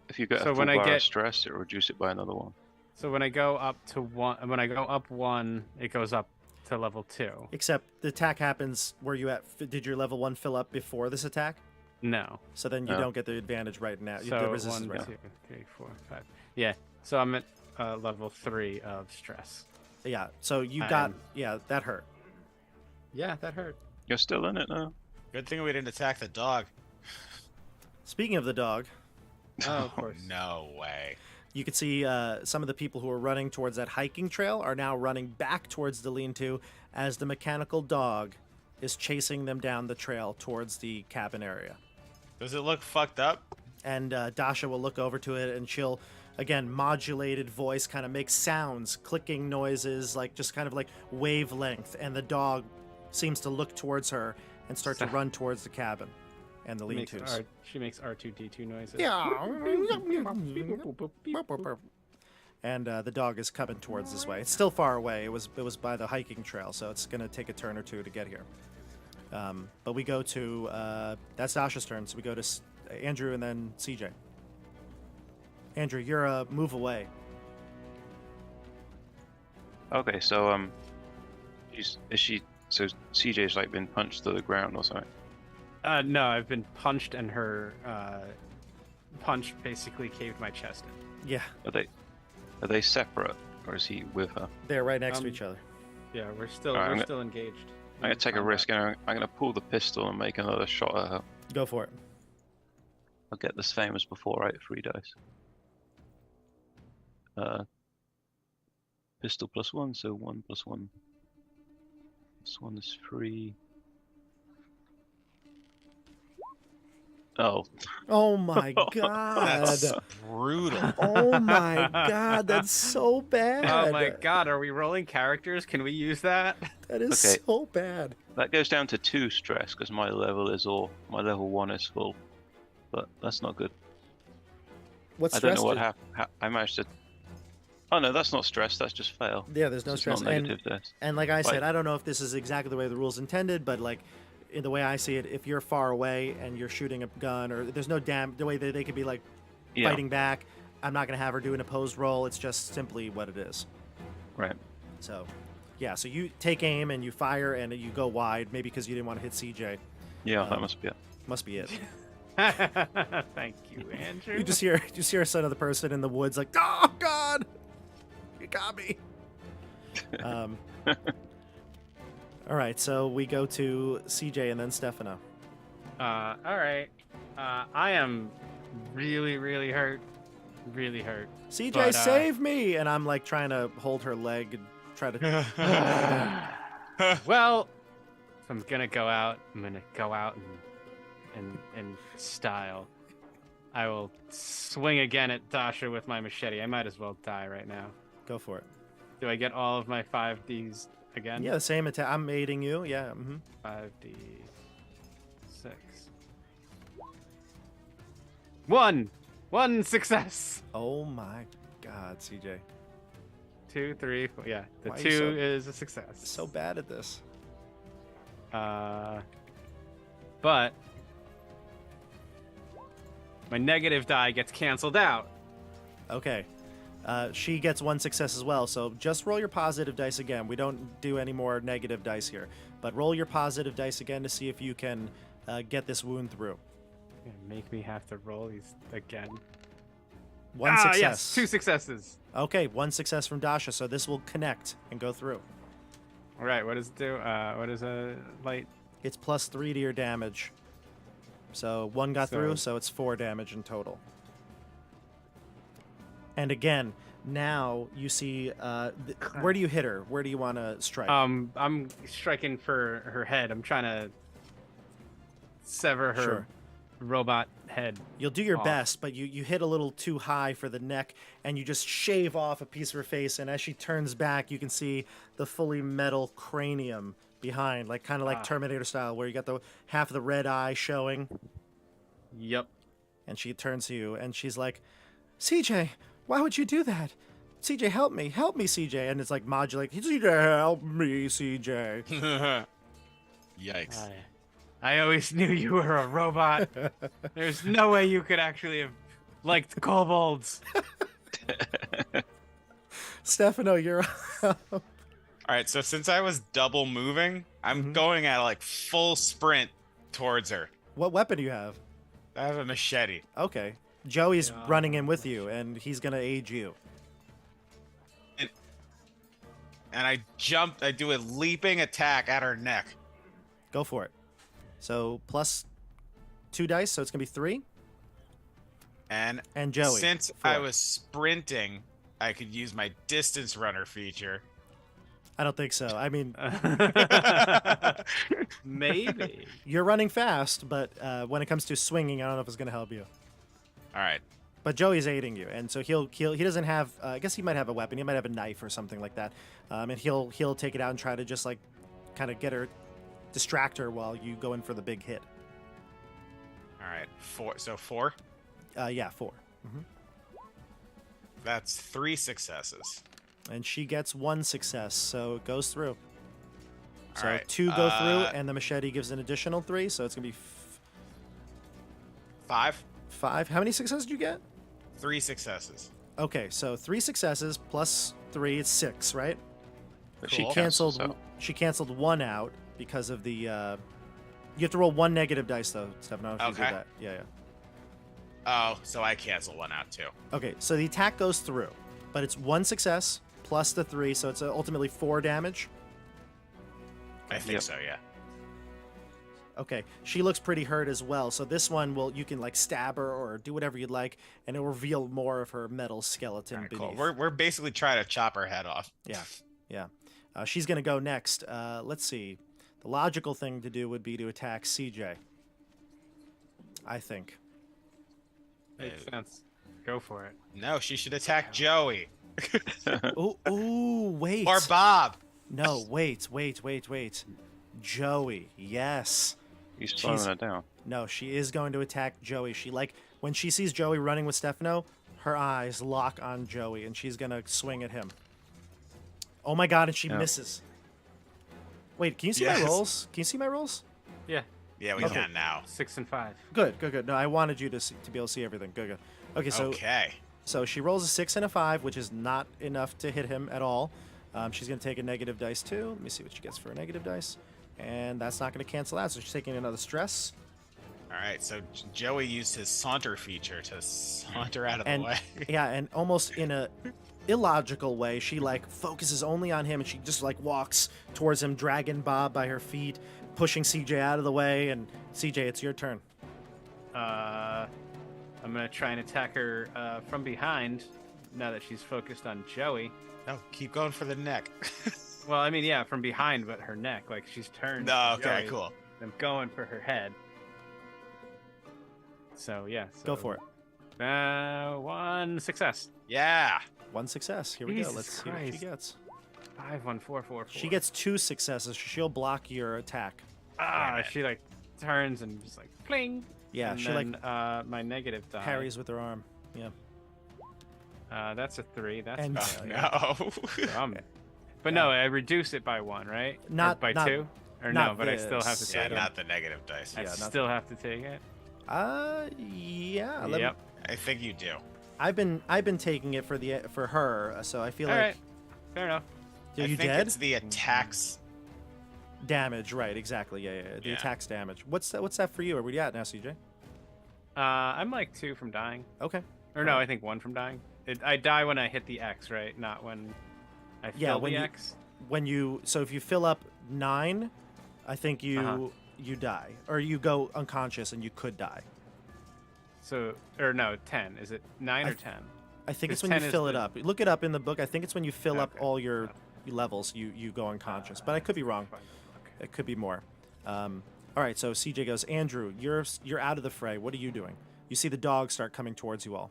if you get So a full when I bar get- of stress, it'll reduce it by another 1. So when I go up to 1, when I go up 1, it goes up to level 2. Except the attack happens where you at. Did your level 1 fill up before this attack? No. So then you No. don't get the advantage right now. The So resistance 1, right 2, 3, 4, 5. Yeah. So I'm at level 3 of stress. now. Yeah. So you I got. am- Yeah, that hurt. Yeah, that hurt. You're still in it now. Good thing we didn't attack the dog. Speaking of the dog, Oh, of course. No way. you could see some of the people who were running towards that hiking trail are now running back towards the lean-to as the mechanical dog is chasing them down the trail towards the cabin area. Does it look fucked up? And Dasha will look over to it, and she'll, again, modulated voice, kind of make sounds, clicking noises, like just kind of like wavelength. And the dog seems to look towards her and start to run towards the cabin and the lean-tos. She makes R2D2 noises. Yeah. And the dog is coming towards this way. It's still far away. It was by the hiking trail, so it's going to take a turn or 2 to get here. But we go to that's Dasha's turn, so we go to Andrew and then CJ. Andrew, you're a move away. Okay, so so CJ's like been punched to the ground or something. No, I've been punched, and her punch basically caved my chest in. Yeah, Are they separate, or is he with her? they're right next to Um, each other. Yeah, we're still Alright, still engaged. I'm gonna take a risk, and I'm gonna pull the pistol and make another shot at her. Go for it. I'll get the same as before, right? 3 dice. Pistol +1, so 1 + 1. This one is 3. Oh, Oh my god. That's brutal. Oh my god, that's so bad. Oh my god, are we rolling characters? Can we use that? That is Okay. so bad. that goes down to 2 stress because my level 1 is full, but that's not good. What's I don't stress? know what happened. I managed to. Oh no, that's not stress. That's just fail. Yeah, there's no It's stress. not negative dice. And like I said, Like- I don't know if this is exactly the way the rules intended, but like in the way I see it, if you're far away and you're shooting a gun, or there's no the way that they could be like Yeah, fighting back, I'm not gonna have her do an opposed roll. It's just simply what it is. right. So, yeah. So you take aim and you fire and you go wide, maybe because you didn't want to hit CJ. Yeah, that must be it. Must be it. Thank you, Andrew. You just hear another person in the woods like, oh god, you got me. All right, so we go to CJ and then Stefano. All right. I am really, really hurt. Really hurt. CJ, But, save me! And I'm like trying to hold her leg and try to. Well, So I'm gonna go out. I'm gonna go out in style. I will swing again at Dasha with my machete. I might as well die right now. Go for it. Do I get all of my 5Ds again? Yeah, the same attack. I'm aiding you. Yeah. 5D6. One success. Oh my God, CJ. 2, 3, 4. Yeah, the Why are you 2 so- is a success. So bad at this. But my negative die gets canceled out. Okay. She gets 1 success as well, so just roll your positive dice again. We don't do any more negative dice here. But roll your positive dice again to see if you can get this wound through. You're gonna make me have to roll these again. 1 success. Yes, 2 successes. Okay, 1 success from Dasha, so this will connect and go through. All right, what does it do? What is a light? It's +3 to your damage. So 1 got through, so it's 4 damage in total. And again, now you see, where do you hit her? Where do you want to strike? I'm striking for her head. I'm trying to sever her Sure. robot head. You'll do your off. best, but you hit a little too high for the neck, and you just shave off a piece of her face, and as she turns back, you can see the fully metal cranium behind, like kind of like Terminator style, where you got the half of the red eye showing, Yep. and she turns to you, and she's like, CJ, why would you do that? CJ, help me, CJ. And it's like modulate, CJ, help me, CJ. Yikes. I always knew you were a robot. There's no way you could actually have liked kobolds. Stefano, you're up. All right, so since I was double moving, I'm going at like full sprint towards her. What weapon do you have? I have a machete. Okay. Joey's running in with you, and he's going to aid you. And I do a leaping attack at her neck. Go for it. So +2 dice, so it's going to be 3. And Joey. since 4. I was sprinting, I could use my distance runner feature. I don't think so. I mean, Maybe. you're running fast, but when it comes to swinging, I don't know if it's going to help you. All right. But Joey's aiding you, and so he doesn't have. I guess he might have a weapon. He might have a knife or something like that, and he'll take it out and try to just like kind of get her, distract her while you go in for the big hit. All right. 4. So 4. Yeah, 4. That's 3 successes. And she gets 1 success, so it goes through. So Alright, 2 go through, and the machete gives an additional 3, so it's gonna be 5. 5. How many successes did you get? 3 successes. Okay, so 3 successes plus 3 is 6, right? But Cool. she cancels out. She canceled 1 out because of the. You have to roll 1 negative dice though, Stefan. I don't know if you Okay. do that. Yeah. Oh, so I cancel 1 out too. Okay, so the attack goes through, but it's 1 success plus the 3, so it's ultimately 4 damage. I think so, yeah. Okay, she looks pretty hurt as well. So this one you can like stab her or do whatever you'd like, and it'll reveal more of her metal skeleton All right, beneath. cool. We're basically trying to chop her head off. Yeah. She's gonna go next. Let's see. The logical thing to do would be to attack CJ. I think. Makes sense. Go for it. No, she should attack Joey Ooh, wait. or Bob. No, wait. Joey, yes. He's slowing She's- her down. No, she is going to attack Joey. When she sees Joey running with Stefano, her eyes lock on Joey, and she's gonna swing at him. Oh my god, and she Yeah. misses. Wait, can you see Yes. my rolls? Can you see my rolls? Yeah. Yeah, we Okay. can now. 6 and 5. Good. No, I wanted you to be able to see everything. Good. Okay, so Okay. so she rolls a 6 and a 5, which is not enough to hit him at all. She's gonna take a negative dice too. Let me see what she gets for a negative dice, and that's not gonna cancel out. So she's taking another stress. All right, so Joey used his saunter feature to saunter out of the And way. yeah, and almost in a illogical way, she like focuses only on him, and she just like walks towards him, dragging Bob by her feet, pushing CJ out of the way. And CJ, it's your turn. I'm gonna try and attack her from behind. Now that she's focused on Joey. No, keep going for the neck. Well, I mean, yeah, from behind, but her neck, like she's turned. No, to okay, Joey. cool. I'm going for her head. So yeah. So, Go for it. 1 success. Yeah. 1 success. Here we go. Jesus Let's see what she Christ. gets. 5, 1, 4, 4, 4. She gets 2 successes. She'll block your attack. Ah, Damn it. she like turns and just like cling. Yeah, and she then, my negative die. parries with her arm. Yeah. That's a 3. That's And- bad. Oh, no. But no, I reduce it by 1, right? Or Not- by not- 2. Or not no, but I still have to this. take Yeah, it. not the negative dice. I Yeah, not still have to take it. Yeah. let me- Yep. I think you do. I've been taking it for her, so I feel All like right. Fair enough. are I you think dead? it's the attacks. Damage, right? Exactly. Yeah. The Yeah. attack's damage. What's that for you? Where you at now, CJ? I'm like 2 from dying. Okay. Or no, I think 1 from dying. I die when I hit the X, right? Not when I fill Yeah, the when you- X. So if you fill up 9, I think you Uh-huh. die, or you go unconscious and you could die. So, or no, 10. Is it 9 I or th- 10? I think it's Because when you 10 is fill it the- up. Look it up in the book. I think it's when you fill up Okay. all your levels, you go unconscious. But I could be wrong. Fine. Okay. It could be more. All right. So CJ goes, Andrew, you're out of the fray. What are you doing? You see the dog start coming towards you all.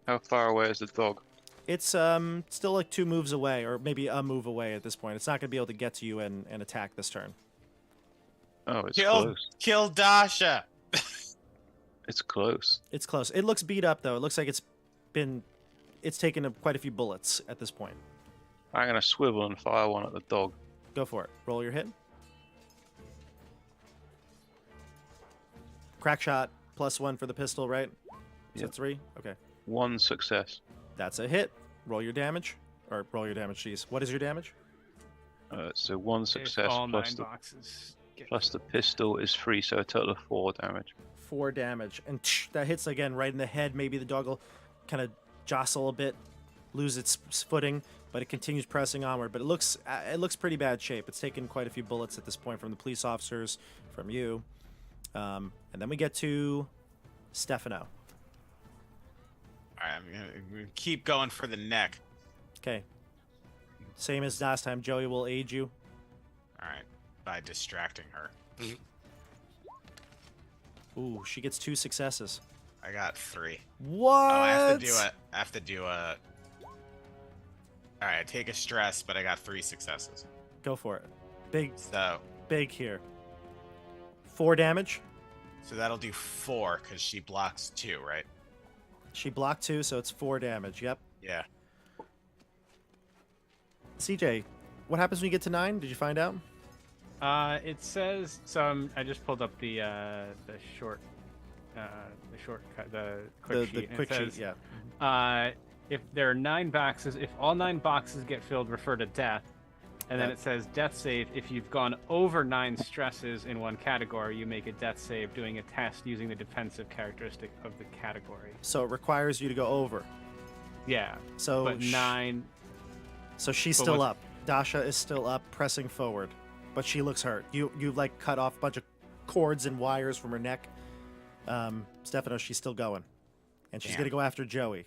How far away is the dog? It's still like 2 moves away, or maybe a move away at this point. It's not going to be able to get to you and attack this turn. Oh, it's Kill, close. kill Dasha. It's close. It's close. It looks beat up though. It looks like it's taken quite a few bullets at this point. I'm gonna swivel and fire one at the dog. Go for it. Roll your hit. Crack shot +1 for the pistol, right? Is Yep. that 3? Okay. 1 success. That's a hit. Roll your damage. Or roll your damage, jeez. What is your damage? So 1 If success all 9 plus boxes. plus the pistol is 3, so a total of 4 damage. 4 damage. And that hits again right in the head. Maybe the dog will kind of jostle a bit, lose its footing, but it continues pressing onward. But it looks pretty bad shape. It's taken quite a few bullets at this point from the police officers, from you. And then we get to Stefano. All right, I'm gonna keep going for the neck. Okay. Same as last time. Joey will aid you. All right, by distracting her. Ooh, she gets 2 successes. I got 3. What? Oh, I have to do a. All right, I take a stress, but I got 3 successes. Go for it. So Big here. 4 damage. that'll do 4 because she blocks 2, right? She blocked 2, so it's 4 damage. Yep. Yeah. CJ, what happens when you get to 9? Did you find out? It says so. I just pulled up the shortcut, the quick sheet. The and quick it sheet, says, yeah. If there are 9 boxes, if all 9 boxes get filled, refer to death. And then Yeah. it says death save. If you've gone over 9 stresses in one category, you make a death save doing a test using the defensive characteristic of the category. So it requires you to go over. Yeah. So But 9. So she's But still what- up. Dasha is still up, pressing forward, but she looks hurt. You like cut off a bunch of cords and wires from her neck. Stefano, she's still going, and she's Damn. gonna go after Joey.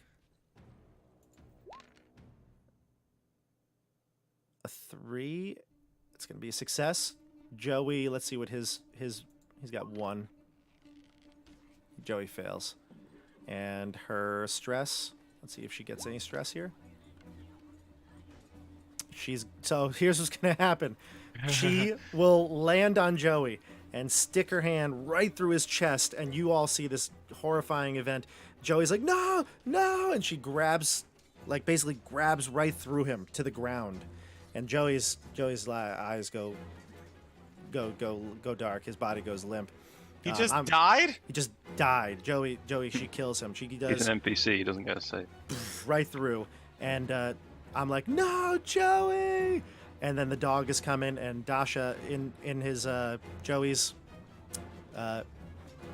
A 3. It's gonna be a success. Joey, let's see what he's got 1. Joey fails, and her stress. Let's see if she gets any stress here. So here's what's gonna happen. She will land on Joey and stick her hand right through his chest, and you all see this horrifying event. Joey's like, no, and she basically grabs right through him to the ground, and Joey's eyes go dark. His body goes limp. He just I'm- died? He just died. Joey, she kills him. She He's does an NPC, he doesn't get a save. right through, and I'm like, no, Joey! And then the dog is coming, and Dasha in his Joey's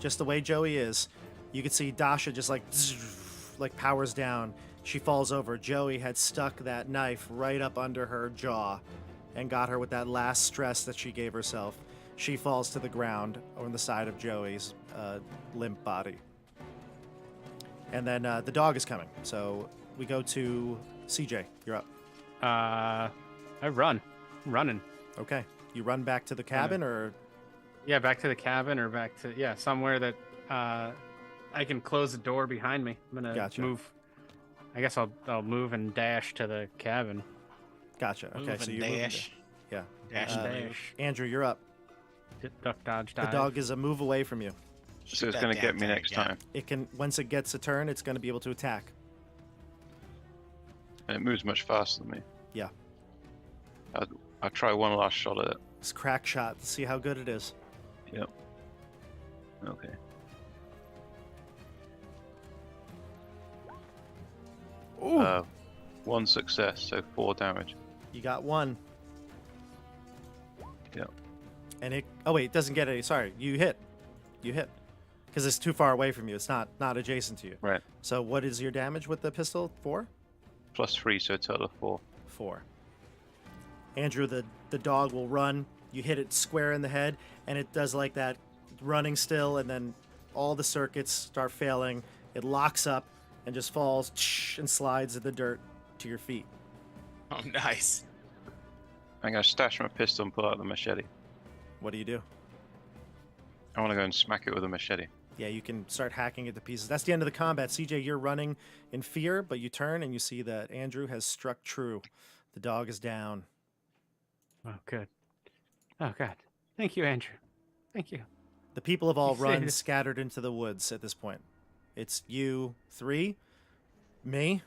just the way Joey is, you can see Dasha just like powers down. She falls over. Joey had stuck that knife right up under her jaw and got her with that last stress that she gave herself. She falls to the ground on the side of Joey's limp body. And then the dog is coming. So we go to CJ. You're up. I run. running. Okay. You run back to the cabin, or Yeah, back to the cabin or back to somewhere that I can close the door behind me. I'm gonna Gotcha. move. I guess I'll move and dash to the cabin. gotcha? Okay, Move so and you're moving. dash. Yeah. Dash and move. Dash. Andrew, you're up. Duck, dodge, The dive. dog is a move away from you. So Shoot it's that going to damn get me thing next again. time. It can once it gets a turn, it's going to be able to attack. And it moves much faster than me. Yeah. I'll try one last shot at it. It's crack shot. See how good it is. Yep. Okay. Ooh. One success, so 4 damage. You got one. Yep. And it. Oh wait, it doesn't get any. Sorry, you hit. You hit. Because it's too far away from you. It's not adjacent to you. Right. So what is your damage with the pistol? 4? +3, so a total of 4. 4. Andrew, the dog will run. You hit it square in the head, and it does like that, running still, and then all the circuits start failing. It locks up and just falls and slides in the dirt to your feet. Oh, nice. I'm going to stash my pistol and pull out the machete. What do you do? I want to go and smack it with a machete. Yeah, you can start hacking it to pieces. That's the end of the combat. CJ, you're running in fear, but you turn and you see that Andrew has struck true. The dog is down. Oh, good. Oh, God. Thank you, Andrew. Thank you. The people have all You say run this- scattered into the woods at this point. It's you 3, me,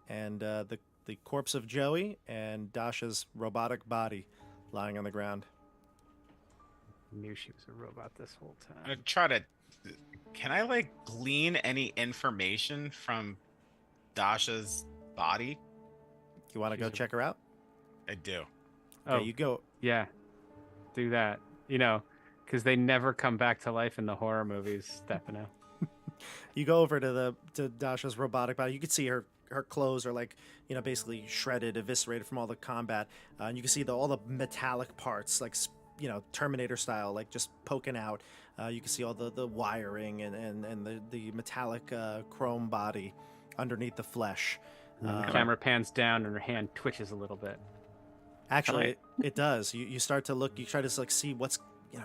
and the corpse of Joey, and Dasha's robotic body lying on the ground. Knew she was a robot this whole I'm time. gonna try to. Can I like glean any information from Dasha's body? You want to go She's a- check her out? I do. Oh, Okay, you go. yeah. Do that. You know, because they never come back to life in the horror movies, Stefano. You go over to Dasha's robotic body. You can see her clothes are like, basically shredded, eviscerated from all the combat. And you can see all the metallic parts, like, Terminator style, like just poking out. You can see all the wiring and the metallic chrome body underneath the flesh. The camera pans down and her hand twitches a little bit. Actually, it does. You start to look. You try to like see what's,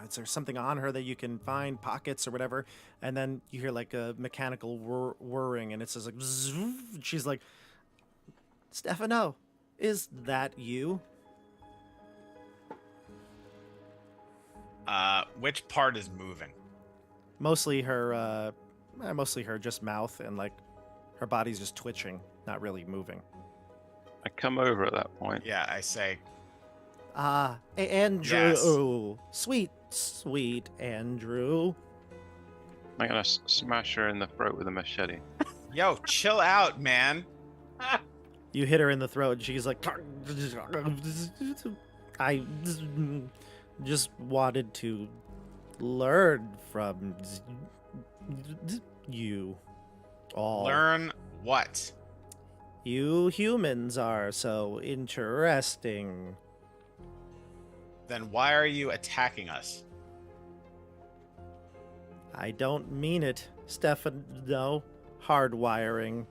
is there something on her that you can find, pockets or whatever, and then you hear like a mechanical whirring, and it says like, zzz, she's like, Stefano, is that you? Which part is moving? Mostly her just mouth, and like her body's just twitching, not really moving. I come over at that point. Yeah, I say. Andrew, sweet Andrew. I'm going to smash her in the throat with a machete. Yo, chill out, man. You hit her in the throat, and she's like, I just wanted to learn from you all. Learn what? You humans are so interesting. Then why are you attacking us? I don't mean it, Stefano. Hardwiring.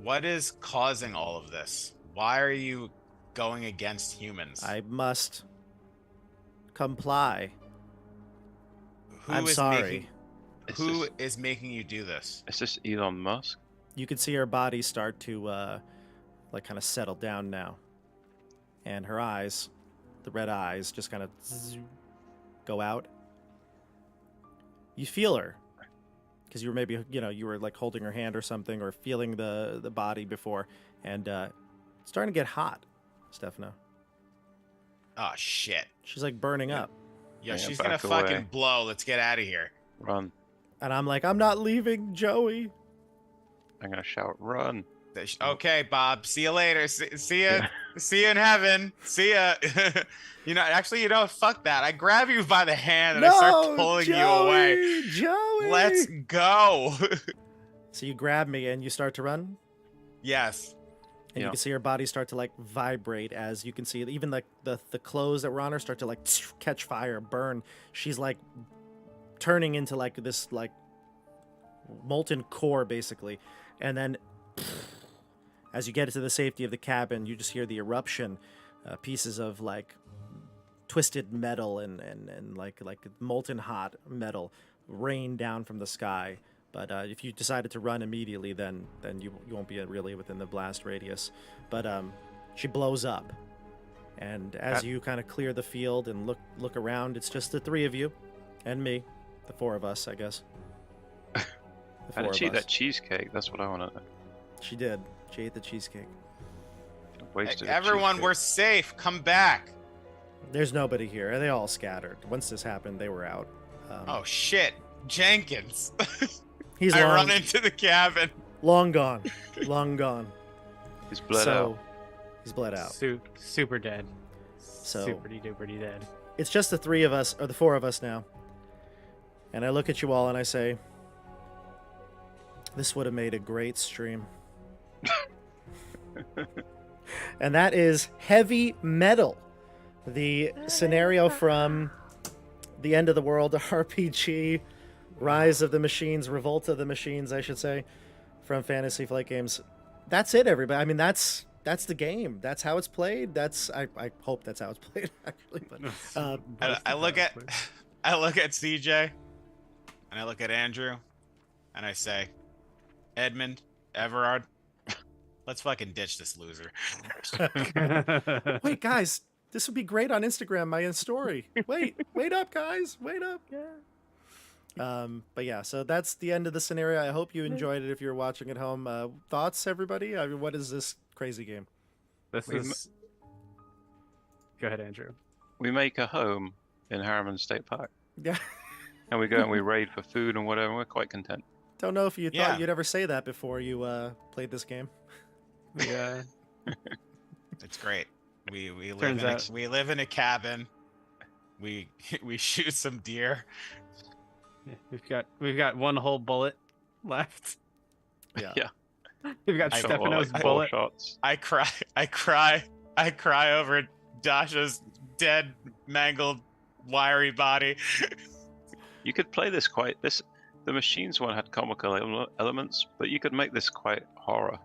What is causing all of this? Why are you going against humans? I must comply. I'm is sorry. Who is making you do this? Is this Elon Musk? You can see her body start to like kind of settle down now, and her eyes, the red eyes, just kind of go out. You feel her because you were maybe you were like holding her hand or something, or feeling the body before, and it's starting to get hot, Stefano. Oh shit. She's like burning up, Yo, Yeah, she's back gonna away. fucking blow. Let's get out of here. Run. and I'm like, I'm not leaving, Joey. I'm going to shout, run. Okay, Bob. See you later. See ya. See you in heaven. See ya. Actually, fuck that. I grab you by the hand and I start pulling you away. Joey. Let's go. So you grab me and you start to run. Yes. And you Yeah. can see her body start to like vibrate, as you can see even like the clothes that were on her start to like catch fire, burn. She's like turning into like this like molten core basically. And then as you get into the safety of the cabin, you just hear the eruption pieces of like twisted metal and like molten hot metal rain down from the sky. But if you decided to run immediately, then you won't be really within the blast radius. But she blows up, and as you kind of clear the field and look around, it's just the three of you, and me, the four of us, I guess. How did she eat that cheesecake? That's what I want to know. She did. She ate the cheesecake. Wasted Everyone, we're safe. Come back. There's nobody here. They all scattered. Once this happened, they were out. Oh shit, Jenkins. He's I long, run into the cabin. long gone. Long gone. He's bled out. He's bled out. Super dead. So Super duper dead. it's just the three of us, or the four of us now. And I look at you all and I say, this would have made a great stream. And that is Heavy Metal, the scenario from the End of the World RPG, Rise of the Machines, Revolt of the Machines, I should say, from Fantasy Flight Games. That's it, everybody. I mean, that's the game. That's how it's played. I hope that's how it's played, actually. But I look at CJ, and I look at Andrew, and I say, Edmund, Everard, let's fucking ditch this loser. wait, guys, this would be great on Instagram, my story. Wait up, guys. Wait up. But yeah, so that's the end of the scenario. I hope you enjoyed it if you're watching at home. Thoughts, everybody? I mean, what is this crazy game? Go ahead, Andrew. We make a home in Harriman State Park. Yeah. And we go and we raid for food and whatever. And we're quite content. Don't know if you Yeah. thought you'd ever say that before you played this game. Yeah. It's great. We Turns out- we live in a cabin. We shoot some deer. Yeah, we've got one whole bullet left. Yeah. Yeah. We've got I Shot, Stefano's like, 4 bullet. shots. I cry over Dasha's dead, mangled, wiry body. You could play this the machines one had comical elements, but you could make this quite horror.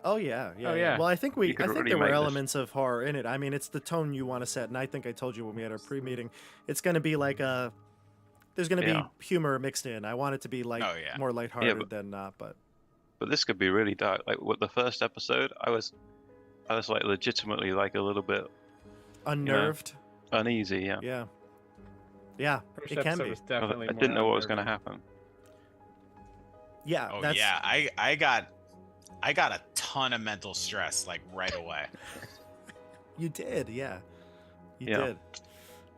Oh yeah. Oh, yeah. Well, I think You could really there were make this. elements of horror in it. I mean, it's the tone you want to set, and I think I told you when we had our pre-meeting, it's going to be like there's going to Yeah. be humor mixed in. I want it to be like Oh, yeah. more lighthearted but- than not, but But this could be really dark. Like with the first episode, I was like legitimately like a little bit unnerved. uneasy. Yeah. Yeah. Yeah, First it can episode be. was definitely I didn't more know what was going to unnerving. happen. Yeah, Oh that's yeah, I got a ton of mental stress like right away. You did, yeah. You Yeah. did.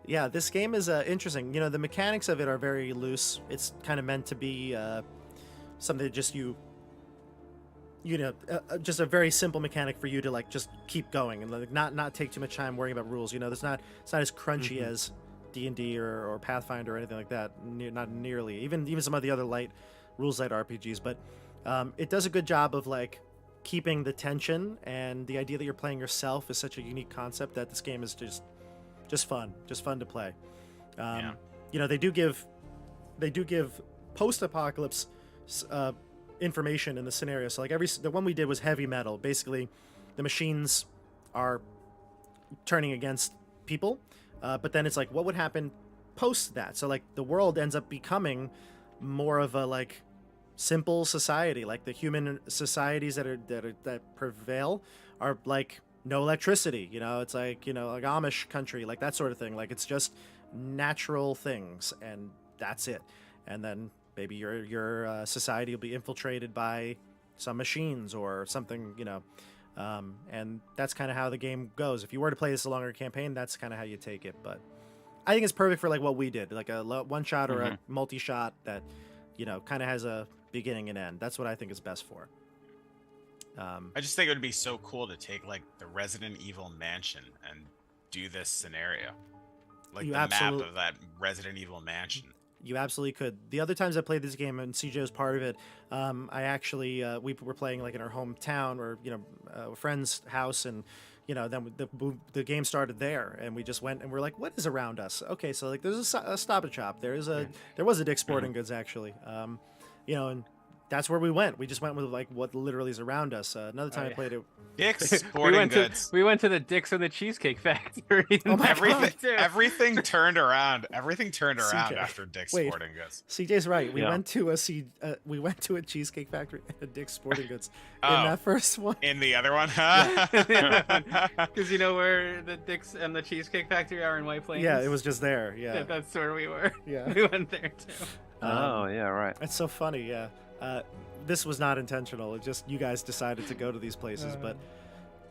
Yeah, this game is interesting. You know, the mechanics of it are very loose. It's kind of meant to be something that just just a very simple mechanic for you to like just keep going and like not take too much time worrying about rules. You know, it's not as crunchy as D&D or Pathfinder or anything like that. Not nearly. Even some of the other light RPGs, but it does a good job of like keeping the tension, and the idea that you're playing yourself is such a unique concept that this game is just fun to play. Yeah. You know, they do give post-apocalypse information in the scenario. So like the one we did was heavy metal. Basically, the machines are turning against people, but then it's like, what would happen post that? So like the world ends up becoming more of a like simple society. Like the human societies that prevail are like no electricity. You know, it's like, you know, like Amish country, like that sort of thing. Like it's just natural things, and that's it. And then maybe your society will be infiltrated by some machines or something, you know. And that's kind of how the game goes. If you were to play this a longer campaign, that's kind of how you take it. But I think it's perfect for like what we did, like a one shot or a multi shot that, you know, kind of has a beginning and end. That's what I think is best for. I just think it would be so cool to take like the Resident Evil mansion and do this scenario, like You the absolute- map of that Resident Evil mansion. You absolutely could. The other times I played this game and CJ was part of it, I actually we were playing like in our hometown or, you know, a friend's house, and you know, then the game started there, and we just went and we're like, what is around us? Okay, so like there's a Stop and Shop. There was a Dick's Sporting Goods actually, you know, and that's where we went. We just went with like what literally is around us. Another time I yeah. played it. Dick's we Sporting went Goods. to the Dick's and the Cheesecake Factory. Oh my Everything, God. everything turned around. Everything turned around CJ, after Dick's wait. Sporting Goods. CJ's right. We Yeah. went to we went to a Cheesecake Factory and a Dick's Sporting Goods in Oh. that first one. In the other one, Because you know where the Dick's and the Cheesecake Factory are in White Plains? Yeah, it was just there. Yeah, That's where we were. yeah. We went there too. Oh yeah, right. It's so funny. Yeah, this was not intentional. It just you guys decided to go to these places, but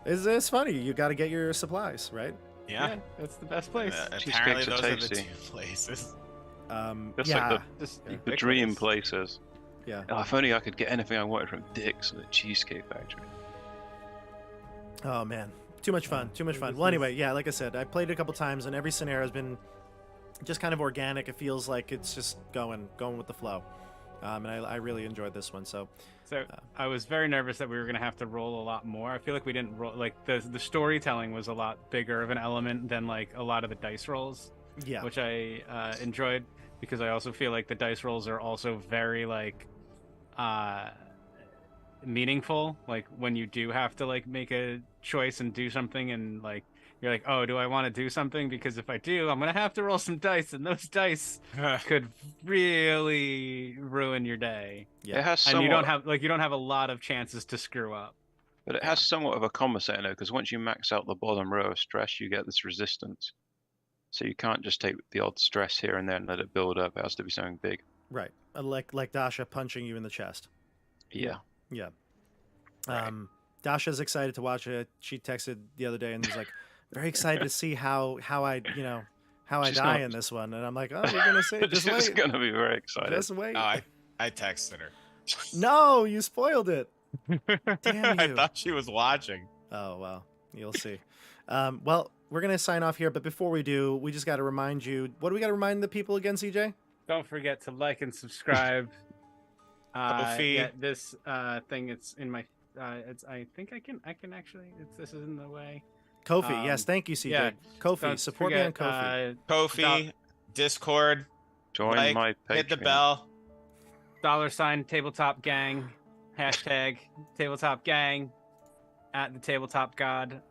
it's funny. You got to get your supplies, right? yeah. That's the best place. Apparently, Cheesecakes are those are the tasty. two places. That's yeah, like Just the dream places. yeah. Oh, if only I could get anything I wanted from Dick's and the Cheesecake Factory. Oh man, too much fun. Too much fun. Well, anyway, yeah. Like I said, I played it a couple times, and every scenario has been just kind of organic. It feels like it's just going with the flow. And I really enjoyed this one. So I was very nervous that we were going to have to roll a lot more. I feel like we didn't roll, like the storytelling was a lot bigger of an element than like a lot of the dice rolls, yeah, which I enjoyed, because I also feel like the dice rolls are also very like meaningful. Like when you do have to like make a choice and do something, and like you're like, oh, do I want to do something? Because if I do, I'm gonna have to roll some dice, and those dice could really ruin your day. Yeah. It has And somewhat, you don't have a lot of chances to screw up. but it has somewhat of a compensator though, because once you max out the bottom row of stress, you get this resistance. So you can't just take the odd stress here and there and let it build up. It has to be something big. right. Like Dasha punching you in the chest. Yeah. Yeah. Right. Dasha's excited to watch it. She texted the other day and was like, very excited to see how I She's die not- in this one. And I'm like, oh, you're gonna say just She's wait, gonna be very excited. just wait. Oh, I texted her. No, you spoiled it. Damn I you. thought she was watching. Oh well, you'll see. Well, we're gonna sign off here, but before we do, we just got to remind you. What do we got to remind the people again, CJ? Don't forget to like and subscribe. Ko-fi. Yeah, this thing, it's in my. I think I can actually. This is in the way. Kofi, yes, thank you, CJ. yeah, Kofi, Don't support me on forget, Kofi. Kofi, Discord, Join like, my Patreon. hit the bell. $ tabletop gang, hashtag tabletop gang, at the tabletop god.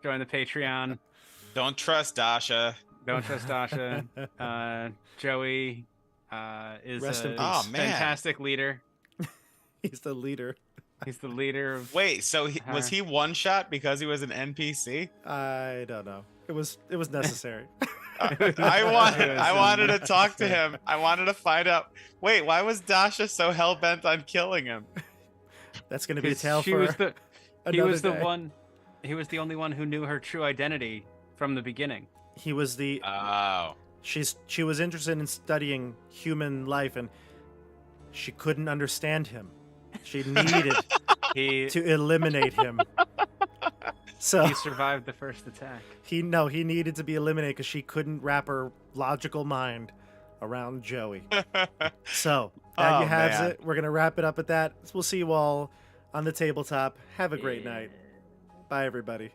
Join the Patreon. Don't trust Dasha. Don't trust Dasha. Joey is Rest in a peace. Oh, man. fantastic leader. He's the leader. He's the leader of. Wait, so was Her. he one shot because he was an NPC? I don't know. It was necessary. I wanted to talk to him. I wanted to find out. Wait, why was Dasha so hell bent on killing him? That's gonna be a 'Cause tale she for was the he another was the day. one. He was the only one who knew her true identity from the beginning. He was the Oh. she was interested in studying human life, and she couldn't understand him. She needed He to eliminate him. So he survived the first attack. he needed to be eliminated because she couldn't wrap her logical mind around Joey. So that Oh, you have man. it. We're gonna wrap it up at that. We'll see you all on the tabletop. Have a great night. Bye, everybody.